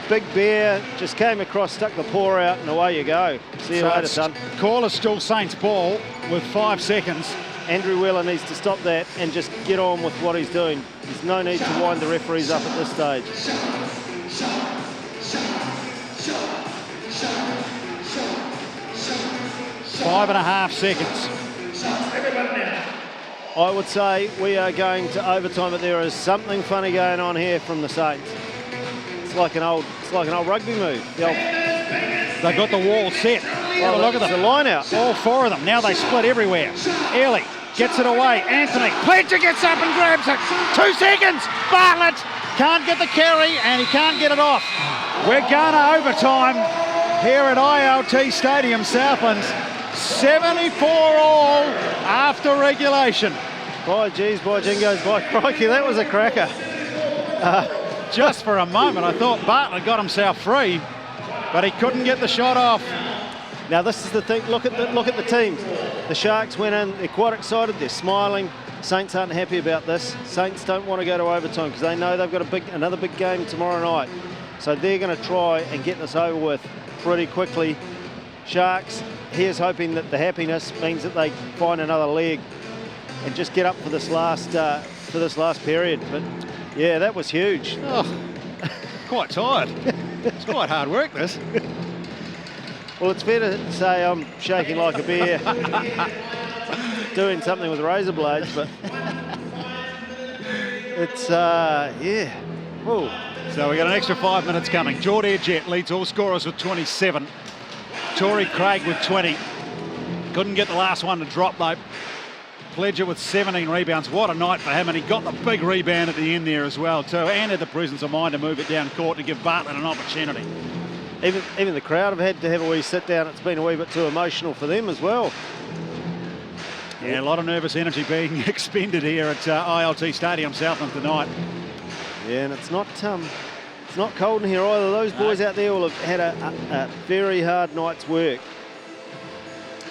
big bear, just came across, stuck the paw out, and away you go. See you later, son. Call is still Saints ball with 5 seconds. Andrew Wheeler needs to stop that and just get on with what he's doing. There's no need to wind the referees up at this stage. 5.5 seconds. I would say we are going to overtime, but there is something funny going on here from the Saints. It's like an old rugby move. They've got the wall set. Oh, look at them. The line out. All 4 of them. Now they split everywhere. Ely gets it away. Anthony. Pledger gets up and grabs it. 2 seconds. Bartlett can't get the carry and he can't get it off. We're going to overtime here at ILT Stadium, Southlands. 74 all after regulation. By geez, by jingos, by crikey, that was a cracker. Just for a moment, I thought Bartlett got himself free, but he couldn't get the shot off. Now this is the thing. Look at the teams. The Sharks went in. They're quite excited. They're smiling. Saints aren't happy about this. Saints don't want to go to overtime because they know they've got another big game tomorrow night. So they're going to try and get this over with pretty quickly. Sharks, here's hoping that the happiness means that they find another leg and just get up for this last period. But yeah, that was huge. Oh, quite tired. It's quite hard work, this. Well, it's fair to say I'm shaking like a bear, doing something with razor blades, but it's yeah. Ooh. So we got an extra 5 minutes coming. Jordair Jett leads all scorers with 27. Torrey Craig with 20. Couldn't get the last one to drop though. Pledger with 17 rebounds. What a night for him, and he got the big rebound at the end there as well too, and had the presence of mind to move it down court to give Bartlett an opportunity. Even the crowd have had to have a wee sit down. It's been a wee bit too emotional for them as well. Yeah, a lot of nervous energy being expended here at ILT Stadium, Southland tonight. Yeah, and it's not cold in here either. Those boys out there will have had a very hard night's work.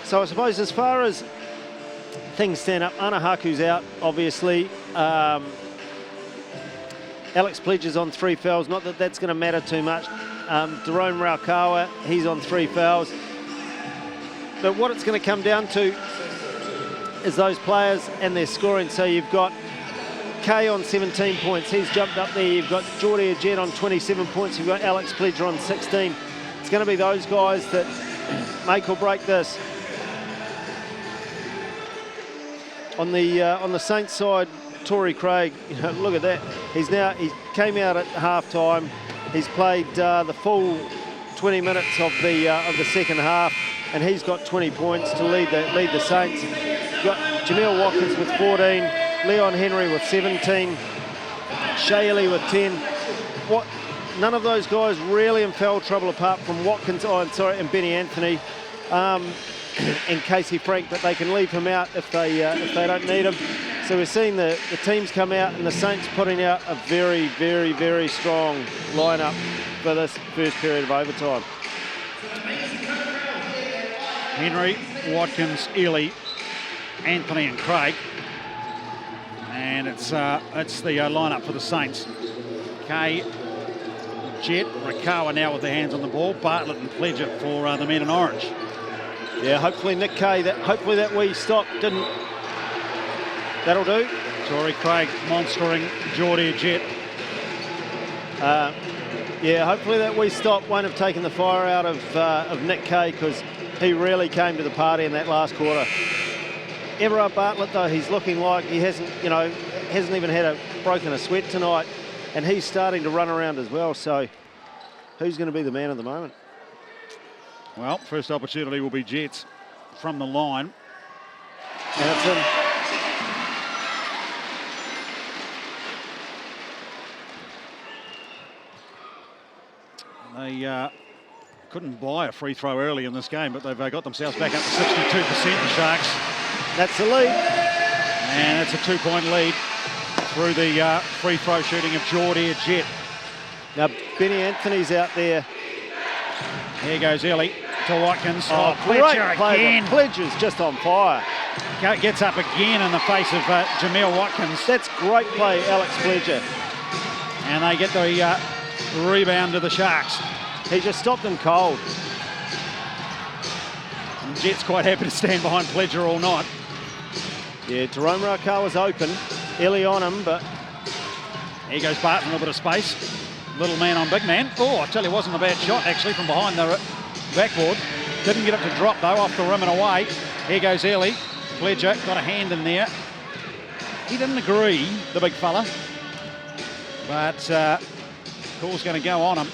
So I suppose as far as things stand up, Anahaku's out, obviously. Alex Pledger's on 3 fouls. Not that that's going to matter too much. Jerome Raukawa, he's on 3 fouls. But what it's going to come down to is those players and their scoring. So you've got Kay on 17 points. He's jumped up there. You've got Jordair Jett on 27 points. You've got Alex Pledger on 16. It's going to be those guys that make or break this. On the Saints side, Torrey Craig, look at that. He came out at half time. He's played the full 20 minutes of the second half, and he's got 20 points to lead the Saints. You've got Jameel Watkins with 14, Leon Henry with 17, Shea Ely with 10. None of those guys really in foul trouble apart from Watkins, and Benny Anthony. And Casey Frank, but they can leave him out if they don't need him. So we're seeing the teams come out and the Saints putting out a very, very, very strong lineup for this first period of overtime. Henry, Watkins, Ely, Anthony and Craig. And it's the lineup for the Saints. Kay, Jett, Raukawa now with their hands on the ball. Bartlett and Pledger for the men in orange. Yeah, hopefully Nick Kay, hopefully that wee stop didn't. That'll do. Torrey Craig monstering Jordair Jett. Yeah, hopefully that wee stop won't have taken the fire out of Nick Kay, because he really came to the party in that last quarter. Everard Bartlett, though, he's looking like he hasn't even broken a sweat tonight, and he's starting to run around as well. So who's going to be the man of the moment? Well, first opportunity will be Jets from the line. And it's in. They couldn't buy a free throw early in this game, but they've got themselves back up to 62%, the Sharks. That's the lead. And it's a 2-point lead through the free throw shooting of Jordair Jett. Now, Benny Anthony's out there. Here goes Ellie to Watkins. Oh, Pledger again. Pledger's just on fire. Gets up again in the face of Jameel Watkins. That's great play, Alex Pledger. And they get the rebound to the Sharks. He just stopped them cold. And Jet's quite happy to stand behind Pledger all night. Yeah, Jerome Rakar was open. Ellie on him, but... Here goes Barton, a little bit of space. Little man on big man. Oh, I tell you, it wasn't a bad shot, actually, from behind the backboard. Didn't get it to drop, though, off the rim and away. Here goes Ellie. Pledger got a hand in there. He didn't agree, the big fella. But call's going to go on him.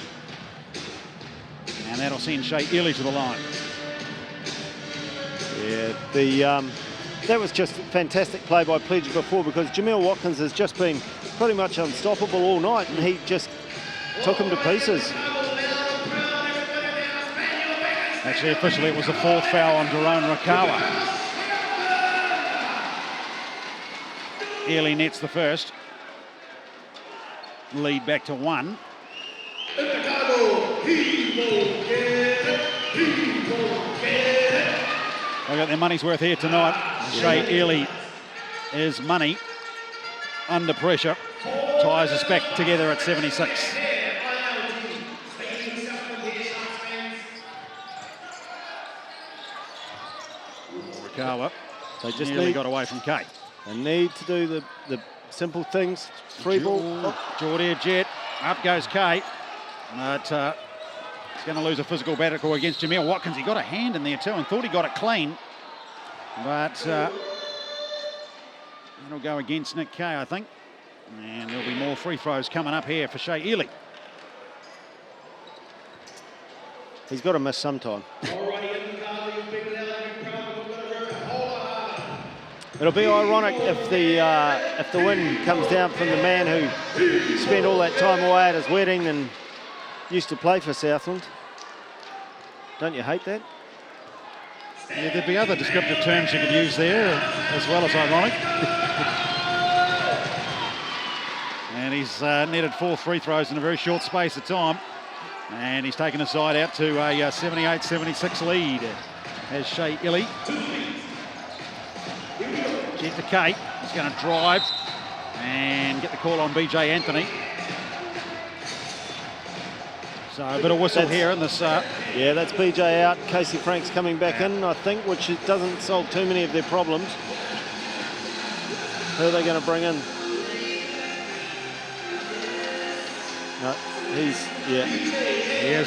And that'll send Shea Ellie to the line. Yeah, that was just fantastic play by Pledger before, because Jameel Watkins has just been pretty much unstoppable all night, and he just took him to pieces. Actually, officially, it was the fourth foul on Jerome Rakawa. Ellie nets the first. Lead back to 1. They got their money's worth here tonight. Shea Ellie is money under pressure. Ties us back together at 76. Rakawa. They just nearly got away from Kay. They need to do the simple things. Free ball. Jordair Jett. Up goes Kay. But he's going to lose a physical battle against Jameel Watkins. He got a hand in there too and thought he got it clean. But that'll go against Nick Kay, I think. And there'll be more free throws coming up here for Shea Ellie. He's got to miss sometime. It'll be ironic if the win comes down from the man who spent all that time away at his wedding and used to play for Southland. Don't you hate that? Yeah, there'd be other descriptive terms you could use there, as well as ironic. And he's netted 4 free throws in a very short space of time. And he's taken his side out to a 78-76 lead as Shea Ellie. Jett to Kay. He's going to drive and get the call on BJ Anthony. So a bit of whistle here in this. Yeah, that's BJ out. Casey Frank's coming back in, I think, which doesn't solve too many of their problems. Who are they going to bring in? No, He is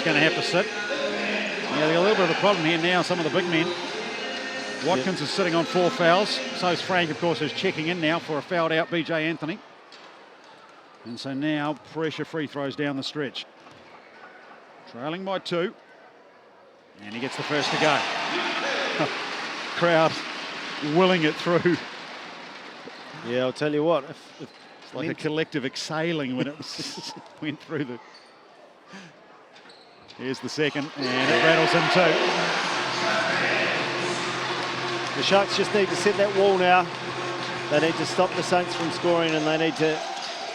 going to have to sit. Yeah, they've got a little bit of a problem here now, some of the big men. Watkins is sitting on 4 fouls. So is Frank, of course, who's checking in now for a fouled out BJ Anthony. And so now pressure free throws down the stretch. Trailing by 2. And he gets the first to go. Crowd willing it through. Yeah, I'll tell you what. It's like a collective exhaling when it went through the... Here's the second, and it rattles in too. The Sharks just need to set that wall now. They need to stop the Saints from scoring, and they need to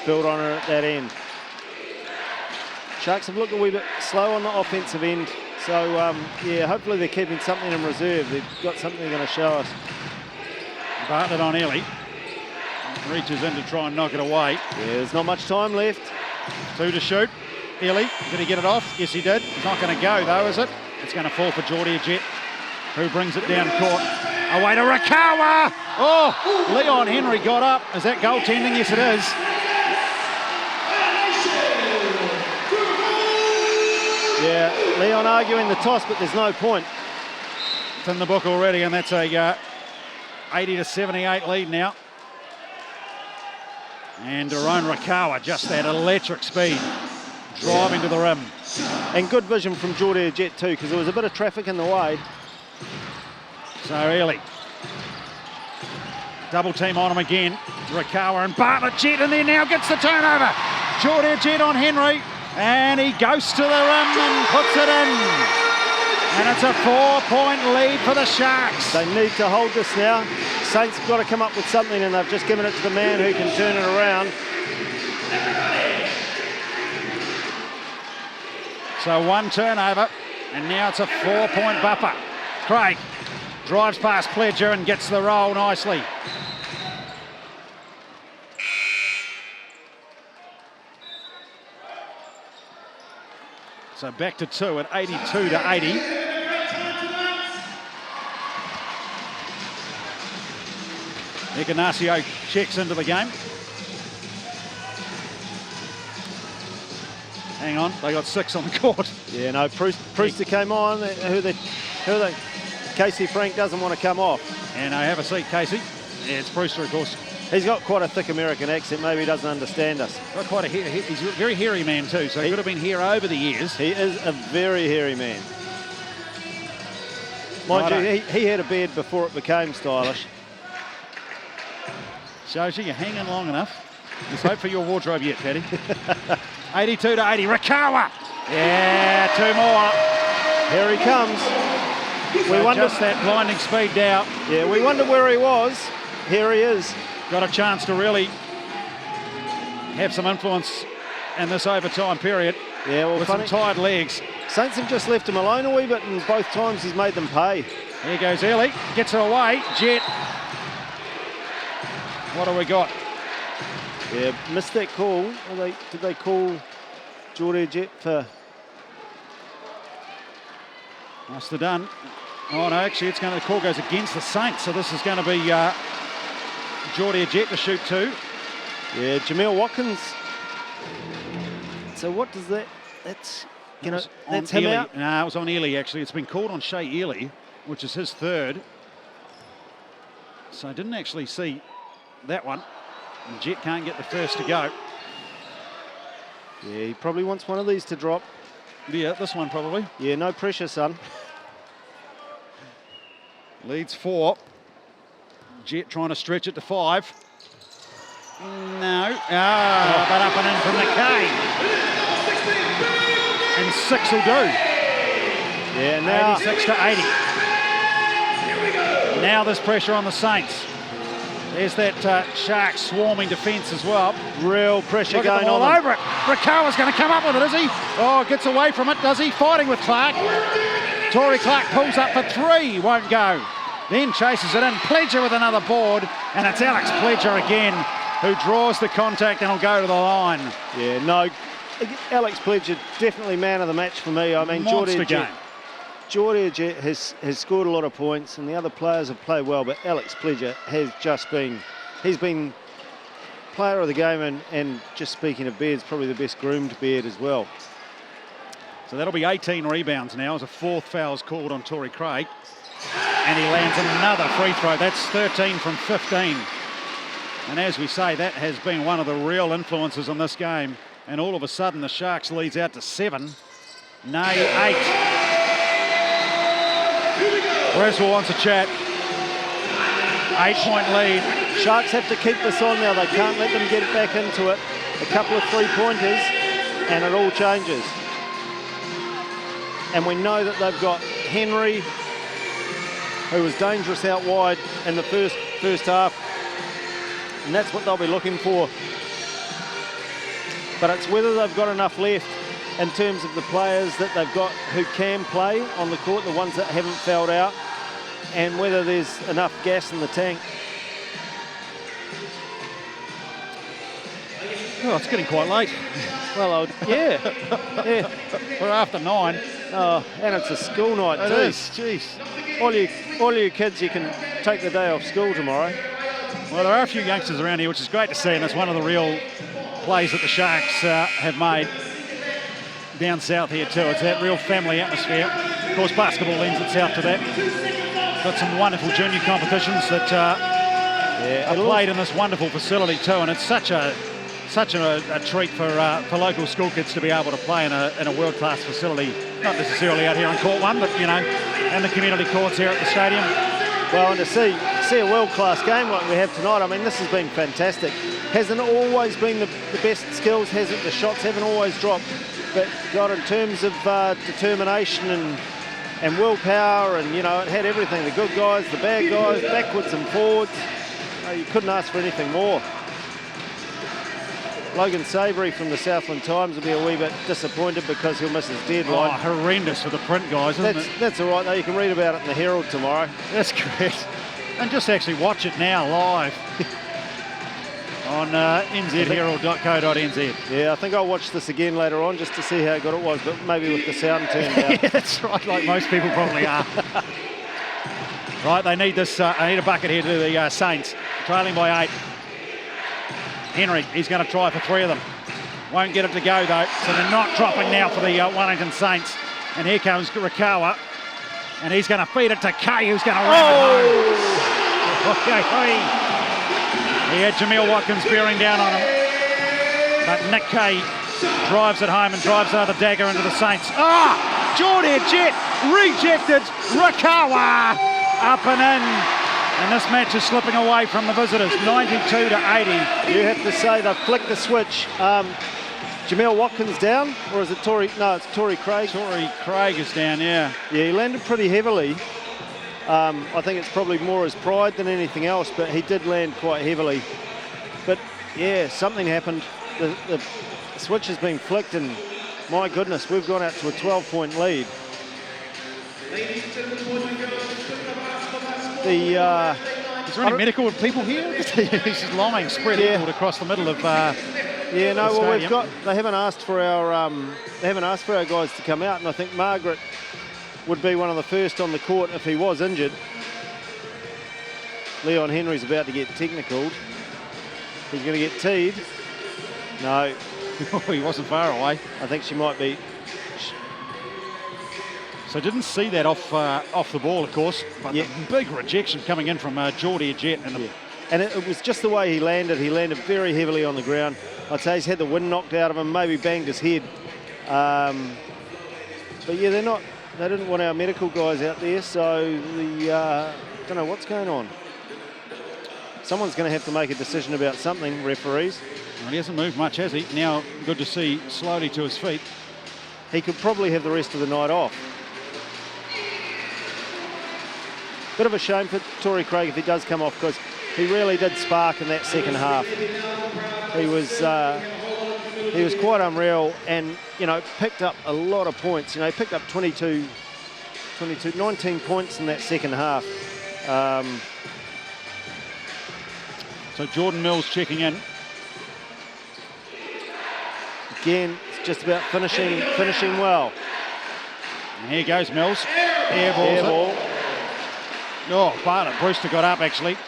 build on it at that end. Sharks have looked a wee bit slow on the offensive end. So, yeah, hopefully they're keeping something in reserve. They've got something they're going to show us. Bartlett on Ellie. Reaches in to try and knock it away. Yeah, there's not much time left. 2 to shoot. Ellie, did he get it off? Yes, he did. It's not going to go, though, is it? It's going to fall for Jordair Jett, who brings it down court. Away to Rakawa! Oh, Leon Henry got up. Is that goaltending? Yes, it is. Yeah, Leon arguing the toss, but there's no point. It's in the book already, and that's a 80 to 78 lead now. And Daron Rakawa, just that electric speed, driving to the rim. And good vision from Jordair Jett too, because there was a bit of traffic in the way. So Ely, double team on him again. Rakawa and Bartlett. Jett in there now, gets the turnover. Jordair Jett on Henry, and he goes to the rim and puts it in. And it's a 4-point lead for the Sharks. They need to hold this now. Saints have got to come up with something, and they've just given it to the man who can turn it around. So one turnover, and now it's a 4-point buffer. Craig drives past Pledger and gets the roll nicely. So back to 2 at 82 to 80. Ignacio checks into the game. Hang on, they got 6 on the court. Yeah, no, Prewster came on. Casey Frank doesn't want to come off. And I have a seat, Casey. Yeah, it's Brewster, of course. He's got quite a thick American accent. Maybe he doesn't understand us. Got quite he's a very hairy man too, so he could have been here over the years. He is a very hairy man. Mind you, he had a beard before it became stylish. Shows you you're hanging long enough. Let's hope for your wardrobe yet, Paddy. 82 to 80. Rakawa. Yeah, 2 more. Here he comes. So we wonder just that blinding speed now. Yeah, we wonder where he was. Here he is. Got a chance to really have some influence in this overtime period. Yeah, well, with funny. Some tired legs. Saints have just left him alone a wee bit, and both times he's made them pay. Here goes Ely. Gets it away. Jett. What have we got? Yeah, missed that call. Did they call Jordair Jett for... Must have done. Oh no, actually the call goes against the Saints, so this is going to be Jordair Jett to shoot 2. Yeah, Jameel Watkins. So what does that... That's him Ely. out? No, it was on Ely actually. It's been called on Shea Ely, which is his 3rd. So I didn't actually see that one. And Jett can't get the first to go. Yeah, he probably wants one of these to drop. Yeah, this one probably. Yeah, no pressure, son. Leads 4. Jett trying to stretch it to 5. No. But up and in from McKay. And 6 will do. Yeah, now 86 to 80. Now there's pressure on the Saints. There's that Sharks swarming defence as well. Real pressure Look going all on over it. Rakawa's going to come up with it, is he? Oh, gets away from it, does he? Fighting with Clark. Torrey Clark pulls up for 3, won't go. Then chases it in. Pledger with another board, and it's Alex Pledger again who draws the contact and will go to the line. Yeah, no, Alex Pledger definitely man of the match for me. I mean, Jordair Jett has scored a lot of points, and the other players have played well, but Alex Pledger has just been, he's been player of the game, and just speaking of beards, probably the best groomed beard as well. So that'll be 18 rebounds now as a 4th foul's called on Torrey Craig. And he lands another free throw. That's 13 from 15. And as we say, that has been one of the real influences on this game. And all of a sudden, the Sharks leads out to 7. Nay, 8. Breswell wants a chat. 8-point lead. Sharks have to keep this on now. They can't let them get it back into it. A couple of 3-pointers, and it all changes. And we know that they've got Henry, who was dangerous out wide in the first half. And that's what they'll be looking for. But it's whether they've got enough left in terms of the players that they've got who can play on the court, the ones that haven't fouled out, and whether there's enough gas in the tank. Oh, it's getting quite late. Well, yeah. We're after 9. Oh, and it's a school night too. It is, jeez. All you kids, you can take the day off school tomorrow. Well, there are a few youngsters around here, which is great to see, and it's one of the real plays that the Sharks have made down south here too. It's that real family atmosphere. Of course, basketball lends itself to that. Got some wonderful junior competitions that are played in this wonderful facility too, and it's such a treat for local school kids to be able to play in a world-class facility. Not necessarily out here on Court 1, but you know, in the community courts here at the stadium. Well, and to see a world-class game like we have tonight, I mean, this has been fantastic. Hasn't always been the best skills, hasn't? The shots haven't always dropped, but God, in terms of determination and willpower, and you know, it had everything: the good guys, the bad guys, backwards and forwards. You couldn't ask for anything more. Logan Savory from the Southland Times will be a wee bit disappointed because he'll miss his deadline. Oh, horrendous for the print guys, isn't it? That's all right though. You can read about it in the Herald tomorrow. That's correct. And just actually watch it now live on nzherald.co.nz. Yeah, I think I'll watch this again later on just to see how good it was, but maybe with the sound turned down. Yeah, that's right, like most people probably are. Right, they need this. They need a bucket here to the Saints, trailing by 8. Henry, he's going to try for 3 of them. Won't get it to go though, so they're not dropping now for the Wellington Saints. And here comes Rakawa, and he's going to feed it to Kay, who's going to ram it home. He had Jameel Watkins bearing down on him, but Nick Kay drives it home and drives another dagger into the Saints. Jordair Jett rejected. Rakawa up and in. And this match is slipping away from the visitors, 92 to 80. You have to say they've flicked the switch. Jameel Watkins down, or is it Tory? No, it's Tory Craig. Tory Craig is down, yeah. Yeah, he landed pretty heavily. I think it's probably more his pride than anything else, but he did land quite heavily. But yeah, something happened. The switch has been flicked, and my goodness, we've gone out to a 12-point lead. Is there any medical people here? He's just lying spread eagled across the middle of yeah, no, well, they haven't asked for our guys to come out, and I think Margaret would be one of the first on the court if he was injured. Leon Henry's about to get technicaled. He's going to get teed. No. He wasn't far away. I think she might be. So didn't see that off the ball, of course, but the big rejection coming in from Jordair Jett. And it was just the way he landed. He landed very heavily on the ground. I'd say he's had the wind knocked out of him, maybe banged his head. But yeah, they didn't want our medical guys out there, so don't know what's going on. Someone's going to have to make a decision about something, referees. Well, he hasn't moved much, has he? Now, good to see slowly to his feet. He could probably have the rest of the night off. Bit of a shame for Tory Craig if he does come off, because he really did spark in that second half. He was quite unreal, and you know, picked up a lot of points. You know, he picked up 19 points in that second half. So Jordan Mills checking in. Again, it's just about finishing well. And here goes Mills. Air ball. Oh, Barnett Brewster got up actually.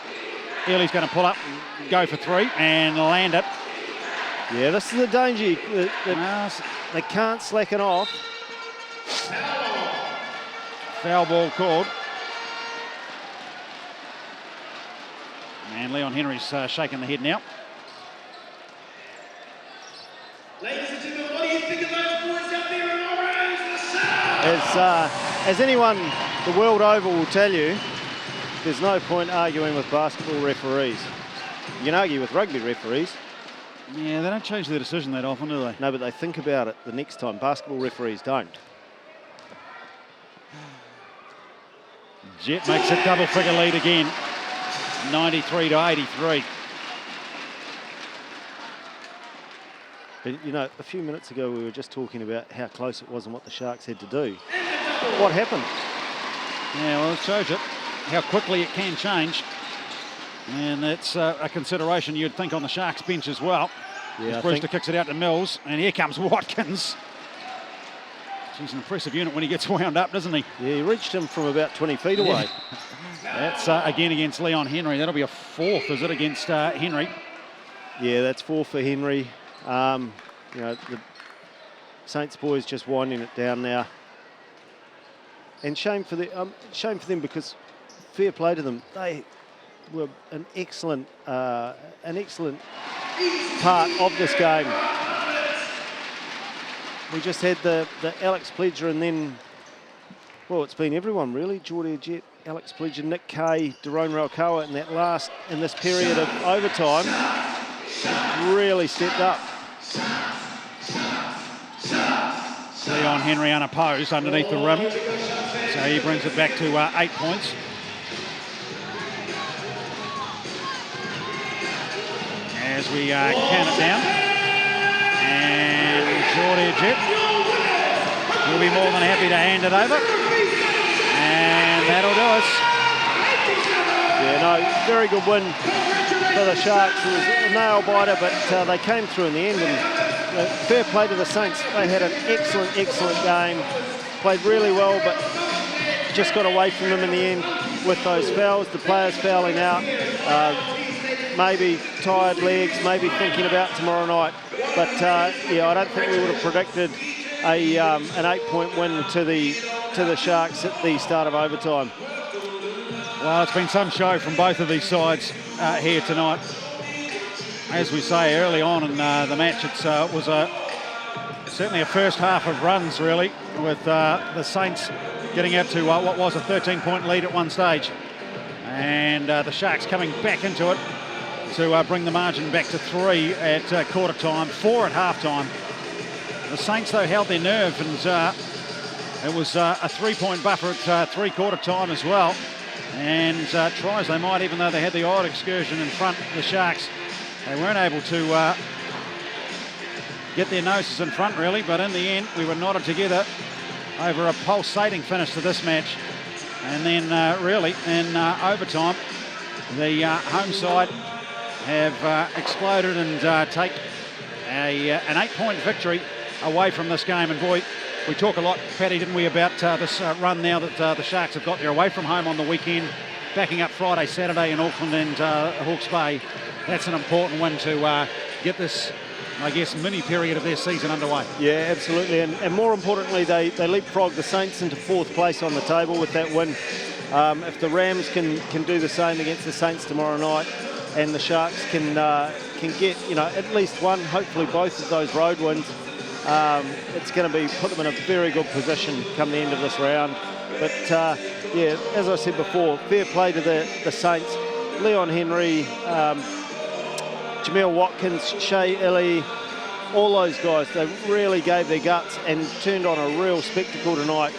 Ely's going to pull up, go for 3 and land it. Yeah, this is the danger. They can't slacken off. Foul ball called. And Leon Henry's shaking the head now. Ladies and gentlemen, what do you think of those boys out there in orange? As anyone the world over will tell you, there's no point arguing with basketball referees. You can argue with rugby referees. Yeah, they don't change their decision that often, do they? No, but they think about it the next time. Basketball referees don't. Jett makes a double-figure lead again, 93 to 83. But, you know, a few minutes ago we were just talking about how close it was and what the Sharks had to do. What happened? Yeah, well, it shows you how quickly it can change. And that's a consideration you'd think on the Sharks bench as well. Yeah, Brewster kicks it out to Mills, and here comes Watkins. He's an impressive unit when he gets wound up, doesn't he? Yeah, he reached him from about 20 feet away. That's again against Leon Henry. That'll be a 4th, is it, against Henry? Yeah, that's 4 for Henry. You know, Saints boys just winding it down now. And shame for them because fair play to them. They were an excellent part of this game. We just had the Alex Pledger and then, well, it's been everyone really. Jordair Jett, Alex Pledger, Nick Kay, Daron Raukawa in this period of overtime really stepped up. Leon Henry unopposed underneath the rim. So he brings it back to 8 points. As we count it down. And Jordair Jett will be more than happy to hand it over. And that'll do us. Yeah, no, very good win for the Sharks. It was a nail biter, but they came through in the end. And fair play to the Saints. They had an excellent game. Played really well, but just got away from them in the end with those fouls. The players fouling out. Maybe tired legs, maybe thinking about tomorrow night. But yeah, I don't think we would have predicted an 8-point win to the Sharks at the start of overtime. Well, it's been some show from both of these sides here tonight. As we say, early on in the match, it was certainly a first half of runs, really, with the Saints getting out to what was a 13-point lead at one stage. And the Sharks coming back into it to bring the margin back to 3 at quarter time, 4 at half time. The Saints, though, held their nerve, and it was a 3-point buffer at three-quarter time as well. And tries they might, even though they had the odd excursion in front, the Sharks, they weren't able to get their noses in front, really. But in the end, we were knotted together over a pulsating finish to this match. And then, really, in overtime, the home side have exploded and take an 8-point victory away from this game. And boy, we talk a lot, Paddy, didn't we, about this run now that the Sharks have got there away from home on the weekend, backing up Friday, Saturday in Auckland and Hawke's Bay. That's an important win to get this, I guess, mini period of their season underway. Yeah, absolutely. And more importantly, they leapfrog the Saints into 4th place on the table with that win. If the Rams can do the same against the Saints tomorrow night, and the Sharks can get, at least one, hopefully both of those road wins, it's going to put them in a very good position come the end of this round. But yeah, as I said before, fair play to the Saints. Leon Henry, Jameel Watkins, Shea Illy, all those guys, they really gave their guts and turned on a real spectacle tonight.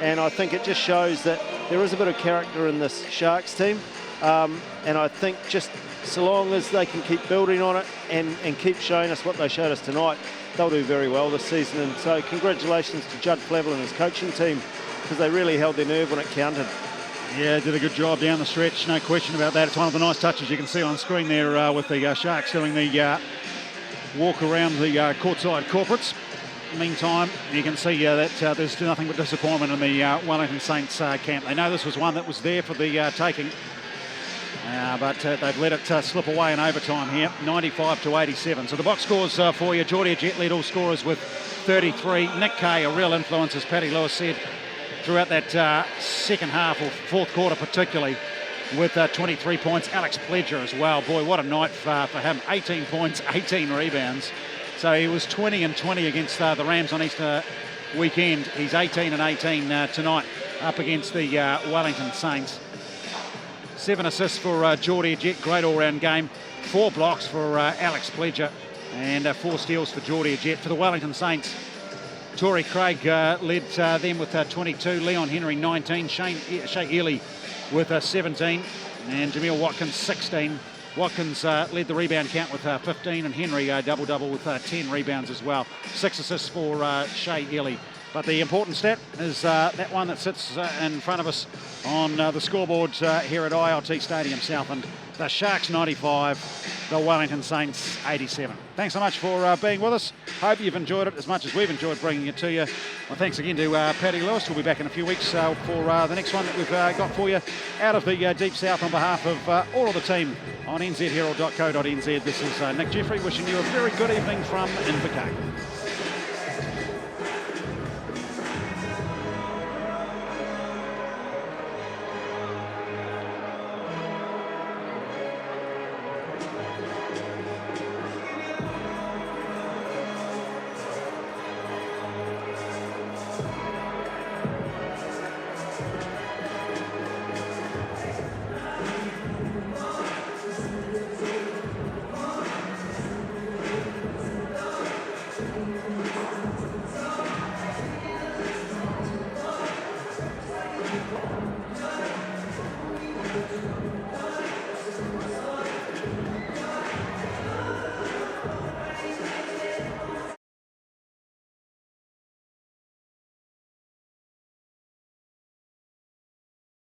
And I think it just shows that there is a bit of character in this Sharks team. And I think just so long as they can keep building on it and keep showing us what they showed us tonight, they'll do very well this season. And so congratulations to Judd Flavel and his coaching team, because they really held their nerve when it counted. Yeah, did a good job down the stretch, no question about that. It's one of the nice touches you can see on screen there with the Sharks doing the walk around the courtside corporates. Meantime, you can see that there's nothing but disappointment in the Wellington Saints camp. They know this was one that was there for the taking, but they've let it slip away in overtime here, 95-87. So the box scores for you: Jordair Jett led all scorers with 33. Nick Kay, a real influence, as Paddy Lewis said, throughout that second half, or fourth quarter particularly, with 23 points. Alex Pledger as well. Boy, what a night for him. 18 points, 18 rebounds. So he was 20-20 against the Rams on Easter weekend. He's 18-18 tonight up against the Wellington Saints. 7 assists for Jordair Jett, great all-round game. 4 blocks for Alex Pledger, and 4 steals for Jordair Jett. For the Wellington Saints, Torrey Craig led them with 22, Leon Henry 19, Shea Ely with 17, and Jameel Watkins 16. Watkins led the rebound count with 15, and Henry double-double with 10 rebounds as well. 6 assists for Shea Ely. But the important stat is that one that sits in front of us on the scoreboard here at ILT Stadium Southland. The Sharks 95, the Wellington Saints 87. Thanks so much for being with us. Hope you've enjoyed it as much as we've enjoyed bringing it to you. Well, thanks again to Paddy Lewis. We'll be back in a few weeks for the next one that we've got for you out of the Deep South on behalf of all of the team on nzherald.co.nz. This is Nick Jeffrey wishing you a very good evening from Invercargill.